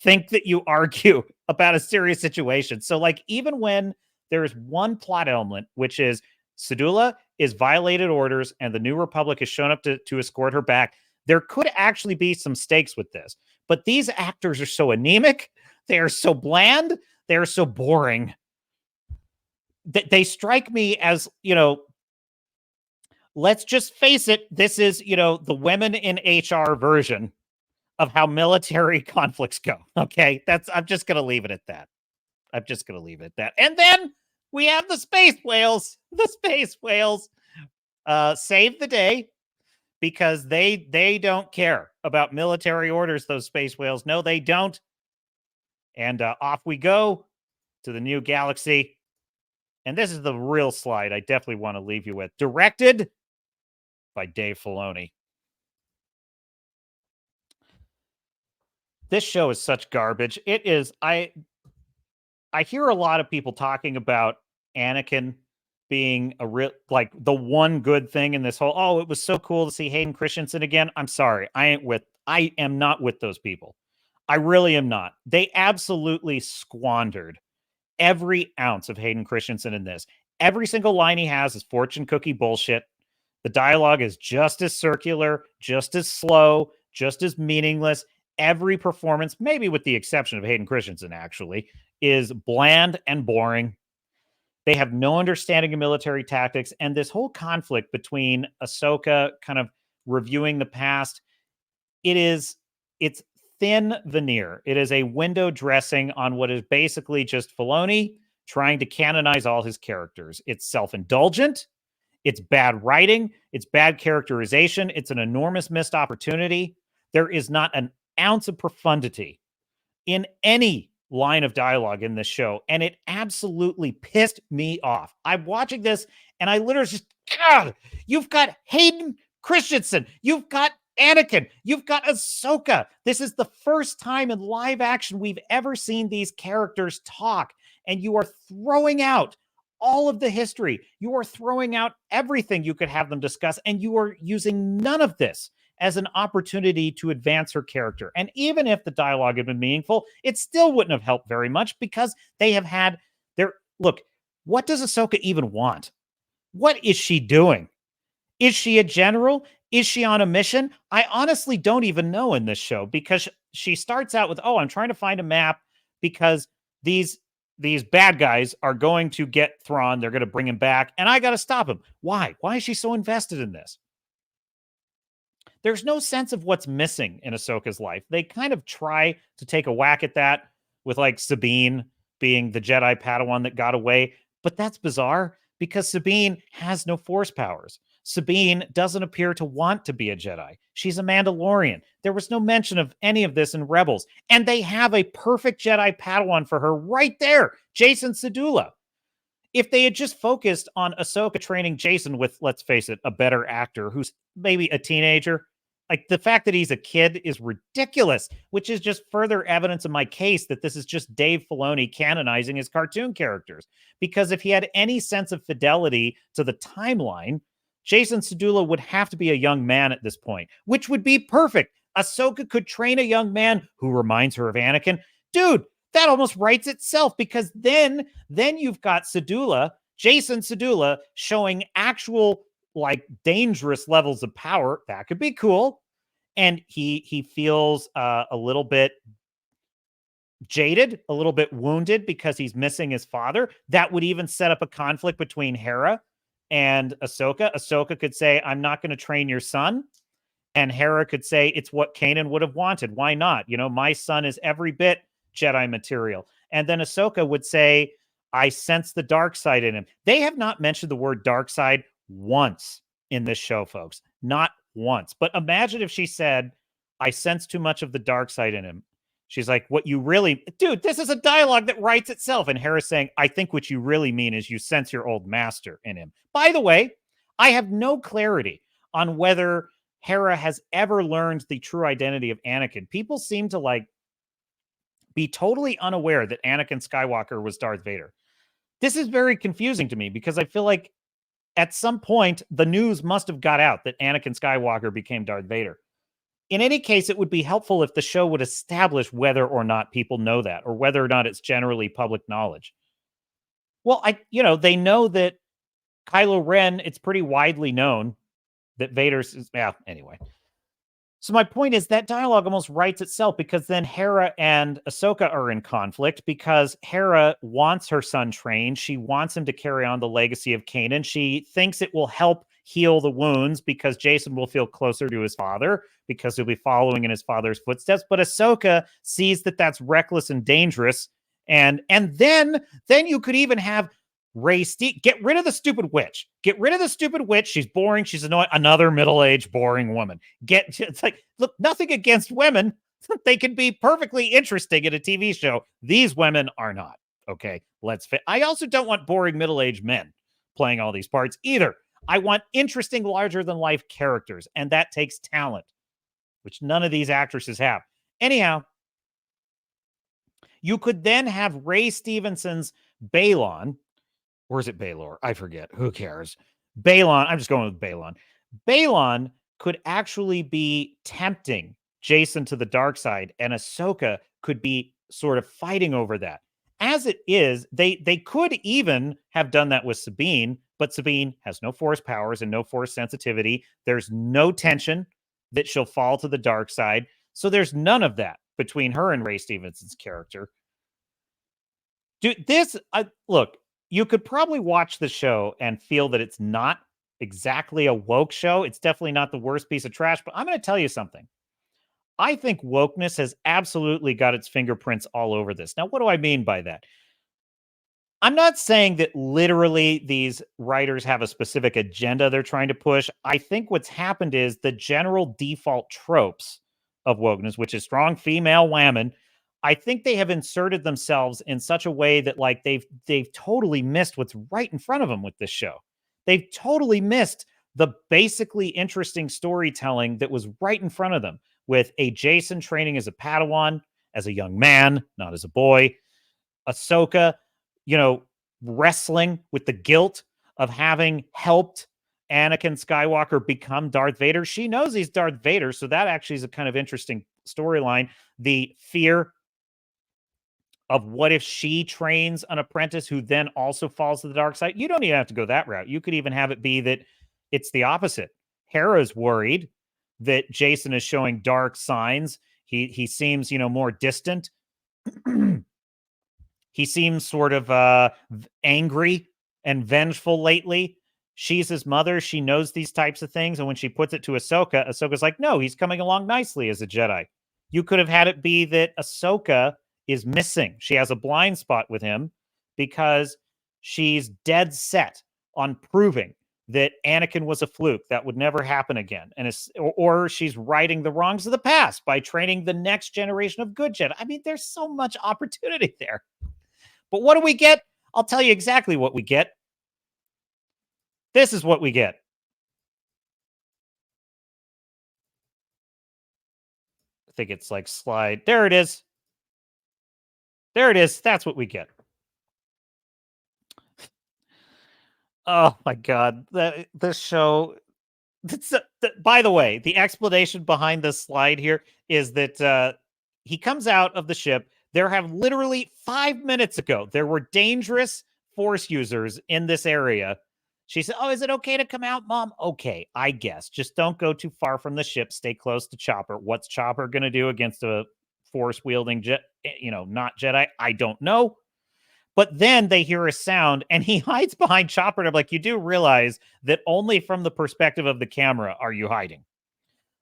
think that you argue about a serious situation. So like, even when there's one plot element, which is Syndulla is violated orders and the New Republic has shown up to escort her back, there could actually be some stakes with this. But these actors are so anemic. They are so bland. They are so boring. They strike me as, let's just face it. This is, the women in HR version of how military conflicts go. Okay. I'm just going to leave it at that. And then we have the space whales. The space whales save the day because they don't care about military orders, those space whales. No, they don't. And off we go to the new galaxy. And this is the real slide I definitely want to leave you with. Directed by Dave Filoni. This show is such garbage. It is. I hear a lot of people talking about Anakin being a real, like, the one good thing in this whole, oh, it was so cool to see Hayden Christensen again. I'm sorry. I am not with those people. I really am not. They absolutely squandered every ounce of Hayden Christensen in this. Every single line he has is fortune cookie bullshit. The dialogue is just as circular, just as slow, just as meaningless. Every performance, maybe with the exception of Hayden Christensen, actually, is bland and boring. They have no understanding of military tactics. And this whole conflict between Ahsoka kind of reviewing the past, it's thin veneer. It is a window dressing on what is basically just Filoni trying to canonize all his characters. It's self-indulgent. It's bad writing. It's bad characterization. It's an enormous missed opportunity. There is not an ounce of profundity in any line of dialogue in this show, and it absolutely pissed me off. I'm watching this, and I literally just, God, you've got Hayden Christensen, you've got Anakin, you've got Ahsoka. This is the first time in live action we've ever seen these characters talk, and you are throwing out all of the history. You are throwing out everything you could have them discuss, and you are using none of this as an opportunity to advance her character. And even if the dialogue had been meaningful, it still wouldn't have helped very much because they have had their... Look, what does Ahsoka even want? What is she doing? Is she a general? Is she on a mission? I honestly don't even know in this show because she starts out with, oh, I'm trying to find a map because these these bad guys are going to get Thrawn. They're going to bring him back, and I got to stop him. Why? Why is she so invested in this? There's no sense of what's missing in Ahsoka's life. They kind of try to take a whack at that with like Sabine being the Jedi Padawan that got away, but that's bizarre because Sabine has no force powers. Sabine doesn't appear to want to be a Jedi. She's a Mandalorian. There was no mention of any of this in Rebels, and they have a perfect Jedi Padawan for her right there, Jason Sedula. If they had just focused on Ahsoka training Jason with, let's face it, a better actor who's maybe a teenager, like the fact that he's a kid is ridiculous, which is just further evidence of my case that this is just Dave Filoni canonizing his cartoon characters. Because if he had any sense of fidelity to the timeline, Jason Sedula would have to be a young man at this point, which would be perfect. Ahsoka could train a young man who reminds her of Anakin. Dude, that almost writes itself because then you've got Sedula, Jason Sedula, showing actual like dangerous levels of power. That could be cool. And he feels a little bit jaded, a little bit wounded because he's missing his father. That would even set up a conflict between Hera and Ahsoka. Ahsoka could say, I'm not going to train your son. And Hera could say, it's what Kanan would have wanted. Why not? You know, my son is every bit Jedi material. And then Ahsoka would say, I sense the dark side in him. They have not mentioned the word dark side once in this show, folks. Not once. But imagine if she said, I sense too much of the dark side in him. She's like, what you really, dude, this is a dialogue that writes itself. And Hera's saying, I think what you really mean is you sense your old master in him. By the way, I have no clarity on whether Hera has ever learned the true identity of Anakin. People seem to like be totally unaware that Anakin Skywalker was Darth Vader. This is very confusing to me because I feel like at some point the news must have got out that Anakin Skywalker became Darth Vader. In any case, it would be helpful if the show would establish whether or not people know that or whether or not it's generally public knowledge. Well, they know that Kylo Ren, it's pretty widely known that Vader's, anyway. So my point is that dialogue almost writes itself because then Hera and Ahsoka are in conflict because Hera wants her son trained. She wants him to carry on the legacy of Kanan. She thinks it will help heal the wounds because Jason will feel closer to his father because he'll be following in his father's footsteps. But Ahsoka sees that that's reckless and dangerous. And then you could even have get rid of the stupid witch. Get rid of the stupid witch. She's boring. She's annoying. Another middle-aged, boring woman. It's like, look, nothing against women. They can be perfectly interesting in a TV show. These women are not. Okay, I also don't want boring middle-aged men playing all these parts either. I want interesting, larger-than-life characters, and that takes talent, which none of these actresses have. Anyhow, you could then have Ray Stevenson's Balon, or is it Baelor? I forget. Who cares? Balon. I'm just going with Balon. Balon could actually be tempting Jason to the dark side, and Ahsoka could be sort of fighting over that. As it is, they could even have done that with Sabine, but Sabine has no force powers and no force sensitivity. There's no tension that she'll fall to the dark side. So there's none of that between her and Ray Stevenson's character. Dude, look, you could probably watch the show and feel that it's not exactly a woke show. It's definitely not the worst piece of trash, but I'm going to tell you something. I think wokeness has absolutely got its fingerprints all over this. Now, what do I mean by that? I'm not saying that literally these writers have a specific agenda they're trying to push. I think what's happened is the general default tropes of wokeness, which is strong female women, I think they have inserted themselves in such a way that like they've totally missed what's right in front of them with this show. They've totally missed the basically interesting storytelling that was right in front of them with a Jason training as a Padawan, as a young man, not as a boy. Ahsoka, wrestling with the guilt of having helped Anakin Skywalker become Darth Vader. She knows he's Darth Vader, so that actually is a kind of interesting storyline. The fear of what if she trains an apprentice who then also falls to the dark side. You don't even have to go that route. You could even have it be that it's the opposite. Hera's worried that Jason is showing dark signs. He seems, more distant. He seems sort of angry and vengeful lately. She's his mother. She knows these types of things. And when she puts it to Ahsoka, Ahsoka's like, no, he's coming along nicely as a Jedi. You could have had it be that Ahsoka is missing. She has a blind spot with him because she's dead set on proving that Anakin was a fluke. That would never happen again. And or she's righting the wrongs of the past by training the next generation of good Jedi. I mean, there's so much opportunity there. But what do we get? I'll tell you exactly what we get. This is what we get. I think it's like slide. There it is. There it is. That's what we get. Oh my God. This show. By the way, the explanation behind this slide here is that he comes out of the ship. There have literally 5 minutes ago, there were dangerous Force users in this area. She said, oh, is it okay to come out, Mom? Okay, I guess. Just don't go too far from the ship. Stay close to Chopper. What's Chopper going to do against a Force-wielding, not Jedi? I don't know. But then they hear a sound, and he hides behind Chopper. And I'm like, you do realize that only from the perspective of the camera are you hiding.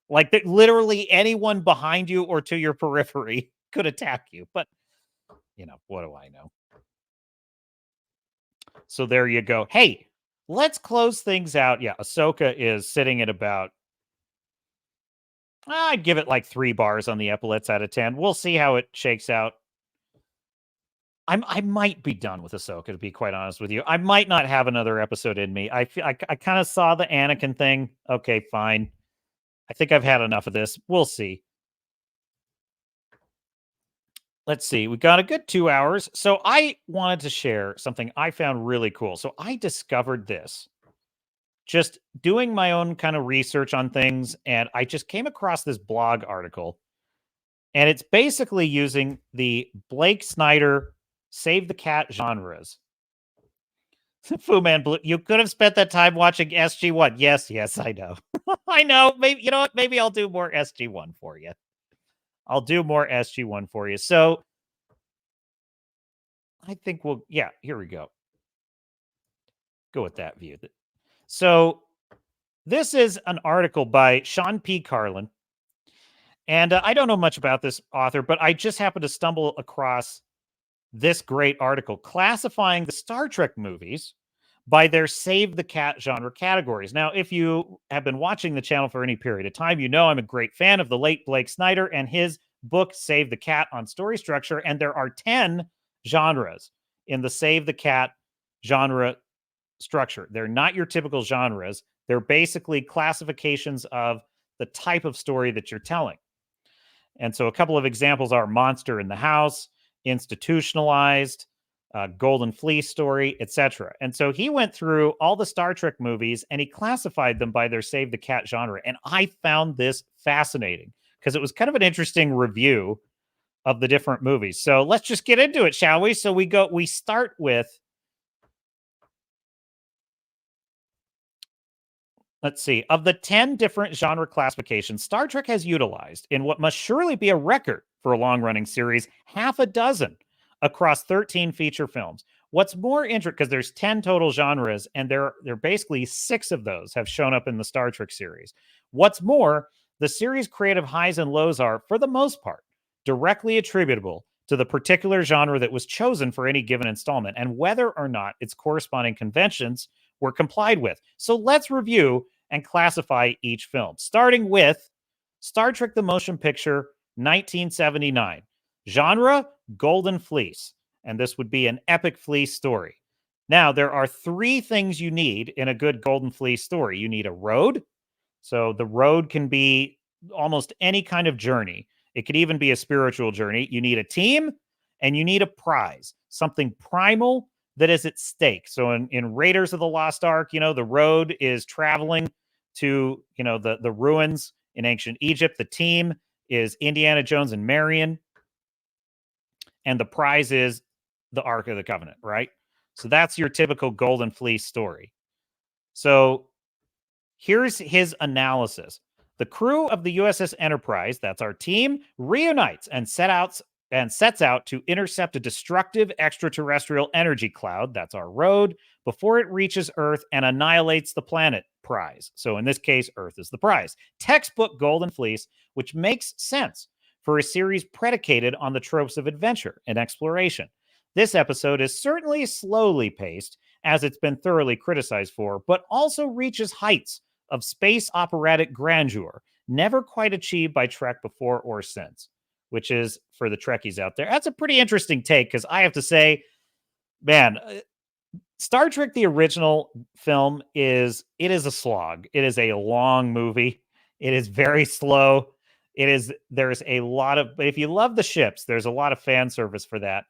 Like, that literally anyone behind you or to your periphery could attack you. But, what do I know? So there you go. Hey, let's close things out. Yeah, Ahsoka is sitting at about, I'd give it like 3 bars on the epaulets out of 10. We'll see how it shakes out. I might be done with Ahsoka, to be quite honest with you. I might not have another episode in me. I kind of saw the Anakin thing. Okay, fine. I think I've had enough of this. We'll see. Let's see. We got a good 2 hours. So I wanted to share something I found really cool. So I discovered this just doing my own kind of research on things. And I just came across this blog article. And it's basically using the Blake Snyder Save the Cat genres. Fu Man Blue, you could have spent that time watching SG1. Yes, I know. I know. Maybe, you know what? Maybe I'll do more SG1 for you. I'll do more SG1 for you. So I think here we go. Go with that view. So this is an article by Sean P. Carlin. And I don't know much about this author, but I just happened to stumble across this great article classifying the Star Trek movies by their Save the Cat genre categories. Now, if you have been watching the channel for any period of time, you know I'm a great fan of the late Blake Snyder and his book, Save the Cat, on story structure. And there are 10 genres in the Save the Cat genre structure. They're not your typical genres. They're basically classifications of the type of story that you're telling. And so a couple of examples are Monster in the House, Institutionalized, Golden Fleece story, etc. And so he went through all the Star Trek movies and he classified them by their Save the Cat genre. And I found this fascinating because it was kind of an interesting review of the different movies. So let's just get into it, shall we? So we start with, let's see, of the 10 different genre classifications Star Trek has utilized in what must surely be a record for a long-running series, 6 across 13 feature films. What's more interesting, because there's 10 total genres, and there basically 6 of those have shown up in the Star Trek series. What's more, the series' creative highs and lows are, for the most part, directly attributable to the particular genre that was chosen for any given installment, and whether or not its corresponding conventions were complied with. So let's review and classify each film, starting with Star Trek the Motion Picture, 1979. Genre, Golden Fleece. And this would be an epic fleece story. Now, there are 3 things you need in a good Golden Fleece story. You need a road. So the road can be almost any kind of journey. It could even be a spiritual journey. You need a team and you need a prize, something primal that is at stake. So in Raiders of the Lost Ark, the road is traveling to, the ruins in ancient Egypt. The team is Indiana Jones and Marion. And the prize is the Ark of the Covenant, right? So that's your typical Golden Fleece story. So here's his analysis. The crew of the USS Enterprise, that's our team, reunites and sets sets out to intercept a destructive extraterrestrial energy cloud, that's our road, before it reaches Earth and annihilates the planet prize. So in this case, Earth is the prize. Textbook Golden Fleece, which makes sense for a series predicated on the tropes of adventure and exploration. This episode is certainly slowly paced, as it's been thoroughly criticized for, but also reaches heights of space operatic grandeur, never quite achieved by Trek before or since, which is, for the Trekkies out there, that's a pretty interesting take, because I have to say, man, Star Trek, the original film, is a slog. It is a long movie. It is very slow. There's a lot of, but if you love the ships, there's a lot of fan service for that.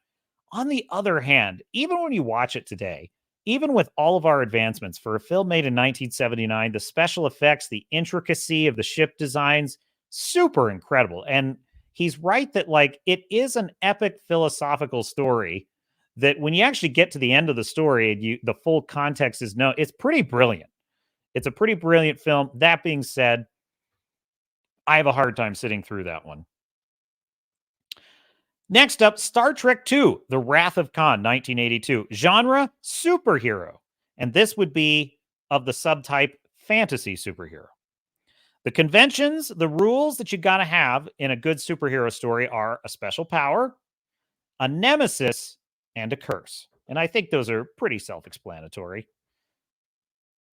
On the other hand, even when you watch it today, even with all of our advancements for a film made in 1979, the special effects, the intricacy of the ship designs, super incredible. And he's right that, like, it is an epic philosophical story that when you actually get to the end of the story, the full context is known. It's pretty brilliant. It's a pretty brilliant film. That being said, I have a hard time sitting through that one. Next up, Star Trek II, The Wrath of Khan, 1982. Genre, superhero. And this would be of the subtype fantasy superhero. The conventions, the rules that you got to have in a good superhero story are a special power, a nemesis, and a curse. And I think those are pretty self-explanatory.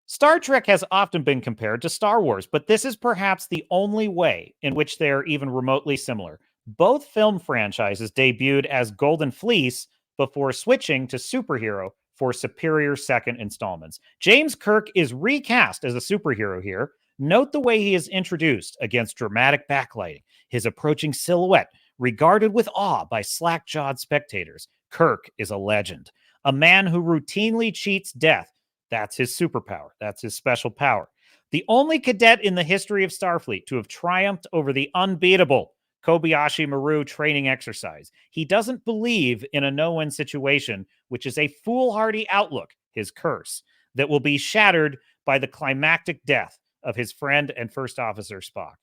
Star Trek has often been compared to Star Wars, but this is perhaps the only way in which they are even remotely similar. Both film franchises debuted as Golden Fleece before switching to superhero for superior second installments. James Kirk is recast as a superhero here. Note the way he is introduced against dramatic backlighting, his approaching silhouette, regarded with awe by slack-jawed spectators. Kirk is a legend, a man who routinely cheats death. That's his superpower. That's his special power. The only cadet in the history of Starfleet to have triumphed over the unbeatable Kobayashi Maru training exercise. He doesn't believe in a no-win situation, which is a foolhardy outlook, his curse, that will be shattered by the climactic death of his friend and first officer Spock.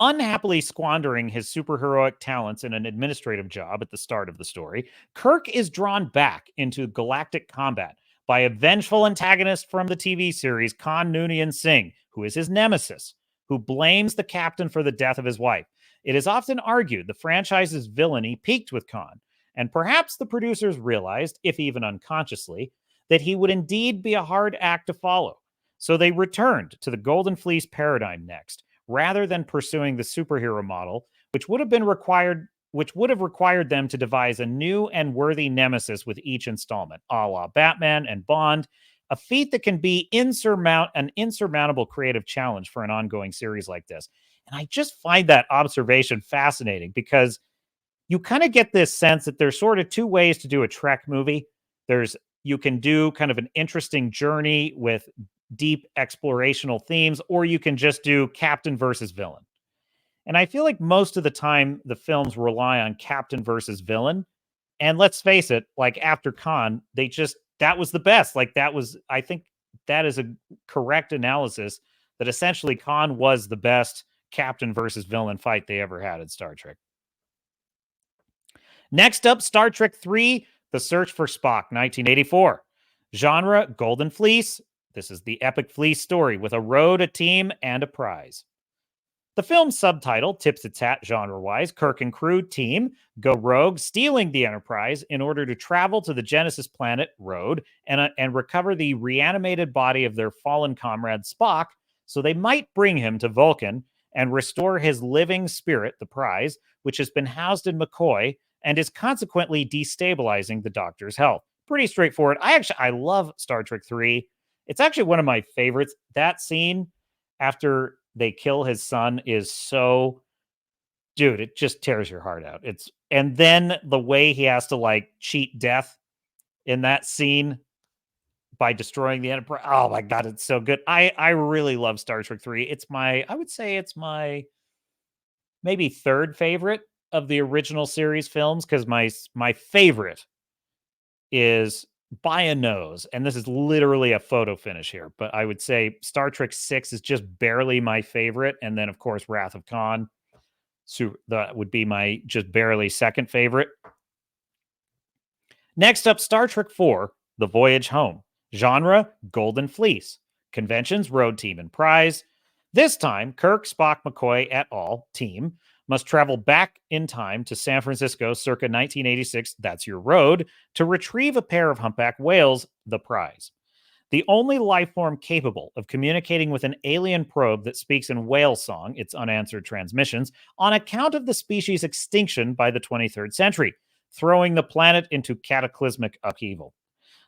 Unhappily squandering his superheroic talents in an administrative job at the start of the story, Kirk is drawn back into galactic combat by a vengeful antagonist from the TV series, Khan Noonien Singh, who is his nemesis, who blames the captain for the death of his wife. It is often argued the franchise's villainy peaked with Khan, and perhaps the producers realized, if even unconsciously, that he would indeed be a hard act to follow. So they returned to the Golden Fleece paradigm next, rather than pursuing the superhero model, which would have required them to devise a new and worthy nemesis with each installment, a la Batman and Bond, a feat that can be an insurmountable creative challenge for an ongoing series like this. And I just find that observation fascinating, because you kind of get this sense that there's sort of two ways to do a Trek movie. You can do kind of an interesting journey with deep explorational themes, or you can just do captain versus villain. And I feel like most of the time the films rely on captain versus villain. And let's face it, like after Khan, that was the best. I think that is a correct analysis, that essentially Khan was the best captain versus villain fight they ever had in Star Trek. Next up, Star Trek III, The Search for Spock, 1984. Genre, Golden Fleece. This is the epic fleece story with a road, a team, and a prize. The film's subtitle tips its hat genre-wise. Kirk and crew team go rogue, stealing the Enterprise in order to travel to the Genesis planet, Road, and recover the reanimated body of their fallen comrade Spock, so they might bring him to Vulcan and restore his living spirit, the prize, which has been housed in McCoy and is consequently destabilizing the Doctor's health. Pretty straightforward. I love Star Trek III. It's actually one of my favorites. That scene after they kill his son is so, dude, it just tears your heart out. And then the way he has to like cheat death in that scene by destroying the Enterprise. Oh my God, it's so good. I really love Star Trek 3. I would say it's my maybe third favorite of the original series films, because my favorite is by a nose, and this is literally a photo finish here, but I would say Star Trek 6 is just barely my favorite, and then of course Wrath of Khan. So that would be my just barely second favorite. Next up, Star Trek IV, The Voyage Home. Genre, Golden Fleece. Conventions, Road Team and Prize. This time, Kirk, Spock, McCoy et al. Team must travel back in time to San Francisco circa 1986, that's your road, to retrieve a pair of humpback whales, the prize. The only life form capable of communicating with an alien probe that speaks in whale song, its unanswered transmissions, on account of the species' extinction by the 23rd century, throwing the planet into cataclysmic upheaval.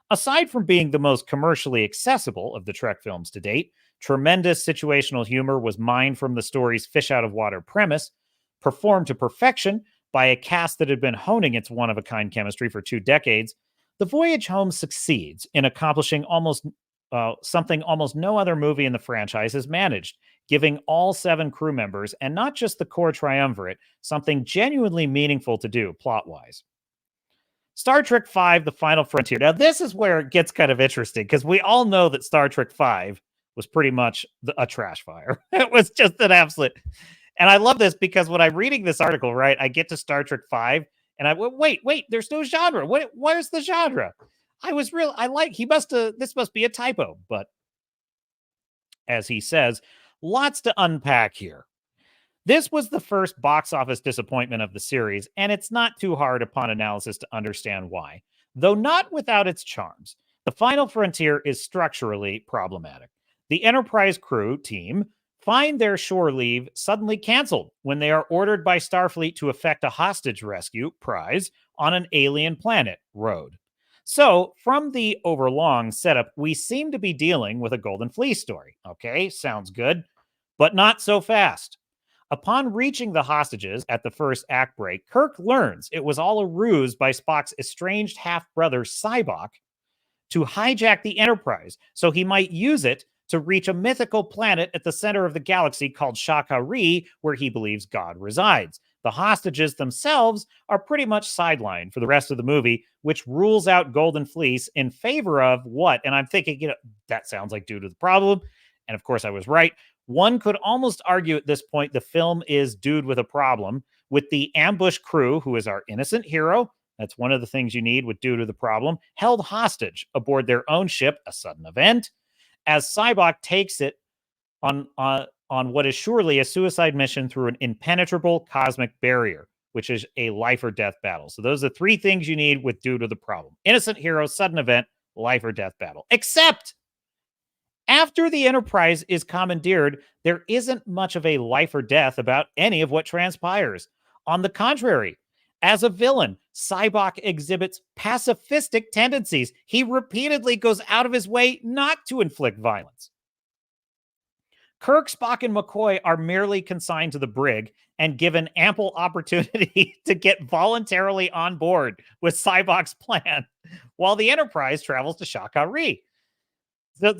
Aside from being the most commercially accessible of the Trek films to date, tremendous situational humor was mined from the story's fish-out-of-water premise, performed to perfection by a cast that had been honing its one-of-a-kind chemistry for 2 decades. The Voyage Home succeeds in accomplishing something almost no other movie in the franchise has managed, giving all 7 crew members, and not just the core triumvirate, something genuinely meaningful to do plot-wise. Star Trek V, The Final Frontier. Now, this is where it gets kind of interesting, because we all know that Star Trek V was pretty much a trash fire. It was just an absolute... And I love this because when I'm reading this article, right, I get to Star Trek V, and I wait, there's no genre. Where's the genre? This must be a typo, but as he says, lots to unpack here. This was the first box office disappointment of the series, and it's not too hard upon analysis to understand why, though not without its charms. The Final Frontier is structurally problematic. The Enterprise crew team find their shore leave suddenly canceled when they are ordered by Starfleet to effect a hostage rescue prize on an alien planet, Road. So, from the overlong setup, we seem to be dealing with a Golden Fleece story. Okay, sounds good, but not so fast. Upon reaching the hostages at the first act break, Kirk learns it was all a ruse by Spock's estranged half-brother Sybok to hijack the Enterprise so he might use it to reach a mythical planet at the center of the galaxy called Shakari, where he believes God resides. The hostages themselves are pretty much sidelined for the rest of the movie, which rules out Golden Fleece in favor of what? And I'm thinking, that sounds like Due to the Problem. And of course, I was right. One could almost argue at this point the film is Dude with a Problem, with the ambush crew, who is our innocent hero. That's one of the things you need with Due to the Problem, held hostage aboard their own ship, a sudden event, as Sybok takes it on what is surely a suicide mission through an impenetrable cosmic barrier, which is a life or death battle. So those are 3 things you need with Due to the Problem. Innocent hero, sudden event, life or death battle. Except after the Enterprise is commandeered, there isn't much of a life or death about any of what transpires. On the contrary, as a villain, Sybok exhibits pacifistic tendencies. He repeatedly goes out of his way not to inflict violence. Kirk, Spock, and McCoy are merely consigned to the brig and given ample opportunity to get voluntarily on board with Sybok's plan, while the Enterprise travels to Shakari. So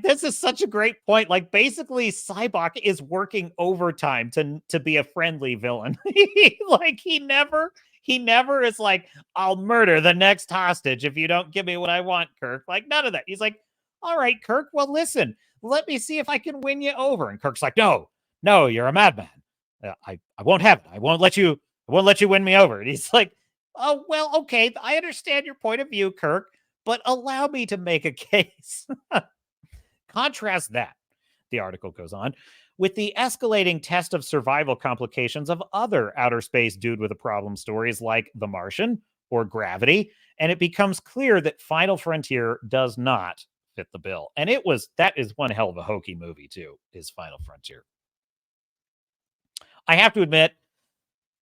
this is such a great point. Like, basically, Sybok is working overtime to be a friendly villain. He never is like, I'll murder the next hostage if you don't give me what I want, Kirk. Like, none of that. He's like, all right, Kirk, well, listen, let me see if I can win you over. And Kirk's like, no, you're a madman. I won't have it. I won't let you win me over. And he's like, oh, well, okay, I understand your point of view, Kirk, but allow me to make a case. Contrast that, the article goes on, with the escalating test of survival complications of other outer space Dude with a Problem stories like The Martian or Gravity, and it becomes clear that Final Frontier does not fit the bill. And that is one hell of a hokey movie too, is Final Frontier. I have to admit,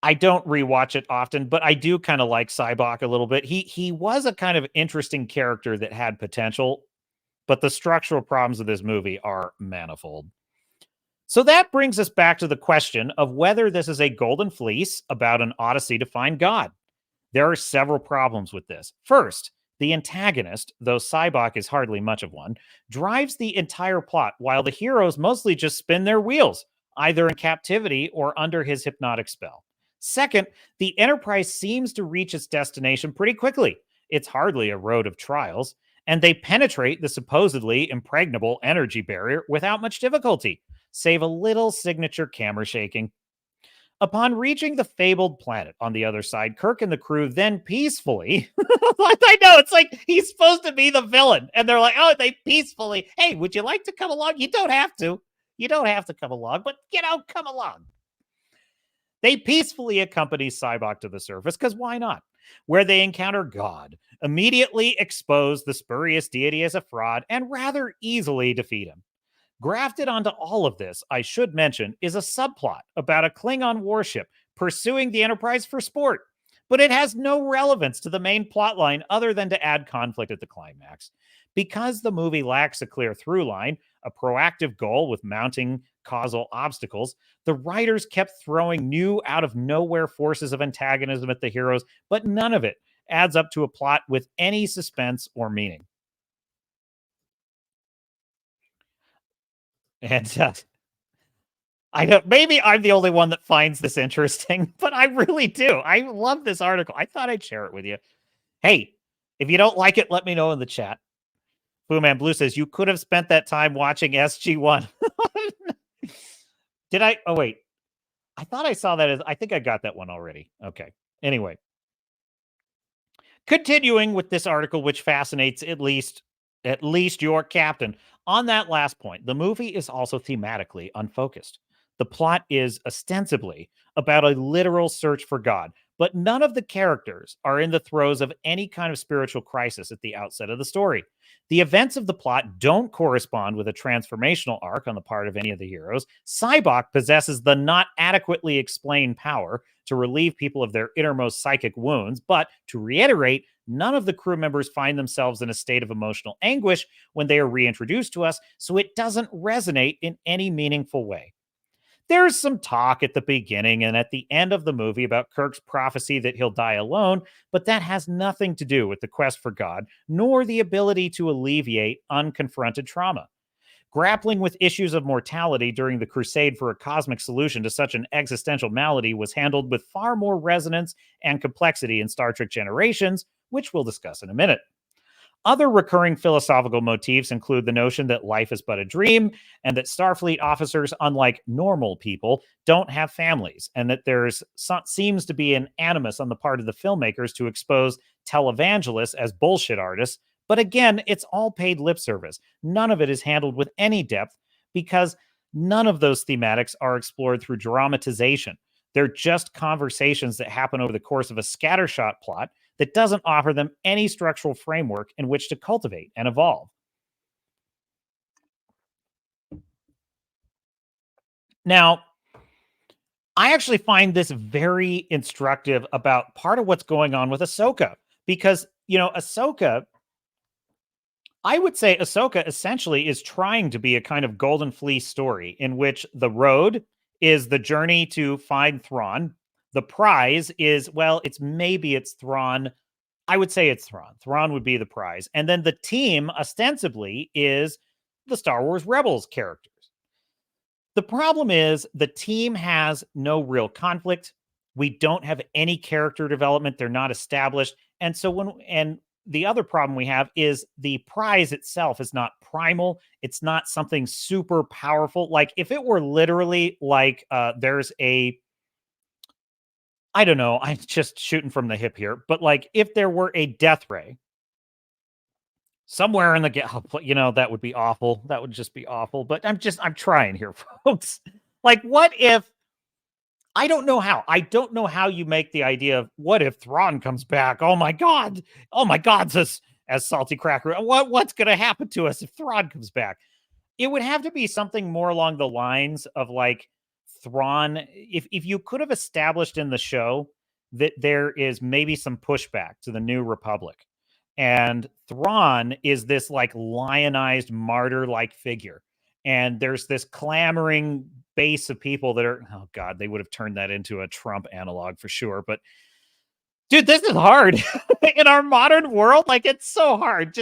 I don't rewatch it often, but I do kind of like Sybok a little bit. He was a kind of interesting character that had potential, but the structural problems of this movie are manifold. So that brings us back to the question of whether this is a Golden Fleece about an odyssey to find God. There are several problems with this. First, the antagonist, though Sybok is hardly much of one, drives the entire plot while the heroes mostly just spin their wheels, either in captivity or under his hypnotic spell. Second, the Enterprise seems to reach its destination pretty quickly. It's hardly a road of trials, and they penetrate the supposedly impregnable energy barrier without much difficulty, save a little signature camera shaking. Upon reaching the fabled planet on the other side, Kirk and the crew then peacefully, I know, it's like he's supposed to be the villain. And they're like, oh, they peacefully, hey, would you like to come along? You don't have to. You don't have to come along, but, come along. They peacefully accompany Sybok to the surface, because why not? Where they encounter God, immediately expose the spurious deity as a fraud, and rather easily defeat him. Grafted onto all of this, I should mention, is a subplot about a Klingon warship pursuing the Enterprise for sport, but it has no relevance to the main plotline other than to add conflict at the climax. Because the movie lacks a clear through line, a proactive goal with mounting causal obstacles, the writers kept throwing new out-of-nowhere forces of antagonism at the heroes, but none of it adds up to a plot with any suspense or meaning. And I don't, maybe I'm the only one that finds this interesting, but I really do. I love this article. I thought I'd share it with you. Hey, if you don't like it, let me know in the chat. Boo Man Blue says, you could have spent that time watching SG1. Did I? Oh, wait. I thought I saw that. I think I got that one already. Okay. Anyway. Continuing with this article, which fascinates at least your captain. On that last point, the movie is also thematically unfocused. The plot is ostensibly about a literal search for God, but none of the characters are in the throes of any kind of spiritual crisis at the outset of the story. The events of the plot don't correspond with a transformational arc on the part of any of the heroes. Sybok possesses the not adequately explained power to relieve people of their innermost psychic wounds, but to reiterate, none of the crew members find themselves in a state of emotional anguish when they are reintroduced to us, so it doesn't resonate in any meaningful way. There's some talk at the beginning and at the end of the movie about Kirk's prophecy that he'll die alone, but that has nothing to do with the quest for God, nor the ability to alleviate unconfronted trauma. Grappling with issues of mortality during the crusade for a cosmic solution to such an existential malady was handled with far more resonance and complexity in Star Trek Generations, which we'll discuss in a minute. Other recurring philosophical motifs include the notion that life is but a dream, and that Starfleet officers, unlike normal people, don't have families, and that seems to be an animus on the part of the filmmakers to expose televangelists as bullshit artists. But again, it's all paid lip service. None of it is handled with any depth because none of those thematics are explored through dramatization. They're just conversations that happen over the course of a scattershot plot that doesn't offer them any structural framework in which to cultivate and evolve. Now, I actually find this very instructive about part of what's going on with Ahsoka, because, Ahsoka, I would say Ahsoka essentially is trying to be a kind of Golden Fleece story in which the road is the journey to find Thrawn. The prize is, it's Thrawn. I would say it's Thrawn. Thrawn would be the prize. And then the team, ostensibly, is the Star Wars Rebels characters. The problem is the team has no real conflict. We don't have any character development. They're not established. And so the other problem we have is the prize itself is not primal. It's not something super powerful. Like if it were literally like there's a, I don't know, I'm just shooting from the hip here, but like if there were a death ray somewhere in the that would be awful. That would just be awful. But I'm trying here, folks. Like, what if, I don't know how you make the idea of what if Thrawn comes back? Oh my God, as Salty Cracker. What's going to happen to us if Thrawn comes back? It would have to be something more along the lines of like Thrawn. If you could have established in the show that there is maybe some pushback to the New Republic, and Thrawn is this like lionized martyr-like figure, and there's this clamoring base of people that are, oh God, they would have turned that into a Trump analog for sure. But dude, this is hard in our modern world. Like, it's so hard.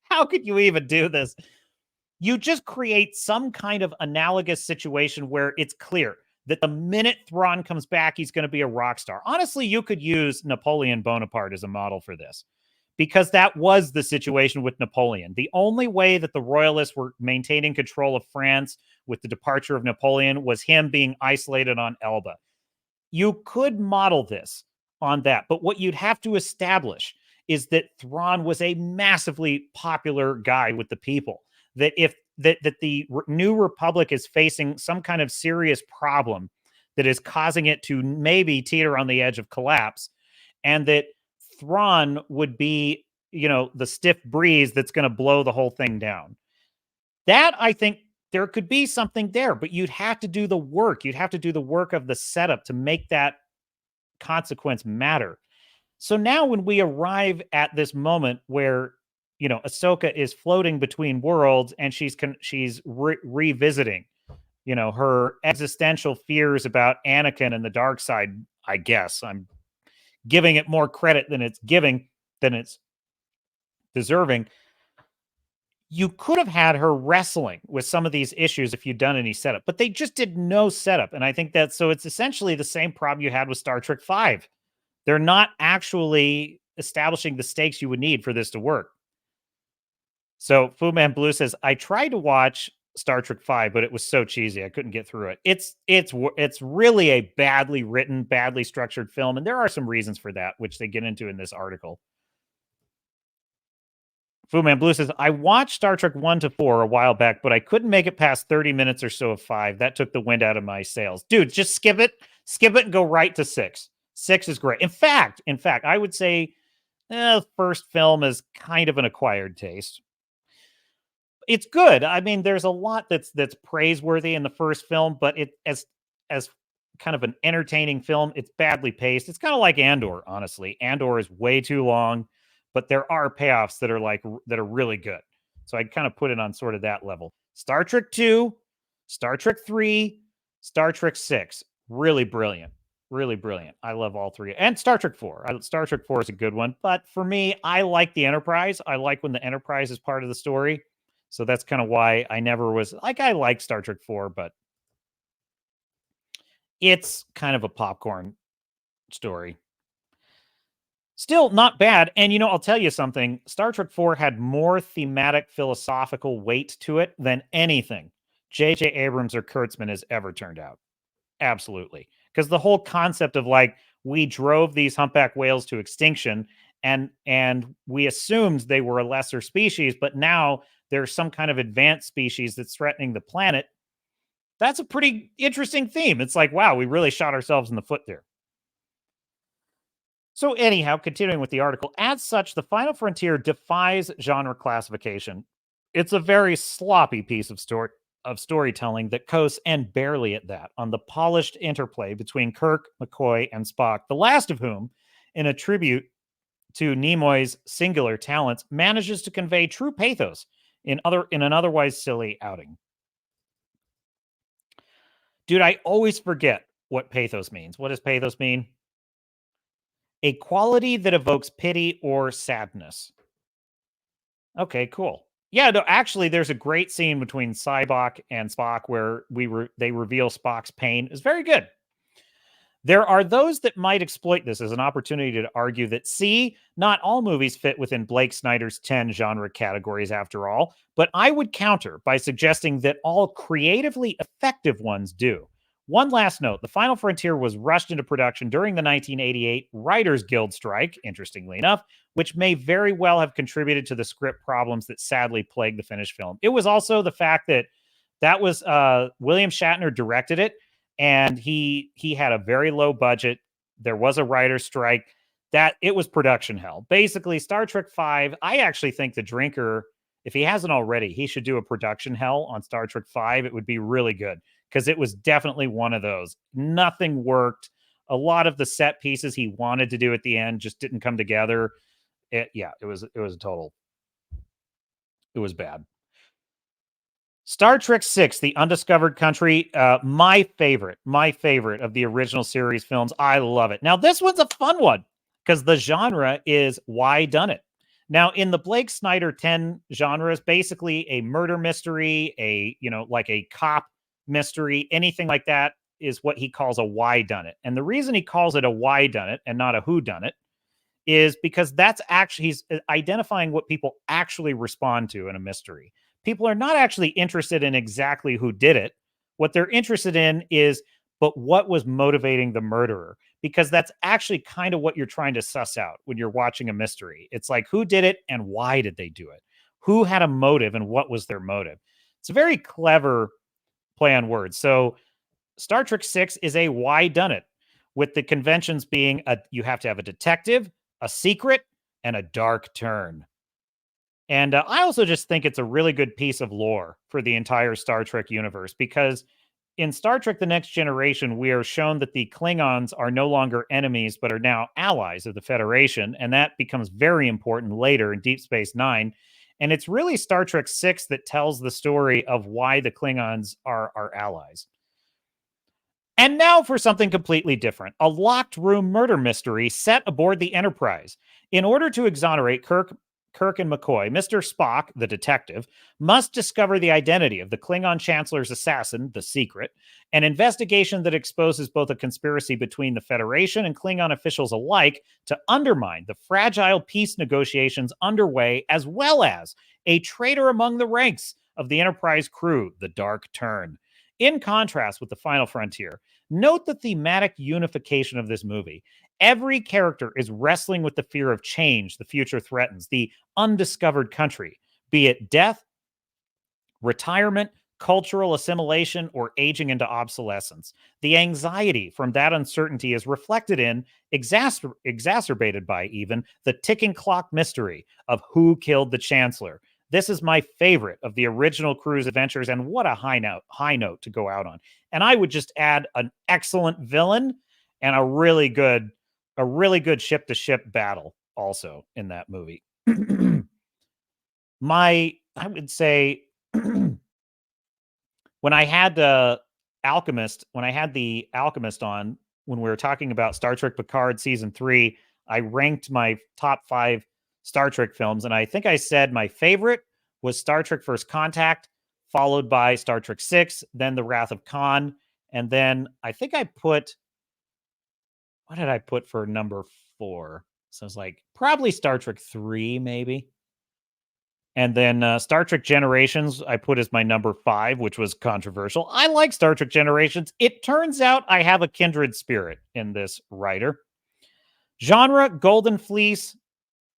How could you even do this? You just create some kind of analogous situation where it's clear that the minute Thrawn comes back, he's going to be a rock star. Honestly, you could use Napoleon Bonaparte as a model for this, because that was the situation with Napoleon. The only way that the royalists were maintaining control of France with the departure of Napoleon was him being isolated on Elba. You could model this on that, but what you'd have to establish is that Thrawn was a massively popular guy with the people. That if that the New Republic is facing some kind of serious problem that is causing it to maybe teeter on the edge of collapse, and that Thrawn would be, the stiff breeze that's going to blow the whole thing down. That, I think, there could be something there, but you'd have to do the work. You'd have to do the work of the setup to make that consequence matter. So now when we arrive at this moment where, Ahsoka is floating between worlds and she's revisiting, her existential fears about Anakin and the dark side, I guess. I'm giving it more credit than it's deserving. You could have had her wrestling with some of these issues if you'd done any setup, but they just did no setup. And I think so it's essentially the same problem you had with Star Trek V. They're not actually establishing the stakes you would need for this to work. So Fu Man Blue says, I tried to watch Star Trek V, but it was so cheesy. I couldn't get through it. It's really a badly written, badly structured film. And there are some reasons for that, which they get into in this article. Fu Man Blue says, I watched Star Trek 1 to 4 a while back, but I couldn't make it past 30 minutes or so of 5. That took the wind out of my sails. Dude, just skip it and go right to 6. 6 is great. In fact, I would say first film is kind of an acquired taste. It's good. I mean, there's a lot that's praiseworthy in the first film, but it as kind of an entertaining film, it's badly paced. It's kind of like Andor, honestly. Andor is way too long, but there are payoffs that are really good. So I'd kind of put it on sort of that level. Star Trek 2, Star Trek 3, Star Trek 6, really brilliant. Really brilliant. I love all three. And Star Trek 4. Star Trek 4 is a good one. But for me, I like the Enterprise. I like when the Enterprise is part of the story. So that's kind of why I never was like, I like Star Trek 4, but it's kind of a popcorn story. Still not bad. And, I'll tell you something. Star Trek 4 had more thematic, philosophical weight to it than anything J.J. Abrams or Kurtzman has ever turned out. Absolutely. Because the whole concept of we drove these humpback whales to extinction and we assumed they were a lesser species, but now there's some kind of advanced species that's threatening the planet. That's a pretty interesting theme. It's like, wow, we really shot ourselves in the foot there. So anyhow, continuing with the article, as such, The Final Frontier defies genre classification. It's a very sloppy piece of storytelling that coasts, and barely at that, on the polished interplay between Kirk, McCoy, and Spock, the last of whom, in a tribute to Nimoy's singular talents, manages to convey true pathos in an otherwise silly outing. Dude, I always forget what pathos means. What does pathos mean? A quality that evokes pity or sadness. Okay, cool. Yeah, no, actually, there's a great scene between Cyborg and Spock where they reveal Spock's pain. It's very good. There are those that might exploit this as an opportunity to argue that, not all movies fit within Blake Snyder's 10 genre categories after all, but I would counter by suggesting that all creatively effective ones do. One last note, The Final Frontier was rushed into production during the 1988 Writers Guild strike, interestingly enough, which may very well have contributed to the script problems that sadly plagued the finished film. It was also the fact that was William Shatner directed it, and he had a very low budget. There was a writer's strike. That it was production hell. Basically, Star Trek V, I actually think the Drinker, if he hasn't already, he should do a production hell on Star Trek V. It would be really good because it was definitely one of those. Nothing worked. A lot of the set pieces he wanted to do at the end just didn't come together. It was bad. Star Trek VI, The Undiscovered Country, my favorite of the original series films. I love it. Now, this one's a fun one because the genre is why done it. Now, in the Blake Snyder 10 genres, basically a murder mystery, like a cop mystery, anything like that is what he calls a why done it. And the reason he calls it a why done it and not a who done it is because that's actually, he's identifying what people actually respond to in a mystery. People are not actually interested in exactly who did it. What they're interested in is, but what was motivating the murderer? Because that's actually kind of what you're trying to suss out when you're watching a mystery. It's like, who did it and why did they do it? Who had a motive and what was their motive? It's a very clever play on words. So Star Trek 6 is a why done it, with the conventions being you have to have a detective, a secret, and a dark turn. And I also just think it's a really good piece of lore for the entire Star Trek universe, because in Star Trek The Next Generation, we are shown that the Klingons are no longer enemies, but are now allies of the Federation. And that becomes very important later in Deep Space Nine. And it's really Star Trek 6 that tells the story of why the Klingons are our allies. And now for something completely different. A locked room murder mystery set aboard the Enterprise. In order to exonerate Kirk and McCoy, Mr. Spock, the detective, must discover the identity of the Klingon Chancellor's assassin, the Secret, an investigation that exposes both a conspiracy between the Federation and Klingon officials alike to undermine the fragile peace negotiations underway, as well as a traitor among the ranks of the Enterprise crew, the Dark Turn. In contrast with The Final Frontier, note the thematic unification of this movie. Every character is wrestling with the fear of change the future threatens, the undiscovered country, be it death, retirement, cultural assimilation, or aging into obsolescence. The anxiety from that uncertainty is reflected in, exacerbated by even, the ticking clock mystery of who killed the Chancellor. This is my favorite of the original crew's adventures, and what a high note to go out on. And I would just add an excellent villain and a really good ship-to-ship battle also in that movie. I would say when I had the Alchemist on, when we were talking about Star Trek Picard Season 3, I ranked my top 5 Star Trek films, and I think I said my favorite was Star Trek First Contact, followed by Star Trek 6, then The Wrath of Khan, and then I think I put, what did I put for number 4? So it's like probably Star Trek 3, maybe. And then Star Trek Generations, I put as my number 5, which was controversial. I like Star Trek Generations. It turns out I have a kindred spirit in this writer. Genre, Golden Fleece,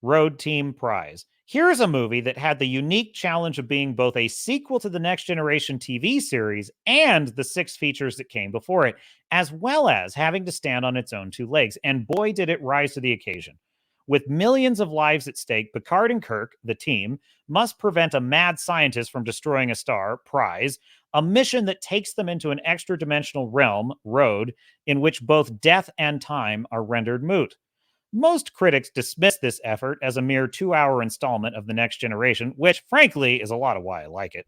Road Team Prize. Here's a movie that had the unique challenge of being both a sequel to the Next Generation TV series and the 6 features that came before it, as well as having to stand on its own 2 legs. And boy, did it rise to the occasion. With millions of lives at stake, Picard and Kirk, the team, must prevent a mad scientist from destroying a star, Prize, a mission that takes them into an extra-dimensional realm, Road, in which both death and time are rendered moot. Most critics dismiss this effort as a mere 2-hour installment of The Next Generation, which, frankly, is a lot of why I like it.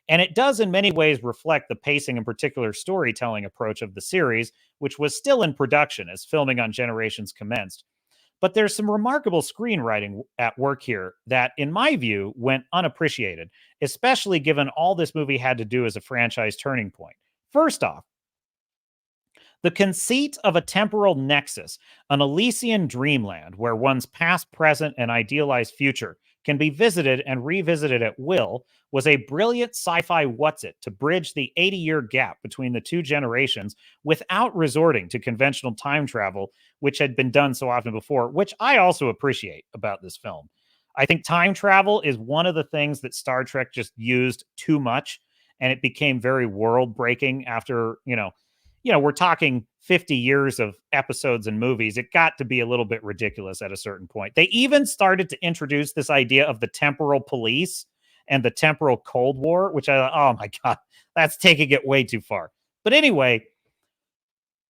And it does in many ways reflect the pacing and particular storytelling approach of the series, which was still in production as filming on Generations commenced. But there's some remarkable screenwriting at work here that, in my view, went unappreciated, especially given all this movie had to do as a franchise turning point. First off, the conceit of a temporal nexus, an Elysian dreamland where one's past, present, and idealized future can be visited and revisited at will, was a brilliant sci-fi what's-it to bridge the 80-year gap between the 2 generations without resorting to conventional time travel, which had been done so often before, which I also appreciate about this film. I think time travel is one of the things that Star Trek just used too much, and it became very world-breaking after, we're talking 50 years of episodes and movies. It got to be a little bit ridiculous at a certain point. They even started to introduce this idea of the temporal police and the temporal Cold War, which oh my God, that's taking it way too far. But anyway,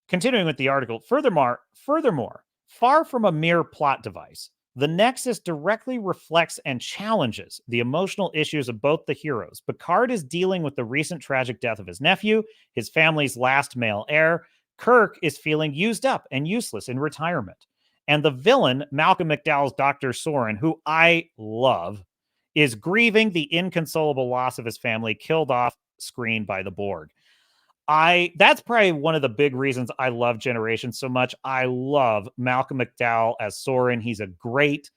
continuing with the article, furthermore, far from a mere plot device, the Nexus directly reflects and challenges the emotional issues of both the heroes. Picard is dealing with the recent tragic death of his nephew, his family's last male heir. Kirk is feeling used up and useless in retirement. And the villain, Malcolm McDowell's Dr. Soren, who I love, is grieving the inconsolable loss of his family killed off screen by the Borg. That's probably one of the big reasons I love Generations so much. I love Malcolm McDowell as Soren. He's a great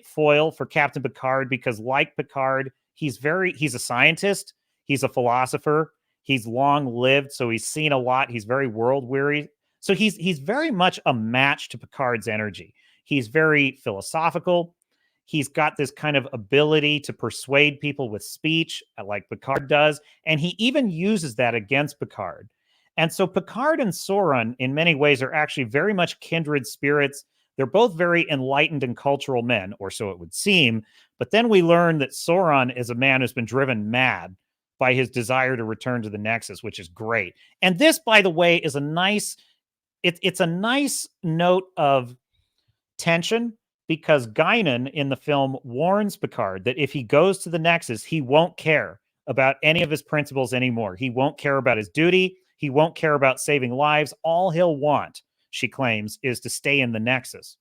foil for Captain Picard because, like Picard, he's a scientist, he's a philosopher, he's long lived, so he's seen a lot. He's very world weary. So he's very much a match to Picard's energy. He's very philosophical. He's got this kind of ability to persuade people with speech, like Picard does, and he even uses that against Picard. And so Picard and Soren, in many ways, are actually very much kindred spirits. They're both very enlightened and cultural men, or so it would seem. But then we learn that Soren is a man who's been driven mad by his desire to return to the Nexus, which is great. And this, by the way, is a nice, it's a nice note of tension, because Guinan in the film warns Picard that if he goes to the Nexus, he won't care about any of his principles anymore. He won't care about his duty. He won't care about saving lives. All he'll want, she claims, is to stay in the Nexus.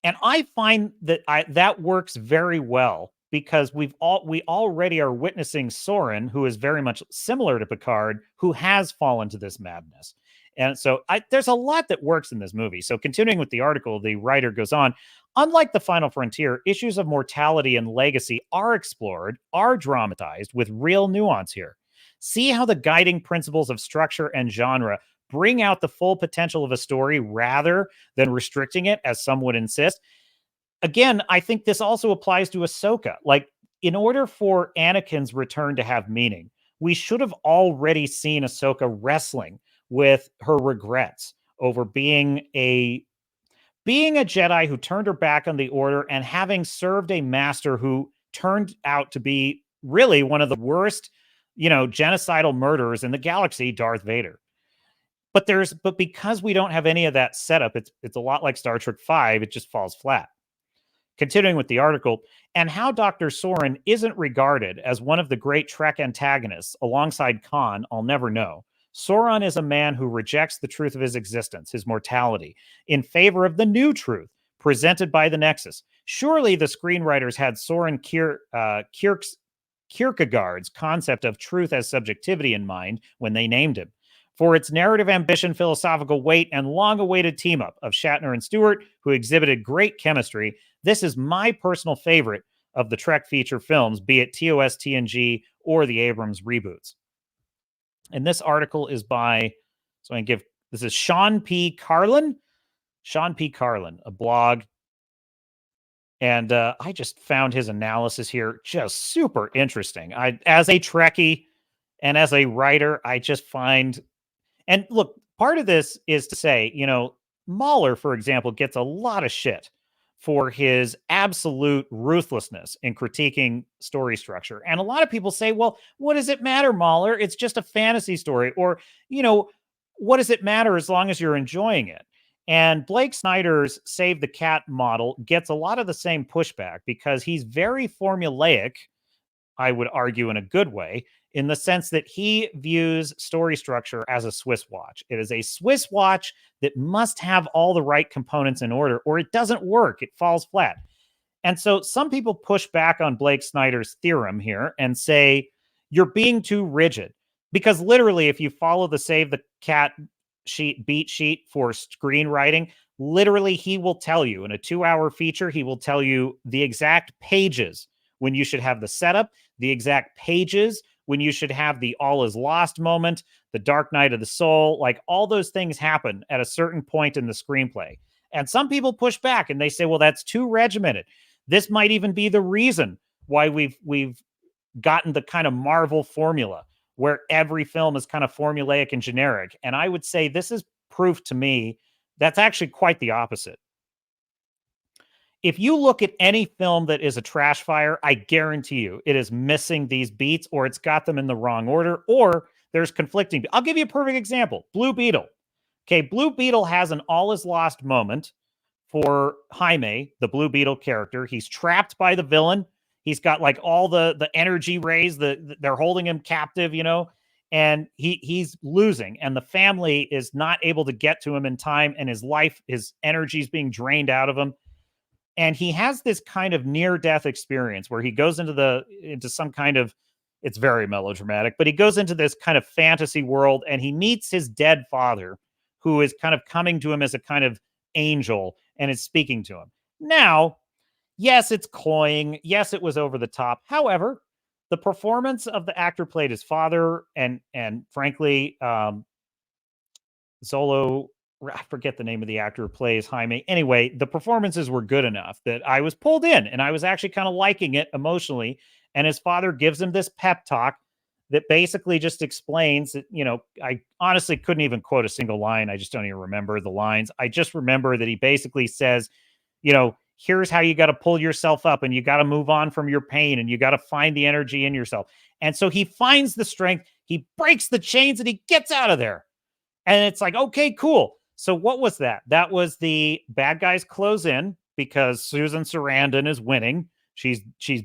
And I find that that works very well, because we already are witnessing Soren, who is very much similar to Picard, who has fallen to this madness. And so there's a lot that works in this movie. So continuing with the article, the writer goes on, unlike The Final Frontier, issues of mortality and legacy are explored, are dramatized with real nuance here. See how the guiding principles of structure and genre bring out the full potential of a story rather than restricting it, as some would insist. Again, I think this also applies to Ahsoka. Like, in order for Anakin's return to have meaning, we should have already seen Ahsoka wrestling with her regrets over being a Jedi who turned her back on the Order and having served a master who turned out to be really one of the worst, genocidal murderers in the galaxy, Darth Vader. But because we don't have any of that setup, it's a lot like Star Trek V. It just falls flat. Continuing with the article, and how Dr. Soren isn't regarded as one of the great Trek antagonists alongside Khan, I'll never know. Soren is a man who rejects the truth of his existence, his mortality, in favor of the new truth presented by the Nexus. Surely the screenwriters had Soren Kierkegaard's concept of truth as subjectivity in mind when they named him. For its narrative ambition, philosophical weight, and long-awaited team-up of Shatner and Stewart, who exhibited great chemistry, this is my personal favorite of the Trek feature films, be it TOS, TNG, or the Abrams reboots. And this article is this is Sean P. Carlin. Sean P. Carlin, a blog. And I just found his analysis here just super interesting. As a Trekkie and as a writer, I just find... And look, part of this is to say, Mahler, for example, gets a lot of shit for his absolute ruthlessness in critiquing story structure. And a lot of people say, well, what does it matter, Mahler? It's just a fantasy story. Or, what does it matter as long as you're enjoying it? And Blake Snyder's Save the Cat model gets a lot of the same pushback because he's very formulaic, I would argue in a good way, in the sense that he views story structure as a Swiss watch. It is a Swiss watch that must have all the right components in order, or it doesn't work. It falls flat. And so some people push back on Blake Snyder's theorem here and say, you're being too rigid. Because literally, if you follow the Save the Cat beat sheet for screenwriting, literally he will tell you in a 2-hour feature, he will tell you the exact pages when you should have the setup, the exact pages when you should have the all is lost moment, the dark night of the soul, like all those things happen at a certain point in the screenplay. And some people push back and they say, well, that's too regimented. This might even be the reason why we've gotten the kind of Marvel formula where every film is kind of formulaic and generic. And I would say this is proof to me that's actually quite the opposite. If you look at any film that is a trash fire, I guarantee you it is missing these beats, or it's got them in the wrong order, or there's conflicting. I'll give you a perfect example. Blue Beetle. Okay, Blue Beetle has an all is lost moment for Jaime, the Blue Beetle character. He's trapped by the villain. He's got like all the energy rays, they're holding him captive, and he's losing, and the family is not able to get to him in time, and his energy is being drained out of him. And he has this kind of near-death experience where he goes into some kind of It's very melodramatic, but he goes into this kind of fantasy world and he meets his dead father, who is kind of coming to him as a kind of angel and is speaking to him. Now, yes, it's cloying. Yes, it was over the top. However, the performance of the actor played his father and frankly, Zolo, I forget the name of the actor who plays Jaime. Anyway, the performances were good enough that I was pulled in and I was actually kind of liking it emotionally. And his father gives him this pep talk that basically just explains that, I honestly couldn't even quote a single line. I just don't even remember the lines. I just remember that he basically says, here's how you got to pull yourself up and you got to move on from your pain and you got to find the energy in yourself. And so he finds the strength, he breaks the chains and he gets out of there. And it's like, okay, cool. So what was that? That was the bad guys close in because Susan Sarandon is winning. She's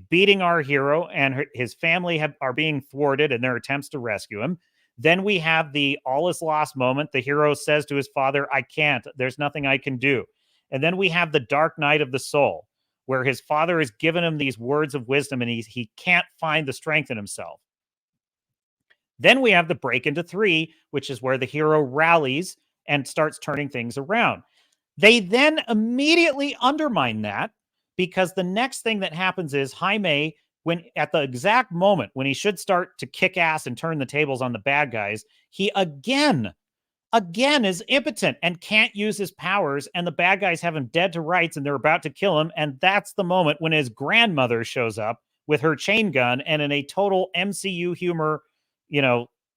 beating our hero and his family are being thwarted in their attempts to rescue him. Then we have the all is lost moment. The hero says to his father, I can't. There's nothing I can do. And then we have the dark night of the soul, where his father has given him these words of wisdom and he can't find the strength in himself. Then we have the break into 3, which is where the hero rallies and starts turning things around. They then immediately undermine that because the next thing that happens is Jaime, when at the exact moment when he should start to kick ass and turn the tables on the bad guys, he again is impotent and can't use his powers, and the bad guys have him dead to rights and they're about to kill him. And that's the moment when his grandmother shows up with her chain gun and in a total MCU humor,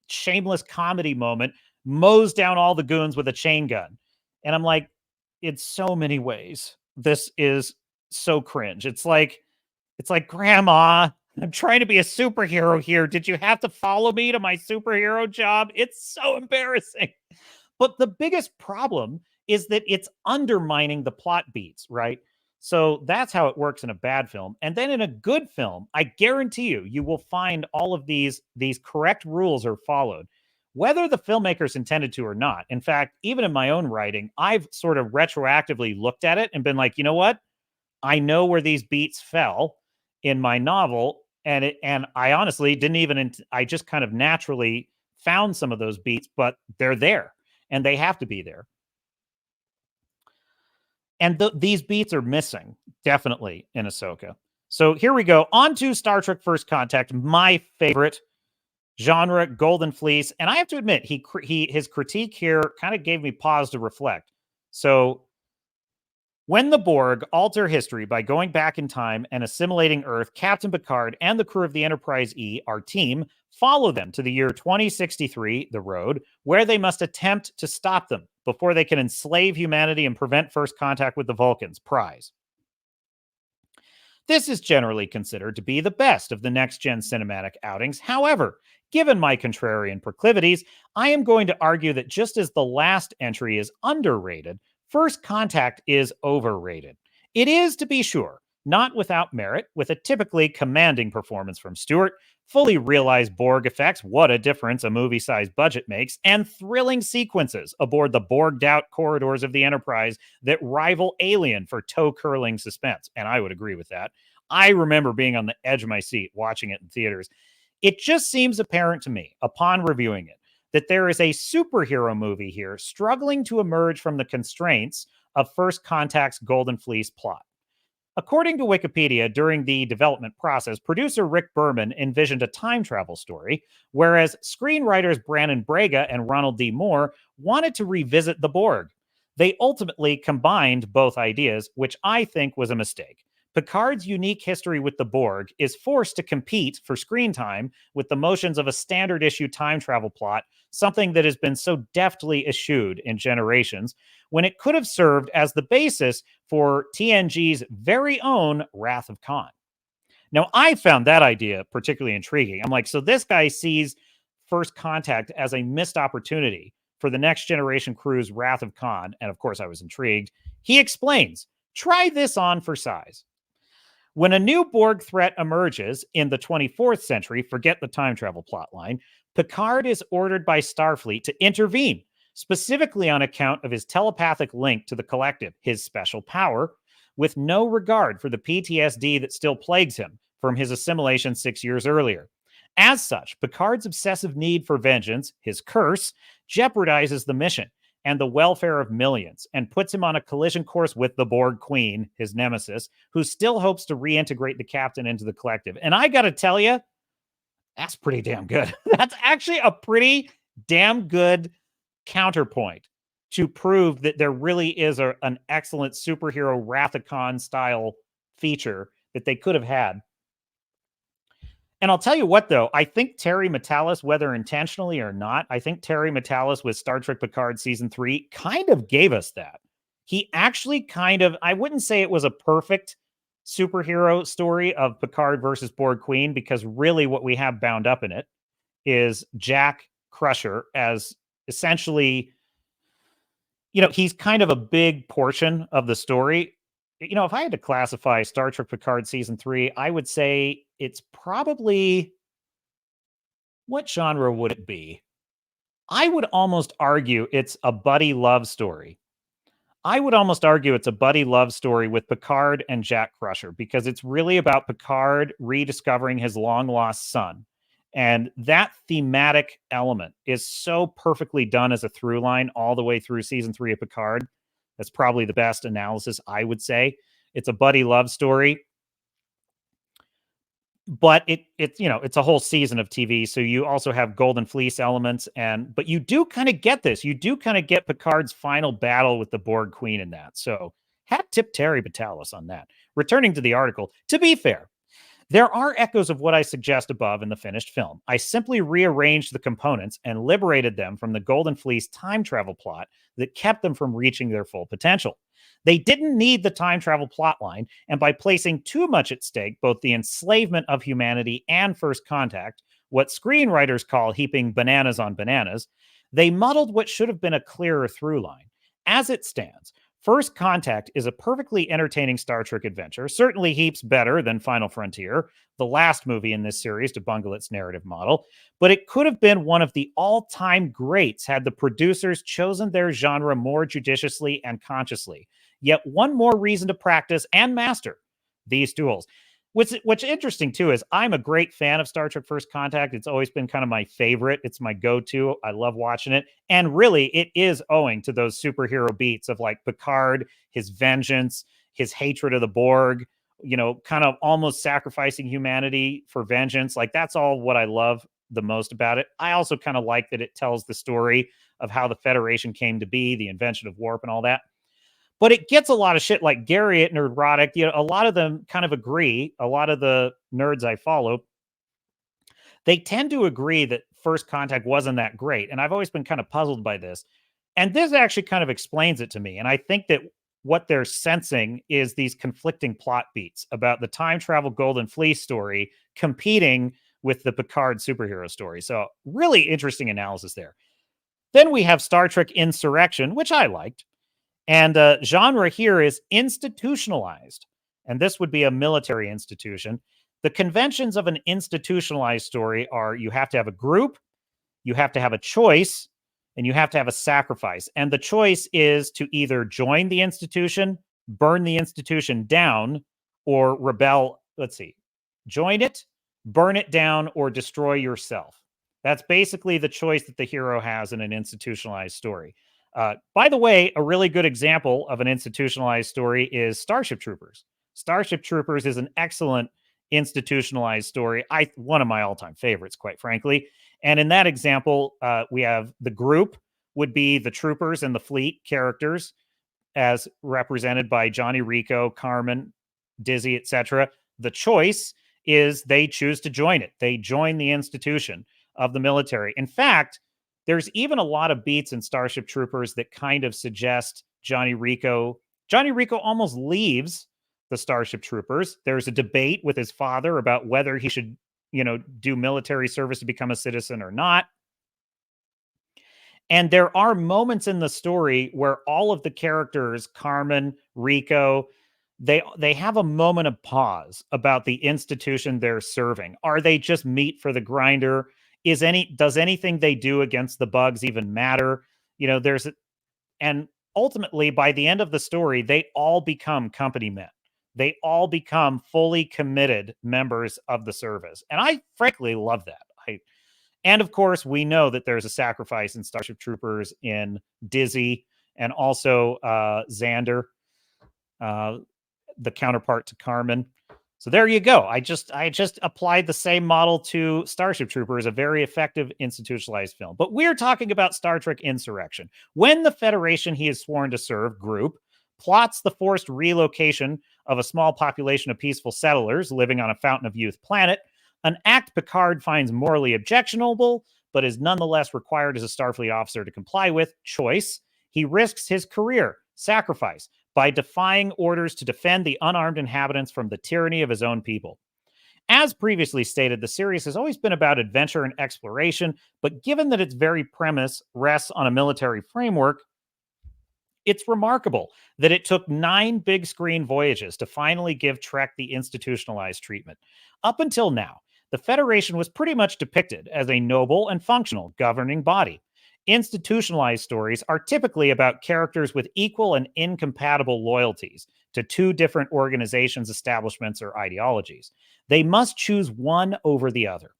shameless comedy moment, mows down all the goons with a chain gun. And I'm like, in so many ways, this is so cringe. It's like, Grandma, I'm trying to be a superhero here. Did you have to follow me to my superhero job? It's so embarrassing. But the biggest problem is that it's undermining the plot beats, right? So that's how it works in a bad film. And then in a good film, I guarantee you will find all of these correct rules are followed, whether the filmmakers intended to or not. In fact, even in my own writing, I've sort of retroactively looked at it and been like, you know what? I know where these beats fell in my novel. And I honestly didn't even, I just kind of naturally found some of those beats, but they're there and they have to be there. And these beats are missing, definitely, in Ahsoka. So here we go. On to Star Trek First Contact, my favorite genre, Golden Fleece. And I have to admit, his critique here kind of gave me pause to reflect. So when the Borg alter history by going back in time and assimilating Earth, Captain Picard and the crew of the Enterprise E, our team, follow them to the year 2063, the road, where they must attempt to stop them before they can enslave humanity and prevent first contact with the Vulcans, prize. This is generally considered to be the best of the next-gen cinematic outings. However, given my contrarian proclivities, I am going to argue that just as the last entry is underrated, First Contact is overrated. It is, to be sure, not without merit, with a typically commanding performance from Stewart, fully realized Borg effects, what a difference a movie-sized budget makes, and thrilling sequences aboard the Borged-out corridors of the Enterprise that rival Alien for toe-curling suspense. And I would agree with that. I remember being on the edge of my seat watching it in theaters. It just seems apparent to me, upon reviewing it, that there is a superhero movie here struggling to emerge from the constraints of First Contact's Golden Fleece plot. According to Wikipedia, during the development process, producer Rick Berman envisioned a time travel story, whereas screenwriters Brandon Braga and Ronald D. Moore wanted to revisit the Borg. They ultimately combined both ideas, which I think was a mistake. Picard's unique history with the Borg is forced to compete for screen time with the motions of a standard issue time travel plot, something that has been so deftly eschewed in generations, when it could have served as the basis for TNG's very own Wrath of Khan. Now, I found that idea particularly intriguing. I'm like, so this guy sees First Contact as a missed opportunity for the next generation crew's Wrath of Khan. And of course, I was intrigued. He explains, try this on for size. When a new Borg threat emerges in the 24th century, forget the time travel plotline, Picard is ordered by Starfleet to intervene, specifically on account of his telepathic link to the collective, his special power, with no regard for the PTSD that still plagues him from his assimilation 6 years earlier. As such, Picard's obsessive need for vengeance, his curse, jeopardizes the mission and the welfare of millions, and puts him on a collision course with the Borg Queen, his nemesis, who still hopes to reintegrate the captain into the collective. And I got to tell you, that's pretty damn good. That's actually a pretty damn good counterpoint to prove that there really is an excellent superhero Wrath of Khan style feature that they could have had. And I'll tell you what, though, I think Terry Matalas, whether intentionally or not, I think Terry Matalas with Star Trek Picard Season 3 kind of gave us that. He actually kind of, I wouldn't say it was a perfect superhero story of Picard versus Borg Queen, because really what we have bound up in it is Jack Crusher as essentially, he's kind of a big portion of the story. If I had to classify Star Trek Picard Season 3, I would say it's probably, what genre would it be? I would almost argue it's a buddy love story. I would almost argue it's a buddy love story with Picard and Jack Crusher, because it's really about Picard rediscovering his long-lost son. And that thematic element is so perfectly done as a through line all the way through Season 3 of Picard. That's probably the best analysis, I would say. It's a buddy love story, but it's a whole season of TV. So you also have Golden Fleece elements, but you do kind of get this. You do kind of get Picard's final battle with the Borg Queen in that. So hat tip Terry Matalas on that. Returning to the article, to be fair, there are echoes of what I suggest above in the finished film. I simply rearranged the components and liberated them from the Golden Fleece time travel plot that kept them from reaching their full potential. They didn't need the time travel plotline, and by placing too much at stake, both the enslavement of humanity and first contact, what screenwriters call heaping bananas on bananas, they muddled what should have been a clearer through line. As it stands, First Contact is a perfectly entertaining Star Trek adventure, certainly heaps better than Final Frontier, the last movie in this series to bungle its narrative model, but it could have been one of the all-time greats had the producers chosen their genre more judiciously and consciously. Yet one more reason to practice and master these duels. What's interesting, too, is I'm a great fan of Star Trek First Contact. It's always been kind of my favorite. It's my go-to. I love watching it. And really, it is owing to those superhero beats of like Picard, his vengeance, his hatred of the Borg, kind of almost sacrificing humanity for vengeance. Like, that's all what I love the most about it. I also kind of like that it tells the story of how the Federation came to be, the invention of warp and all that. But it gets a lot of shit like Garrett, Nerdrotic. A lot of them kind of agree. A lot of the nerds I follow, they tend to agree that First Contact wasn't that great. And I've always been kind of puzzled by this. And this actually kind of explains it to me. And I think that what they're sensing is these conflicting plot beats about the time travel Golden Fleece story competing with the Picard superhero story. So really interesting analysis there. Then we have Star Trek Insurrection, which I liked. And genre here is institutionalized. And this would be a military institution. The conventions of an institutionalized story are you have to have a group, you have to have a choice, and you have to have a sacrifice. And the choice is to either join the institution, burn the institution down, or rebel. Let's see. Join it, burn it down, or destroy yourself. That's basically the choice that the hero has in an institutionalized story. By the way, a really good example of an institutionalized story is Starship Troopers. Starship Troopers is an excellent institutionalized story. One of my all-time favorites, quite frankly. And in that example, we have the group would be the troopers and the fleet characters as represented by Johnny Rico, Carmen, Dizzy, etc. The choice is they choose to join it. They join the institution of the military. In fact, there's even a lot of beats in Starship Troopers that kind of suggest Johnny Rico almost leaves the Starship Troopers. There's a debate with his father about whether he should, do military service to become a citizen or not. And there are moments in the story where all of the characters, Carmen, Rico, they have a moment of pause about the institution they're serving. Are they just meat for the grinder? Does anything they do against the bugs even matter? And ultimately by the end of the story, they all become company men. they all become fully committed members of the service. And I frankly love that. And of course, we know that there's a sacrifice in Starship Troopers in Dizzy and also Xander, the counterpart to Carmen. So there you go. I just applied the same model to Starship Troopers, a very effective institutionalized film. But we're talking about Star Trek Insurrection. When the Federation he is sworn to serve group plots the forced relocation of a small population of peaceful settlers living on a Fountain of Youth planet, an act Picard finds morally objectionable, but is nonetheless required as a Starfleet officer to comply with, choice, he risks his career, sacrifice, by defying orders to defend the unarmed inhabitants from the tyranny of his own people. As previously stated, the series has always been about adventure and exploration, but given that its very premise rests on a military framework, it's remarkable that it took 9 big screen voyages to finally give Trek the institutionalized treatment. Up until now, the Federation was pretty much depicted as a noble and functional governing body. Institutionalized stories are typically about characters with equal and incompatible loyalties to 2 different organizations, establishments, or ideologies. They must choose one over the other.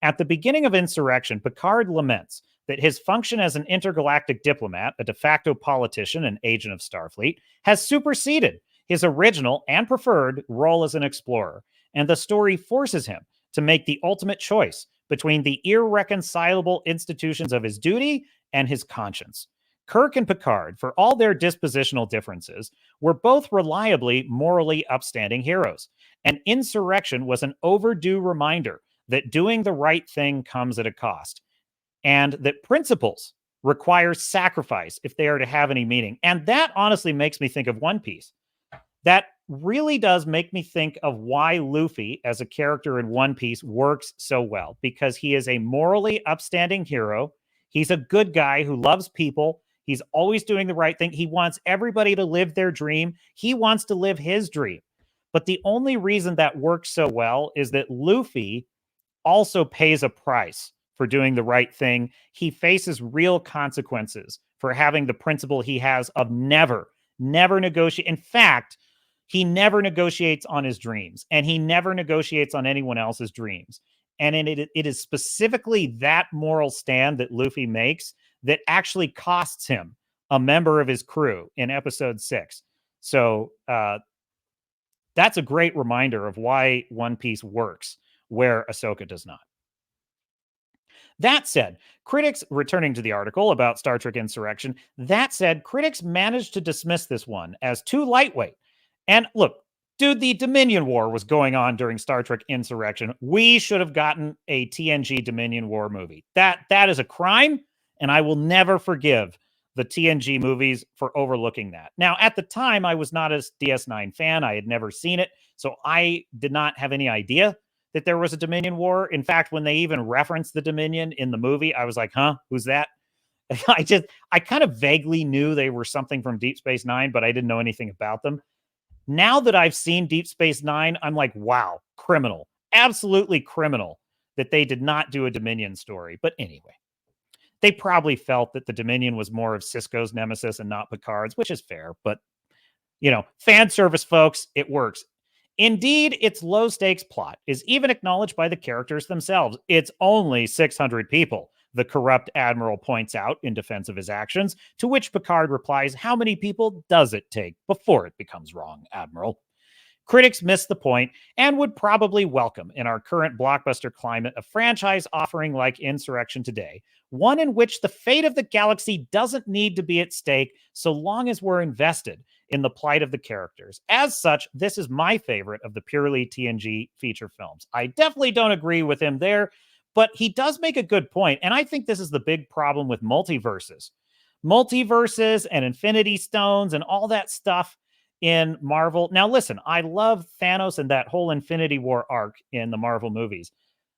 At the beginning of Insurrection, Picard laments that his function as an intergalactic diplomat, a de facto politician and agent of Starfleet, has superseded his original and preferred role as an explorer, and the story forces him to make the ultimate choice between the irreconcilable institutions of his duty and his conscience. Kirk and Picard, for all their dispositional differences, were both reliably morally upstanding heroes, and Insurrection was an overdue reminder that doing the right thing comes at a cost, and that principles require sacrifice if they are to have any meaning. And that honestly makes me think of One Piece. That really does make me think of why Luffy as a character in One Piece works so well, because he is a morally upstanding hero. He's a good guy who loves people. He's always doing the right thing. He wants everybody to live their dream. He wants to live his dream. But the only reason that works so well is that Luffy also pays a price for doing the right thing. He faces real consequences for having the principle he has of never negotiate. In fact, he never negotiates on his dreams, and he never negotiates on anyone else's dreams. And it is specifically that moral stand that Luffy makes that actually costs him a member of his crew in episode 6. So that's a great reminder of why One Piece works where Ahsoka does not. That said, critics, returning to the article about Star Trek Insurrection, that said, critics managed to dismiss this one as too lightweight. And look, dude, the Dominion War was going on during Star Trek Insurrection. We should have gotten a TNG Dominion War movie. That is a crime, and I will never forgive the TNG movies for overlooking that. Now, at the time, I was not a DS9 fan. I had never seen it, so I did not have any idea that there was a Dominion War. In fact, when they even referenced the Dominion in the movie, I was like, huh, who's that? I kind of vaguely knew they were something from Deep Space Nine, but I didn't know anything about them. Now that I've seen Deep Space Nine, I'm like, wow, criminal, absolutely criminal that they did not do a Dominion story. But anyway, they probably felt that the Dominion was more of Sisko's nemesis and not Picard's, which is fair. But, you know, fan service, folks, it works. Indeed, its low-stakes plot is even acknowledged by the characters themselves. It's only 600 people, the corrupt admiral points out in defense of his actions, to which Picard replies, how many people does it take before it becomes wrong, Admiral? Critics miss the point and would probably welcome, in our current blockbuster climate, a franchise offering like Insurrection today, one in which the fate of the galaxy doesn't need to be at stake so long as we're invested in the plight of the characters. As such, this is my favorite of the purely TNG feature films. I definitely don't agree with him there, but he does make a good point, and I think this is the big problem with multiverses. Multiverses and Infinity Stones and all that stuff in Marvel. Now, listen, I love Thanos and that whole Infinity War arc in the Marvel movies.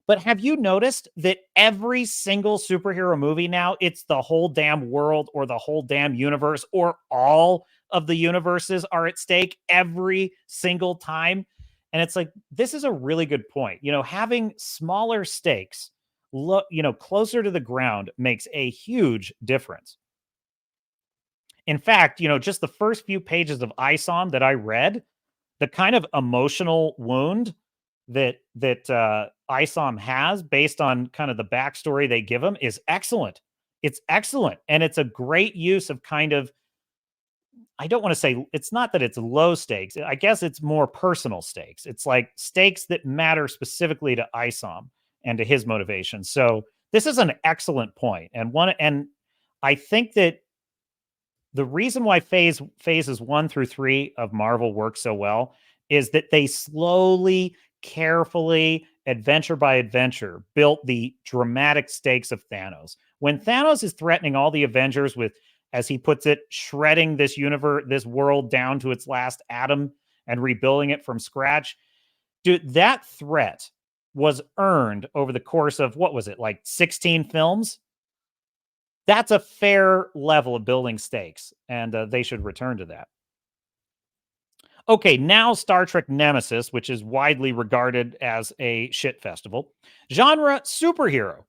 But have you noticed that every single superhero movie now, it's the whole damn world or the whole damn universe or all of the universes are at stake every single time? And it's like, this is a really good point. You know, having smaller stakes, closer to the ground makes a huge difference. In fact, you know, just the first few pages of ISOM that I read, the kind of emotional wound that ISOM has based on kind of the backstory they give him is excellent. It's excellent. And it's a great use of kind of, I don't want to say, it's not that it's low stakes. I guess it's more personal stakes. It's like stakes that matter specifically to ISOM and to his motivation. So this is an excellent point. And I think that the reason why phases 1 through 3 of Marvel work so well is that they slowly, carefully, adventure by adventure, built the dramatic stakes of Thanos. When Thanos is threatening all the Avengers with, as he puts it, shredding this universe, this world down to its last atom and rebuilding it from scratch, dude, that threat was earned over the course of, what was it, like 16 films? That's a fair level of building stakes, and they should return to that. Okay, now Star Trek Nemesis, which is widely regarded as a shit festival. Genre, superhero.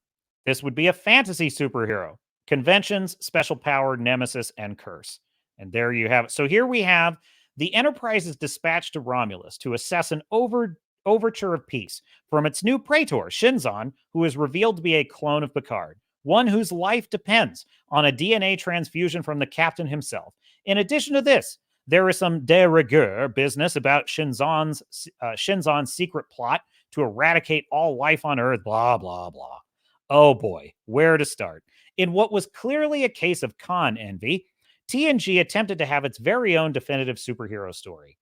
This would be a fantasy superhero. Conventions, special power, nemesis, and curse. And there you have it. So here we have the Enterprise is dispatched to Romulus to assess an overture of peace from its new praetor, Shinzon, who is revealed to be a clone of Picard, one whose life depends on a DNA transfusion from the captain himself. In addition to this, there is some de rigueur business about Shinzon's secret plot to eradicate all life on Earth, blah, blah, blah. Oh boy, where to start? In what was clearly a case of con envy, TNG attempted to have its very own definitive superhero story.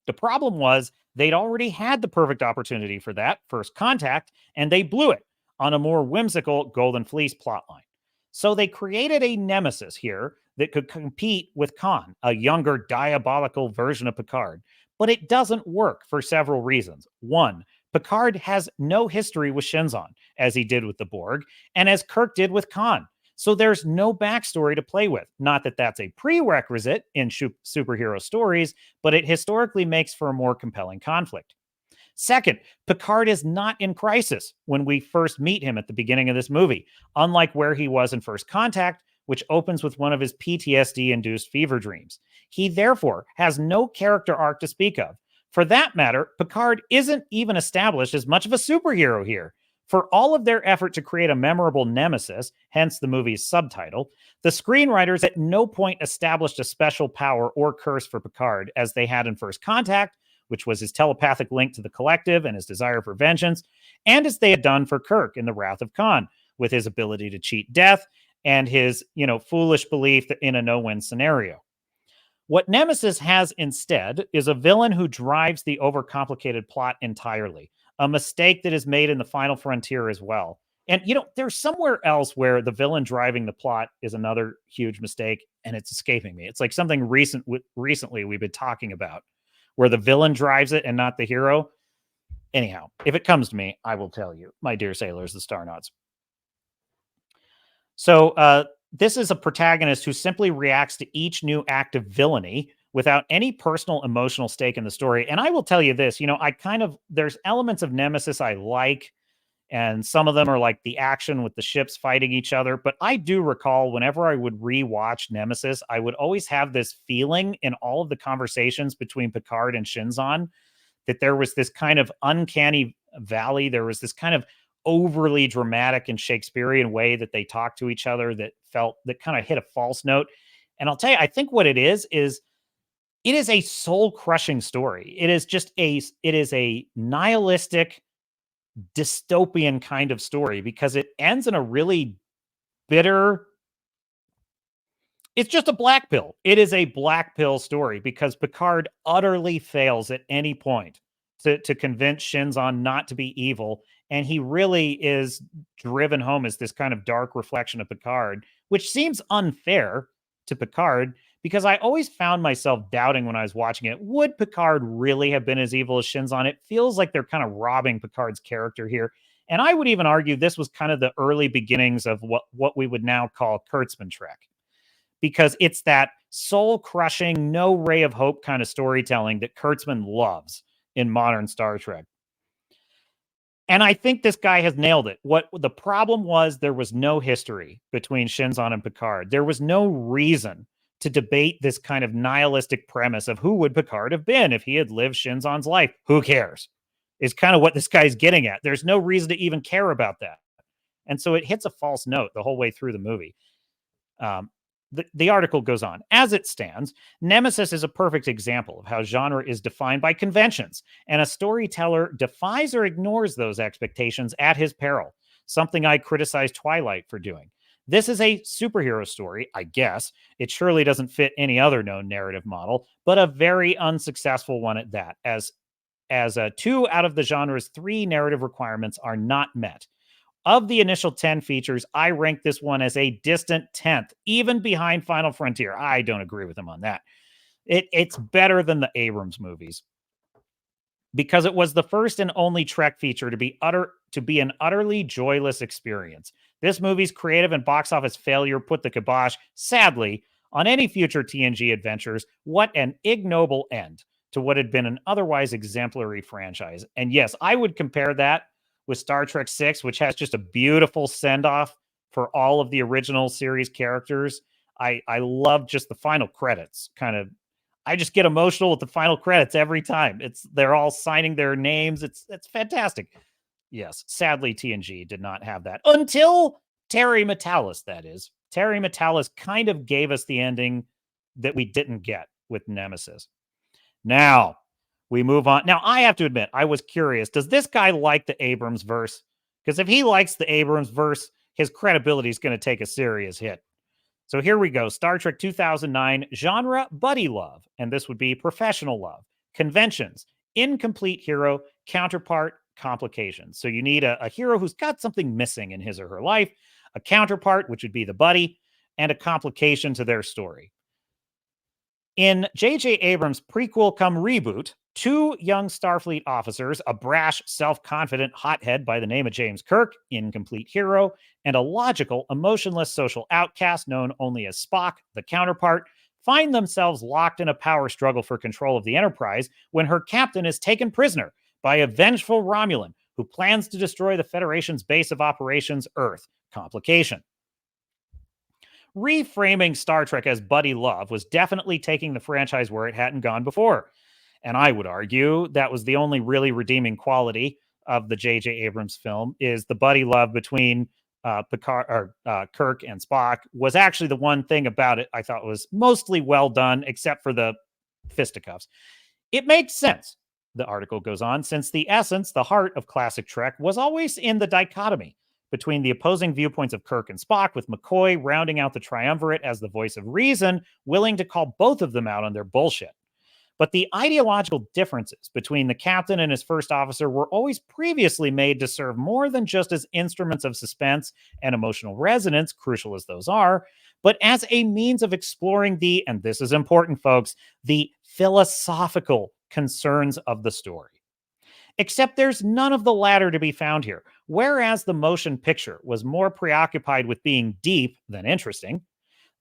The problem was they'd already had the perfect opportunity for that, First Contact, and they blew it on a more whimsical Golden Fleece plotline. So they created a nemesis here that could compete with Khan, a younger, diabolical version of Picard. But it doesn't work for several reasons. One, Picard has no history with Shinzon, as he did with the Borg, and as Kirk did with Khan. So there's no backstory to play with. Not that that's a prerequisite in superhero stories, but it historically makes for a more compelling conflict. Second, Picard is not in crisis when we first meet him at the beginning of this movie, unlike where he was in First Contact, which opens with one of his PTSD-induced fever dreams. He therefore has no character arc to speak of. For that matter, Picard isn't even established as much of a superhero here. For all of their effort to create a memorable nemesis, hence the movie's subtitle, the screenwriters at no point established a special power or curse for Picard as they had in First Contact, which was his telepathic link to the collective and his desire for vengeance, and as they had done for Kirk in The Wrath of Khan, with his ability to cheat death and his, foolish belief in a no-win scenario. What Nemesis has instead is a villain who drives the overcomplicated plot entirely, a mistake that is made in The Final Frontier as well. And, there's somewhere else where the villain driving the plot is another huge mistake, and it's escaping me. It's like something recently we've been talking about, where the villain drives it and not the hero. Anyhow, if it comes to me, I will tell you, my dear sailors, the Starnauts. So this is a protagonist who simply reacts to each new act of villainy without any personal emotional stake in the story. And I will tell you this, there's elements of Nemesis I like, and some of them are like the action with the ships fighting each other. But I do recall whenever I would rewatch Nemesis, I would always have this feeling in all of the conversations between Picard and Shinzon that there was this kind of uncanny valley. There was this kind of overly dramatic and Shakespearean way that they talked to each other that kind of hit a false note. And I'll tell you, I think what it is it is a soul-crushing story. It is a nihilistic, dystopian kind of story because it ends in a really bitter. It's just a black pill. It is a black pill story because Picard utterly fails at any point to convince Shinzon not to be evil. And he really is driven home as this kind of dark reflection of Picard, which seems unfair to Picard because I always found myself doubting when I was watching it. Would Picard really have been as evil as Shinzon? It feels like they're kind of robbing Picard's character here. And I would even argue this was kind of the early beginnings of what we would now call Kurtzman Trek, because it's that soul-crushing, no ray of hope kind of storytelling that Kurtzman loves in modern Star Trek. And I think this guy has nailed it. What the problem was, there was no history between Shinzon and Picard. There was no reason to debate this kind of nihilistic premise of who would Picard have been if he had lived Shinzon's life. Who cares? Is kind of what this guy's getting at. There's no reason to even care about that. And so it hits a false note the whole way through the movie. The article goes on. As it stands, Nemesis is a perfect example of how genre is defined by conventions, and a storyteller defies or ignores those expectations at his peril, something I criticize Twilight for doing. This is a superhero story, I guess. It surely doesn't fit any other known narrative model, but a very unsuccessful one at that, as 2 out of the genre's 3 narrative requirements are not met. Of the initial 10 features, I rank this one as a distant 10th, even behind Final Frontier. I don't agree with him on that. It's better than the Abrams movies because it was the first and only Trek feature to be an utterly joyless experience. This movie's creative and box office failure put the kibosh, sadly, on any future TNG adventures. What an ignoble end to what had been an otherwise exemplary franchise. And yes, I would compare that with Star Trek VI, which has just a beautiful send-off for all of the original series characters. I love just the final credits. I just get emotional with the final credits every time. They're all signing their names. It's fantastic. Yes, sadly, TNG did not have that until Terry Matalas, that is. Terry Matalas kind of gave us the ending that we didn't get with Nemesis. Now, we move on. Now, I have to admit, I was curious. Does this guy like the Abrams verse? Because if he likes the Abrams verse, his credibility is going to take a serious hit. So here we go. Star Trek 2009, genre, buddy love. And this would be professional love. Conventions, incomplete hero, counterpart, complications. So you need a hero who's got something missing in his or her life, a counterpart, which would be the buddy, and a complication to their story. In J.J. Abrams' prequel come reboot, 2 young Starfleet officers, a brash, self-confident hothead by the name of James Kirk, incomplete hero, and a logical, emotionless social outcast known only as Spock, the counterpart, find themselves locked in a power struggle for control of the Enterprise when her captain is taken prisoner by a vengeful Romulan who plans to destroy the Federation's base of operations, Earth. Complication. Reframing Star Trek as buddy love was definitely taking the franchise where it hadn't gone before. And I would argue that was the only really redeeming quality of the J.J. Abrams film is the buddy love between Kirk and Spock was actually the one thing about it I thought was mostly well done, except for the fisticuffs. It makes sense, the article goes on, since the essence, the heart of classic Trek was always in the dichotomy between the opposing viewpoints of Kirk and Spock, with McCoy rounding out the triumvirate as the voice of reason, willing to call both of them out on their bullshit. But the ideological differences between the captain and his first officer were always previously made to serve more than just as instruments of suspense and emotional resonance, crucial as those are, but as a means of exploring the, and this is important, folks, the philosophical concerns of the story. Except there's none of the latter to be found here. Whereas the motion picture was more preoccupied with being deep than interesting,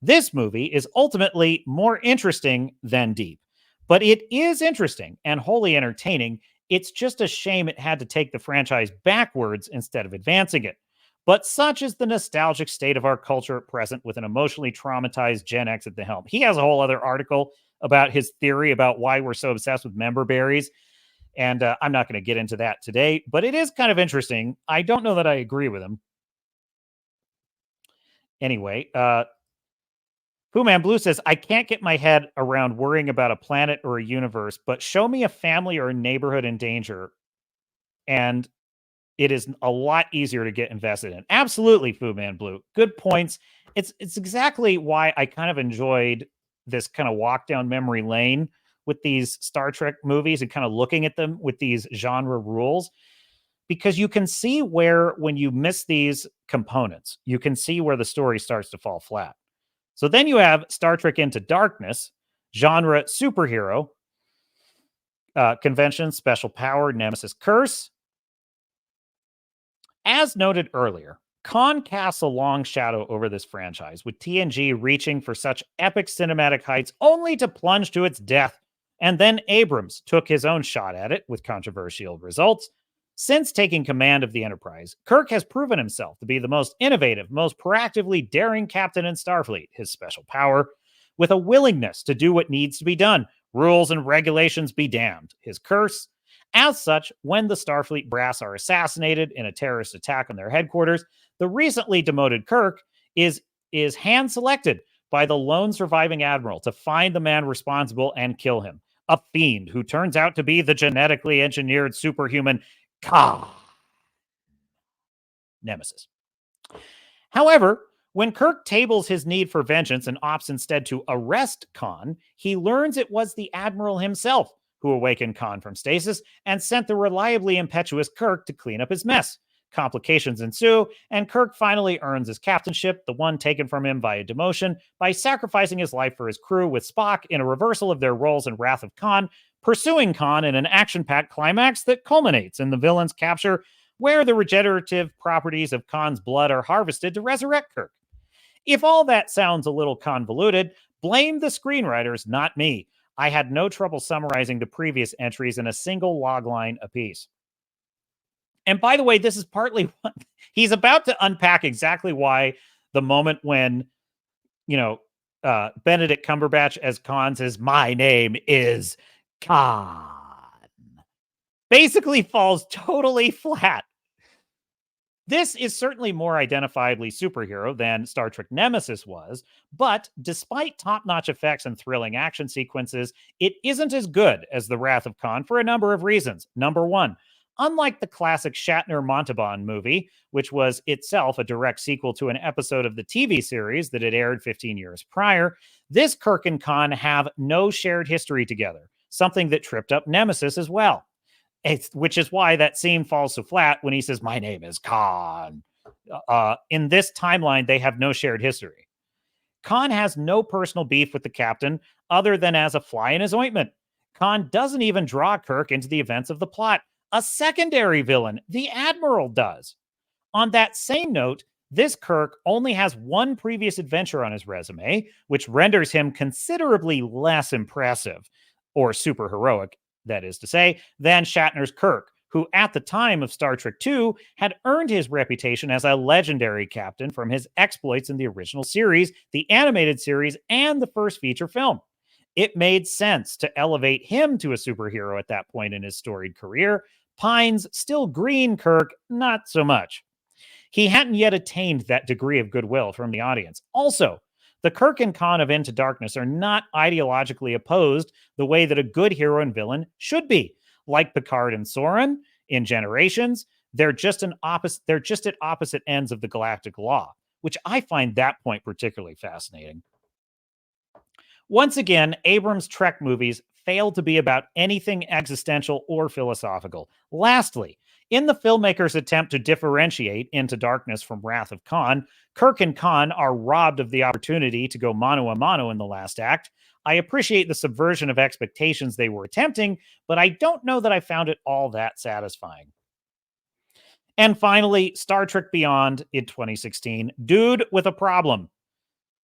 this movie is ultimately more interesting than deep. But it is interesting and wholly entertaining. It's just a shame it had to take the franchise backwards instead of advancing it. But such is the nostalgic state of our culture at present, with an emotionally traumatized Gen X at the helm. He has a whole other article about his theory about why we're so obsessed with member berries. And I'm not going to get into that today, but it is kind of interesting. I don't know that I agree with him. Anyway, Fu Man Blue says, I can't get my head around worrying about a planet or a universe, but show me a family or a neighborhood in danger, and it is a lot easier to get invested in. Absolutely, Fu Man Blue. Good points. It's exactly why I kind of enjoyed this kind of walk down memory lane with these Star Trek movies and kind of looking at them with these genre rules, because you can see where, when you miss these components, you can see where the story starts to fall flat. So then you have Star Trek Into Darkness, genre superhero, convention, special power, nemesis, curse. As noted earlier, Khan casts a long shadow over this franchise, with TNG reaching for such epic cinematic heights only to plunge to its death. And then Abrams took his own shot at it with controversial results. Since taking command of the Enterprise, Kirk has proven himself to be the most innovative, most proactively daring captain in Starfleet. His special power, with a willingness to do what needs to be done. Rules and regulations be damned. His curse. As such, when the Starfleet brass are assassinated in a terrorist attack on their headquarters, the recently demoted Kirk is hand-selected by the lone surviving admiral to find the man responsible and kill him. A fiend who turns out to be the genetically engineered superhuman Khan. Nemesis. However, when Kirk tables his need for vengeance and opts instead to arrest Khan, he learns it was the admiral himself who awakened Khan from stasis and sent the reliably impetuous Kirk to clean up his mess. Complications ensue, and Kirk finally earns his captainship, the one taken from him via demotion, by sacrificing his life for his crew with Spock in a reversal of their roles in Wrath of Khan, pursuing Khan in an action-packed climax that culminates in the villain's capture, where the regenerative properties of Khan's blood are harvested to resurrect Kirk. If all that sounds a little convoluted, blame the screenwriters, not me. I had no trouble summarizing the previous entries in a single log line apiece. And by the way, this is partly what he's about to unpack exactly why the moment when, Benedict Cumberbatch as Khan says, "My name is Khan," basically falls totally flat. This is certainly more identifiably superhero than Star Trek Nemesis was, but despite top-notch effects and thrilling action sequences, it isn't as good as The Wrath of Khan for a number of reasons. Number one, unlike the classic Shatner-Montalban movie, which was itself a direct sequel to an episode of the TV series that had aired 15 years prior, this Kirk and Khan have no shared history together, something that tripped up Nemesis as well. Which is why that scene falls so flat when he says, "My name is Khan." In this timeline, they have no shared history. Khan has no personal beef with the captain other than as a fly in his ointment. Khan doesn't even draw Kirk into the events of the plot. A secondary villain, the Admiral, does. On that same note, this Kirk only has one previous adventure on his resume, which renders him considerably less impressive, or super heroic, that is to say, than Shatner's Kirk, who at the time of Star Trek II had earned his reputation as a legendary captain from his exploits in the original series, the animated series, and the first feature film. It made sense to elevate him to a superhero at that point in his storied career. Pine's still green Kirk, not so much. He hadn't yet attained that degree of goodwill from the audience. Also, the Kirk and Khan of Into Darkness are not ideologically opposed the way that a good hero and villain should be. Like Picard and Soren in Generations, they're just at opposite ends of the galactic law, which I find that point particularly fascinating. Once again, Abrams' Trek movies fail to be about anything existential or philosophical. Lastly, in the filmmaker's attempt to differentiate Into Darkness from Wrath of Khan, Kirk and Khan are robbed of the opportunity to go mano a mano in the last act. I appreciate the subversion of expectations they were attempting, but I don't know that I found it all that satisfying. And finally, Star Trek Beyond in 2016. Dude with a problem.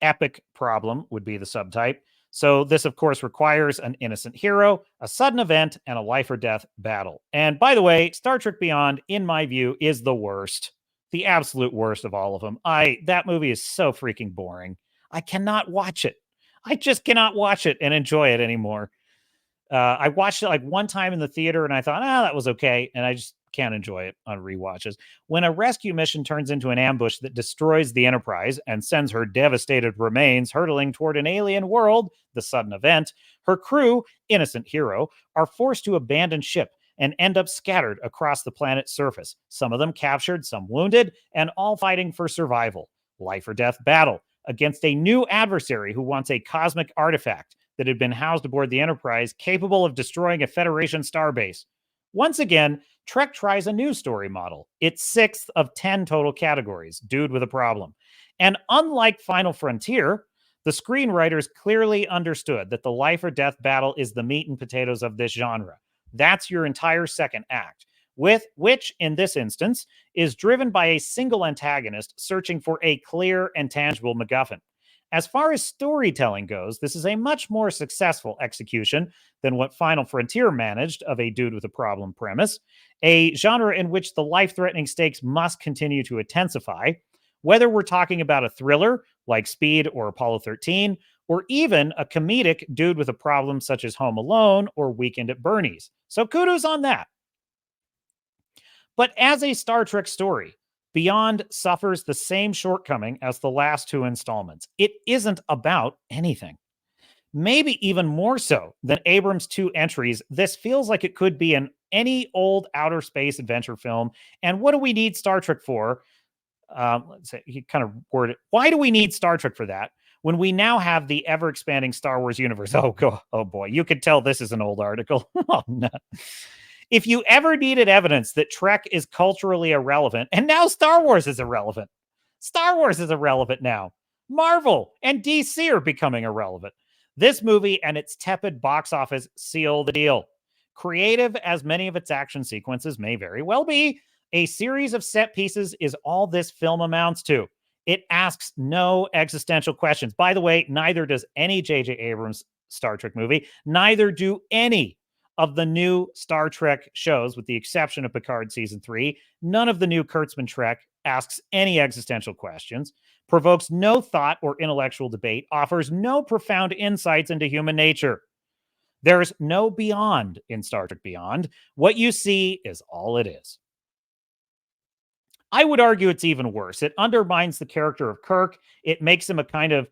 Epic problem would be the subtype. So this, of course, requires an innocent hero, a sudden event, and a life or death battle. And by the way, Star Trek Beyond, in my view, is the worst. The absolute worst of all of them. That movie is so freaking boring. I cannot watch it. I just cannot watch it and enjoy it anymore. I watched it like one time in the theater and I thought, that was okay. And I just can't enjoy it on rewatches. When a rescue mission turns into an ambush that destroys the Enterprise and sends her devastated remains hurtling toward an alien world, the sudden event, her crew, innocent hero, are forced to abandon ship and end up scattered across the planet's surface. Some of them captured, some wounded, and all fighting for survival. Life or death battle against a new adversary who wants a cosmic artifact that had been housed aboard the Enterprise capable of destroying a Federation starbase. Once again, Trek tries a new story model. Its 6th of 10 total categories, Dude with a Problem. And unlike Final Frontier, the screenwriters clearly understood that the life or death battle is the meat and potatoes of this genre. That's your entire second act, which, in this instance, is driven by a single antagonist searching for a clear and tangible MacGuffin. As far as storytelling goes, this is a much more successful execution than what Final Frontier managed of a Dude with a Problem premise, a genre in which the life-threatening stakes must continue to intensify. Whether we're talking about a thriller like Speed or Apollo 13, or even a comedic dude with a problem such as Home Alone or Weekend at Bernie's. So kudos on that. But as a Star Trek story, Beyond suffers the same shortcoming as the last two installments. It isn't about anything. Maybe even more so than Abrams' two entries, this feels like it could be in any old outer space adventure film. And what do we need Star Trek for? Let's say he kind of worded it. Why do we need Star Trek for that when we now have the ever expanding Star Wars universe? Oh boy, you could tell this is an old article. Oh no. If you ever needed evidence that Trek is culturally irrelevant, and now Star Wars is irrelevant. Star Wars is irrelevant now. Marvel and DC are becoming irrelevant. This movie and its tepid box office seal the deal. Creative as many of its action sequences may very well be, a series of set pieces is all this film amounts to. It asks no existential questions. By the way, neither does any J.J. Abrams Star Trek movie. Neither do any of the new Star Trek shows, with the exception of Picard Season 3. None of the new Kurtzman Trek asks any existential questions, provokes no thought or intellectual debate, offers no profound insights into human nature. There's no beyond in Star Trek Beyond. What you see is all it is. I would argue it's even worse. It undermines the character of Kirk. It makes him a kind of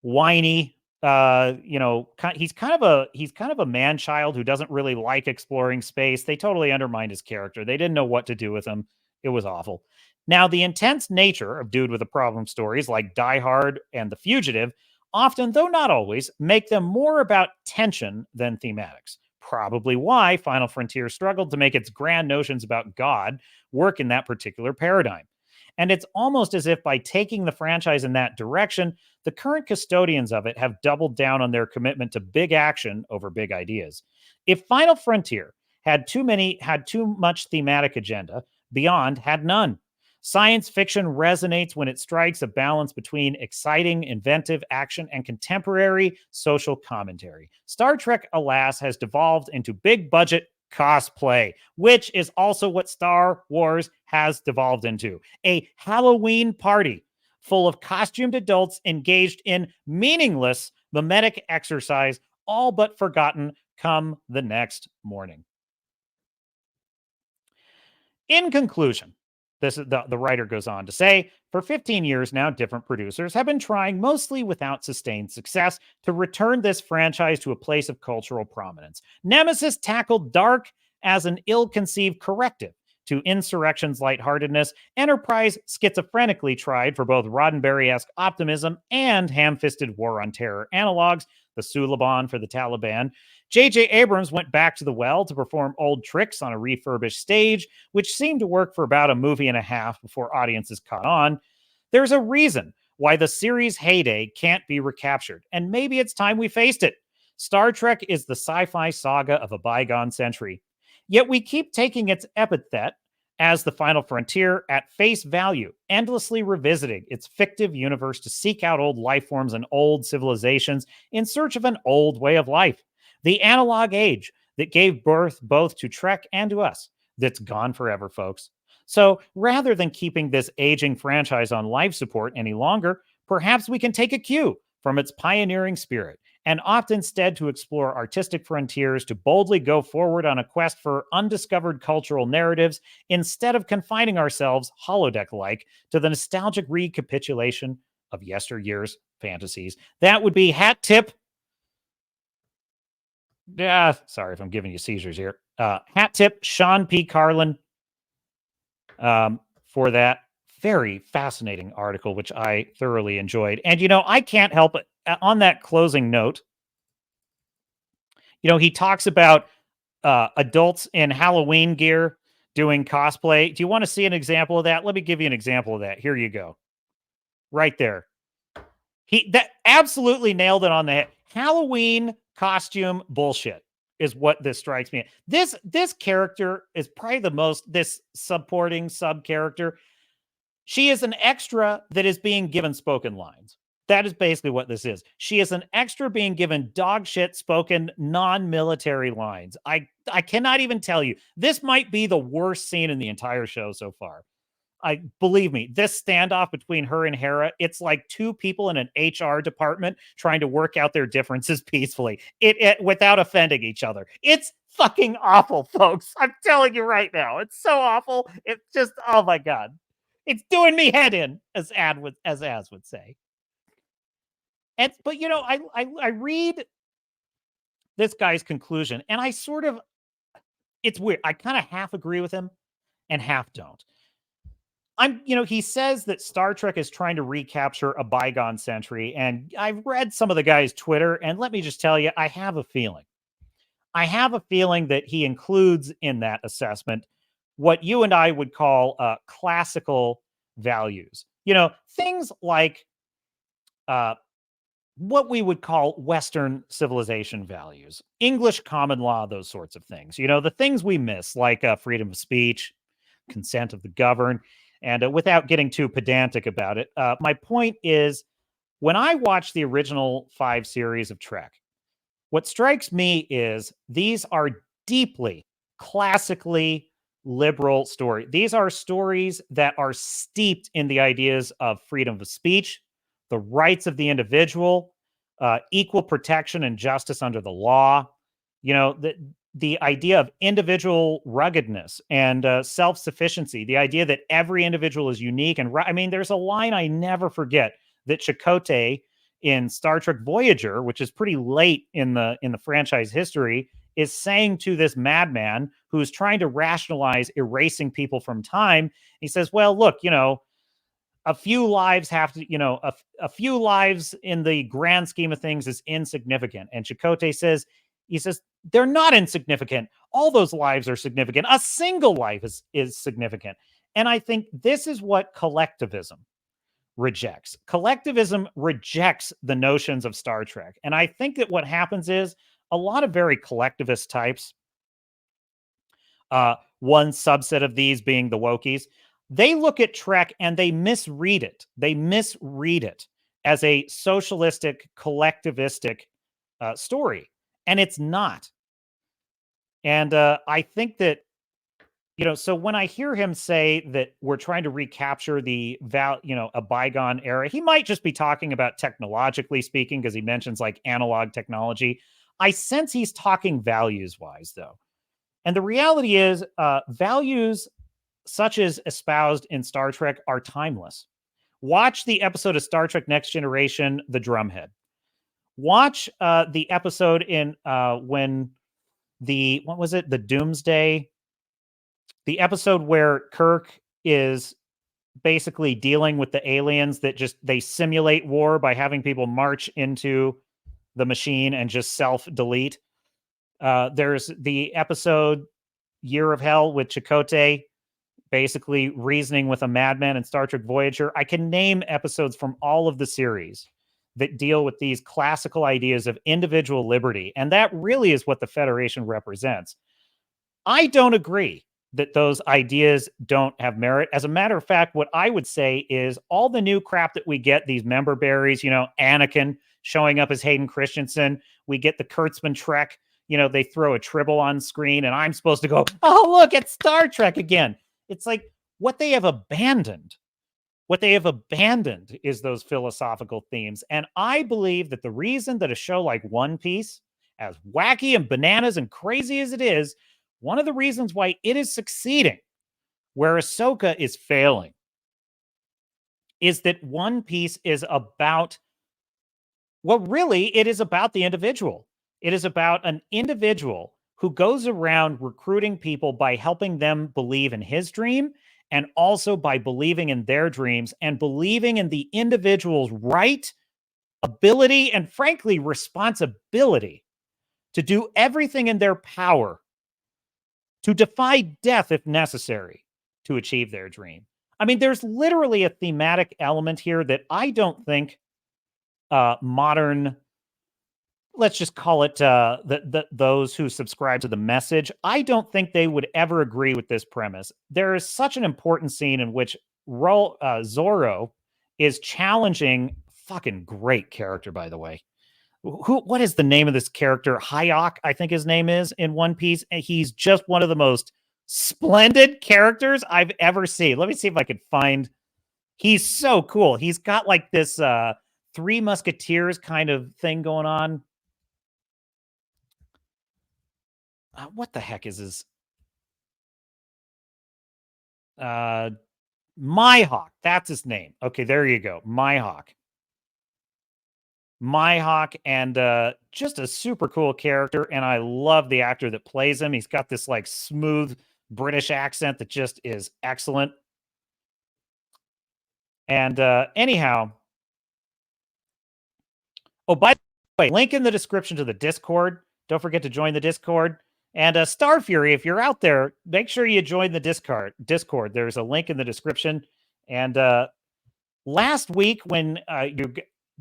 whiny, he's kind of a man-child who doesn't really like exploring space. They totally undermined his character. They didn't know what to do with him. It was awful. Now, the intense nature of Dude with a Problem stories like Die Hard and The Fugitive often, though not always, make them more about tension than thematics. Probably why Final Frontier struggled to make its grand notions about God work in that particular paradigm. And it's almost as if by taking the franchise in that direction, the current custodians of it have doubled down on their commitment to big action over big ideas. If Final Frontier had too much thematic agenda, Beyond had none. Science fiction resonates when it strikes a balance between exciting, inventive action and contemporary social commentary. Star Trek, alas, has devolved into big budget cosplay, which is also what Star Wars has devolved into. A Halloween party full of costumed adults engaged in meaningless mimetic exercise, all but forgotten come the next morning. In conclusion, the writer goes on to say, for 15 years now, different producers have been trying, mostly without sustained success, to return this franchise to a place of cultural prominence. Nemesis tackled dark as an ill-conceived corrective to Insurrection's lightheartedness. Enterprise schizophrenically tried for both Roddenberry-esque optimism and ham-fisted war on terror analogs, the Suliban for the Taliban. J.J. Abrams went back to the well to perform old tricks on a refurbished stage, which seemed to work for about a movie and a half before audiences caught on. There's a reason why the series' heyday can't be recaptured, and maybe it's time we faced it. Star Trek is the sci-fi saga of a bygone century. Yet we keep taking its epithet as the final frontier at face value, endlessly revisiting its fictive universe to seek out old life forms and old civilizations in search of an old way of life. The analog age that gave birth both to Trek and to us, that's gone forever, folks. So rather than keeping this aging franchise on life support any longer, perhaps we can take a cue from its pioneering spirit and opt instead to explore artistic frontiers, to boldly go forward on a quest for undiscovered cultural narratives instead of confining ourselves, holodeck-like, to the nostalgic recapitulation of yesteryear's fantasies. That would be hat tip. Yeah, sorry if I'm giving you seizures here. Hat tip Sean P. Carlin for that very fascinating article, which I thoroughly enjoyed. And, I can't help it. On that closing note, he talks about adults in Halloween gear doing cosplay. Do you want to see an example of that? Let me give you an example of that. Here you go. Right there. That absolutely nailed it on the head. Halloween costume bullshit is what this strikes me. This character is probably this supporting sub character. She is an extra that is being given spoken lines. That is basically what this is. She is an extra being given dog shit spoken non-military lines. I cannot even tell you. This might be the worst scene in the entire show so far. I believe me, this standoff between her and Hera, it's like two people in an HR department trying to work out their differences peacefully, it without offending each other. It's fucking awful, folks. I'm telling you right now. It's so awful. It's just, oh my God. It's doing me head in, as Az would say. But you know, I read this guy's conclusion, and I sort of, it's weird. I kind of half agree with him and half don't. He says that Star Trek is trying to recapture a bygone century, and I've read some of the guy's Twitter, and let me just tell you, I have a feeling that he includes in that assessment what you and I would call classical values. Things like what we would call Western civilization values, English common law, those sorts of things. The things we miss, like freedom of speech, consent of the governed. And without getting too pedantic about it, my point is, when I watch the original 5 series of Trek, what strikes me is these are deeply, classically liberal stories. These are stories that are steeped in the ideas of freedom of speech, the rights of the individual, equal protection and justice under the law. The idea of individual ruggedness and self-sufficiency, the idea that every individual is unique. And there's a line I never forget that Chakotay in Star Trek Voyager, which is pretty late in the franchise history, is saying to this madman who's trying to rationalize erasing people from time. He says, well, look, a few lives have to, a few lives in the grand scheme of things is insignificant. And Chakotay says, they're not insignificant. All those lives are significant. A single life is significant. And I think this is what collectivism rejects. Collectivism rejects the notions of Star Trek. And I think that what happens is a lot of very collectivist types, one subset of these being the wokies, they look at Trek and they misread it. They misread it as a socialistic, collectivistic story. And it's not. And I think that, so when I hear him say that we're trying to recapture a bygone era, he might just be talking about technologically speaking, because he mentions like analog technology. I sense he's talking values wise, though. And the reality is values such as espoused in Star Trek are timeless. Watch the episode of Star Trek Next Generation, The Drumhead. Watch the episode in when the Doomsday, the episode where Kirk is basically dealing with the aliens that they simulate war by having people march into the machine and just self-delete. There's the episode Year of Hell with Chakotay basically reasoning with a madman in Star Trek Voyager. I can name episodes from all of the series that deal with these classical ideas of individual liberty. And that really is what the Federation represents. I don't agree that those ideas don't have merit. As a matter of fact, what I would say is all the new crap that we get, these member berries, Anakin showing up as Hayden Christensen, we get the Kurtzman Trek, they throw a tribble on screen and I'm supposed to go, oh, look, it's Star Trek again. It's like what they have abandoned. What they have abandoned is those philosophical themes. And I believe that the reason that a show like One Piece, as wacky and bananas and crazy as it is, one of the reasons why it is succeeding where Ahsoka is failing is that One Piece is about, well, really, it is about the individual. It is about an individual who goes around recruiting people by helping them believe in his dream and also by believing in their dreams and believing in the individual's right, ability, and frankly, responsibility to do everything in their power to defy death if necessary to achieve their dream. There's literally a thematic element here that I don't think modern, let's just call it those who subscribe to the message, I don't think they would ever agree with this premise. There is such an important scene in which Zorro is challenging, fucking great character, by the way. What is the name of this character? Hayek, I think his name is, in One Piece. And he's just one of the most splendid characters I've ever seen. Let me see if I can find. He's so cool. He's got like this Three Musketeers kind of thing going on. What the heck is his? Myhawk. That's his name. Okay, there you go. Myhawk. Myhawk, and just a super cool character. And I love the actor that plays him. He's got this like smooth British accent that just is excellent. And anyhow, oh, by the way, link in the description to the Discord. Don't forget to join the Discord. And Star Fury, if you're out there, make sure you join the Discord. There's a link in the description. And last week, when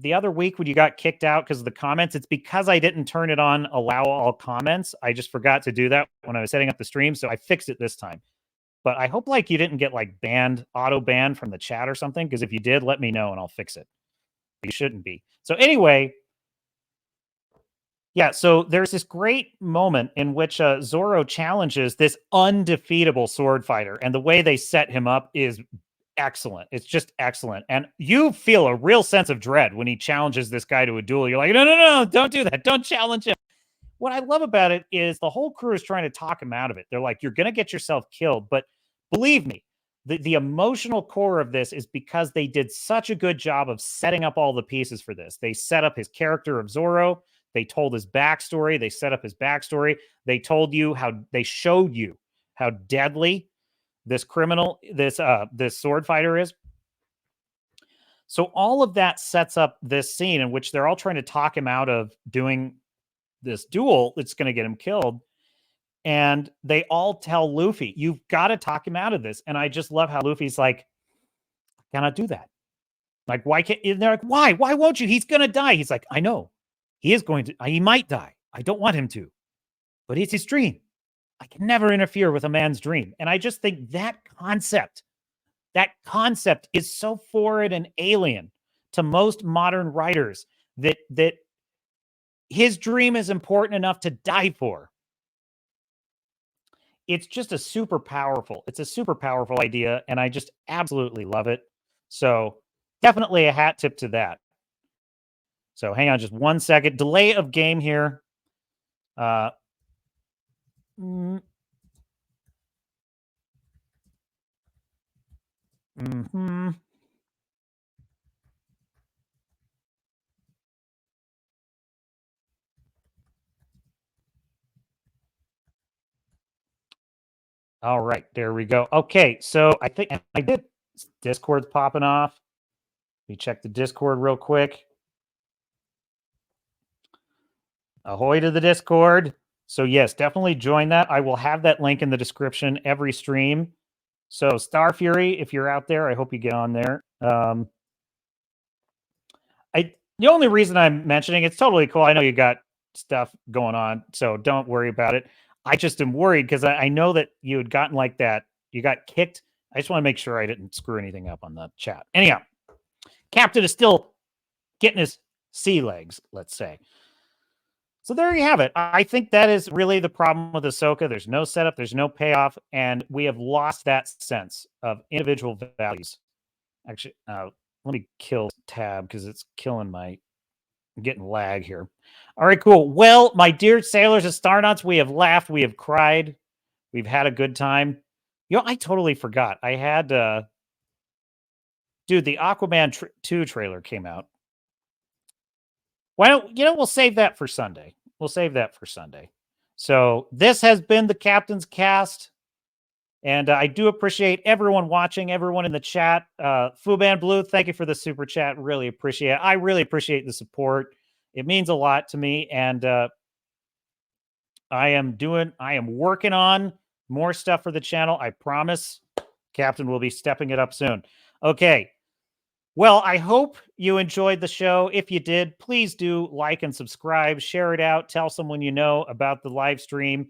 the other week when you got kicked out because of the comments, it's because I didn't turn it on allow all comments. I just forgot to do that when I was setting up the stream, so I fixed it this time. But I hope like you didn't get like banned, auto banned from the chat or something, because if you did, let me know and I'll fix it. You shouldn't be. So anyway. Yeah, so there's this great moment in which Zorro challenges this undefeatable sword fighter, and the way they set him up is excellent. It's just excellent. And you feel a real sense of dread when he challenges this guy to a duel. You're like, no, don't do that. Don't challenge him. What I love about it is the whole crew is trying to talk him out of it. They're like, you're going to get yourself killed. But believe me, the emotional core of this is because they did such a good job of setting up all the pieces for this. They set up his character of Zorro. They told his backstory. They set up his backstory. They told you they showed you how deadly this criminal, this sword fighter is. So all of that sets up this scene in which they're all trying to talk him out of doing this duel that's going to get him killed. And they all tell Luffy, you've got to talk him out of this. And I just love how Luffy's like, I cannot do that. Like, why can't, and they're like, why? Why won't you? He's going to die. He's like, I know. He is going to, he might die. I don't want him to, but it's his dream. I can never interfere with a man's dream. And I just think that concept is so foreign and alien to most modern writers that his dream is important enough to die for. It's just it's a super powerful idea. And I just absolutely love it. So definitely a hat tip to that. So hang on just 1 second. Delay of game here. All right, there we go. Okay, so I think I did. Discord's popping off. Let me check the Discord real quick. Ahoy to the Discord. So yes, definitely join that. I will have that link in the description every stream. So Star Fury, if you're out there, I hope you get on there. The only reason I'm mentioning it's totally cool. I know you got stuff going on, so don't worry about it. I just am worried because I know that you had gotten like that. You got kicked. I just want to make sure I didn't screw anything up on the chat. Anyhow, Captain is still getting his sea legs, let's say. So there you have it. I think that is really the problem with Ahsoka. There's no setup, there's no payoff, and we have lost that sense of individual values. Actually, let me kill tab because it's killing my getting lag here. All right, cool. Well, my dear sailors and starnauts, we have laughed, we have cried, we've had a good time. You know, I totally forgot. I had dude, the Aquaman 2 trailer came out. Why don't we'll save that for Sunday. We'll save that for Sunday. So this has been the Captain's Cast. And I do appreciate everyone watching, everyone in the chat. Fuban Blue, thank you for the super chat. Really appreciate it. I really appreciate the support. It means a lot to me. And I am working on more stuff for the channel. I promise Captain will be stepping it up soon. Okay. Well, I hope you enjoyed the show. If you did, please do like and subscribe, share it out, tell someone you know about the live stream,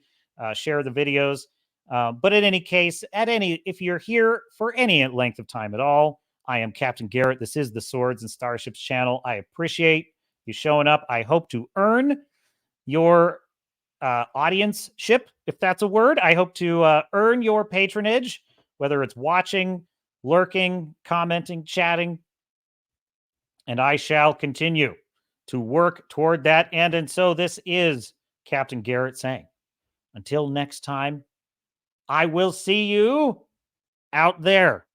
share the videos. But in any case, if you're here for any length of time at all, I am Captain Garrett. This is the Swords and Starships channel. I appreciate you showing up. I hope to earn your audience ship, if that's a word. I hope to earn your patronage, whether it's watching, lurking, commenting, chatting. And I shall continue to work toward that end. And so this is Captain Garrett saying, until next time, I will see you out there.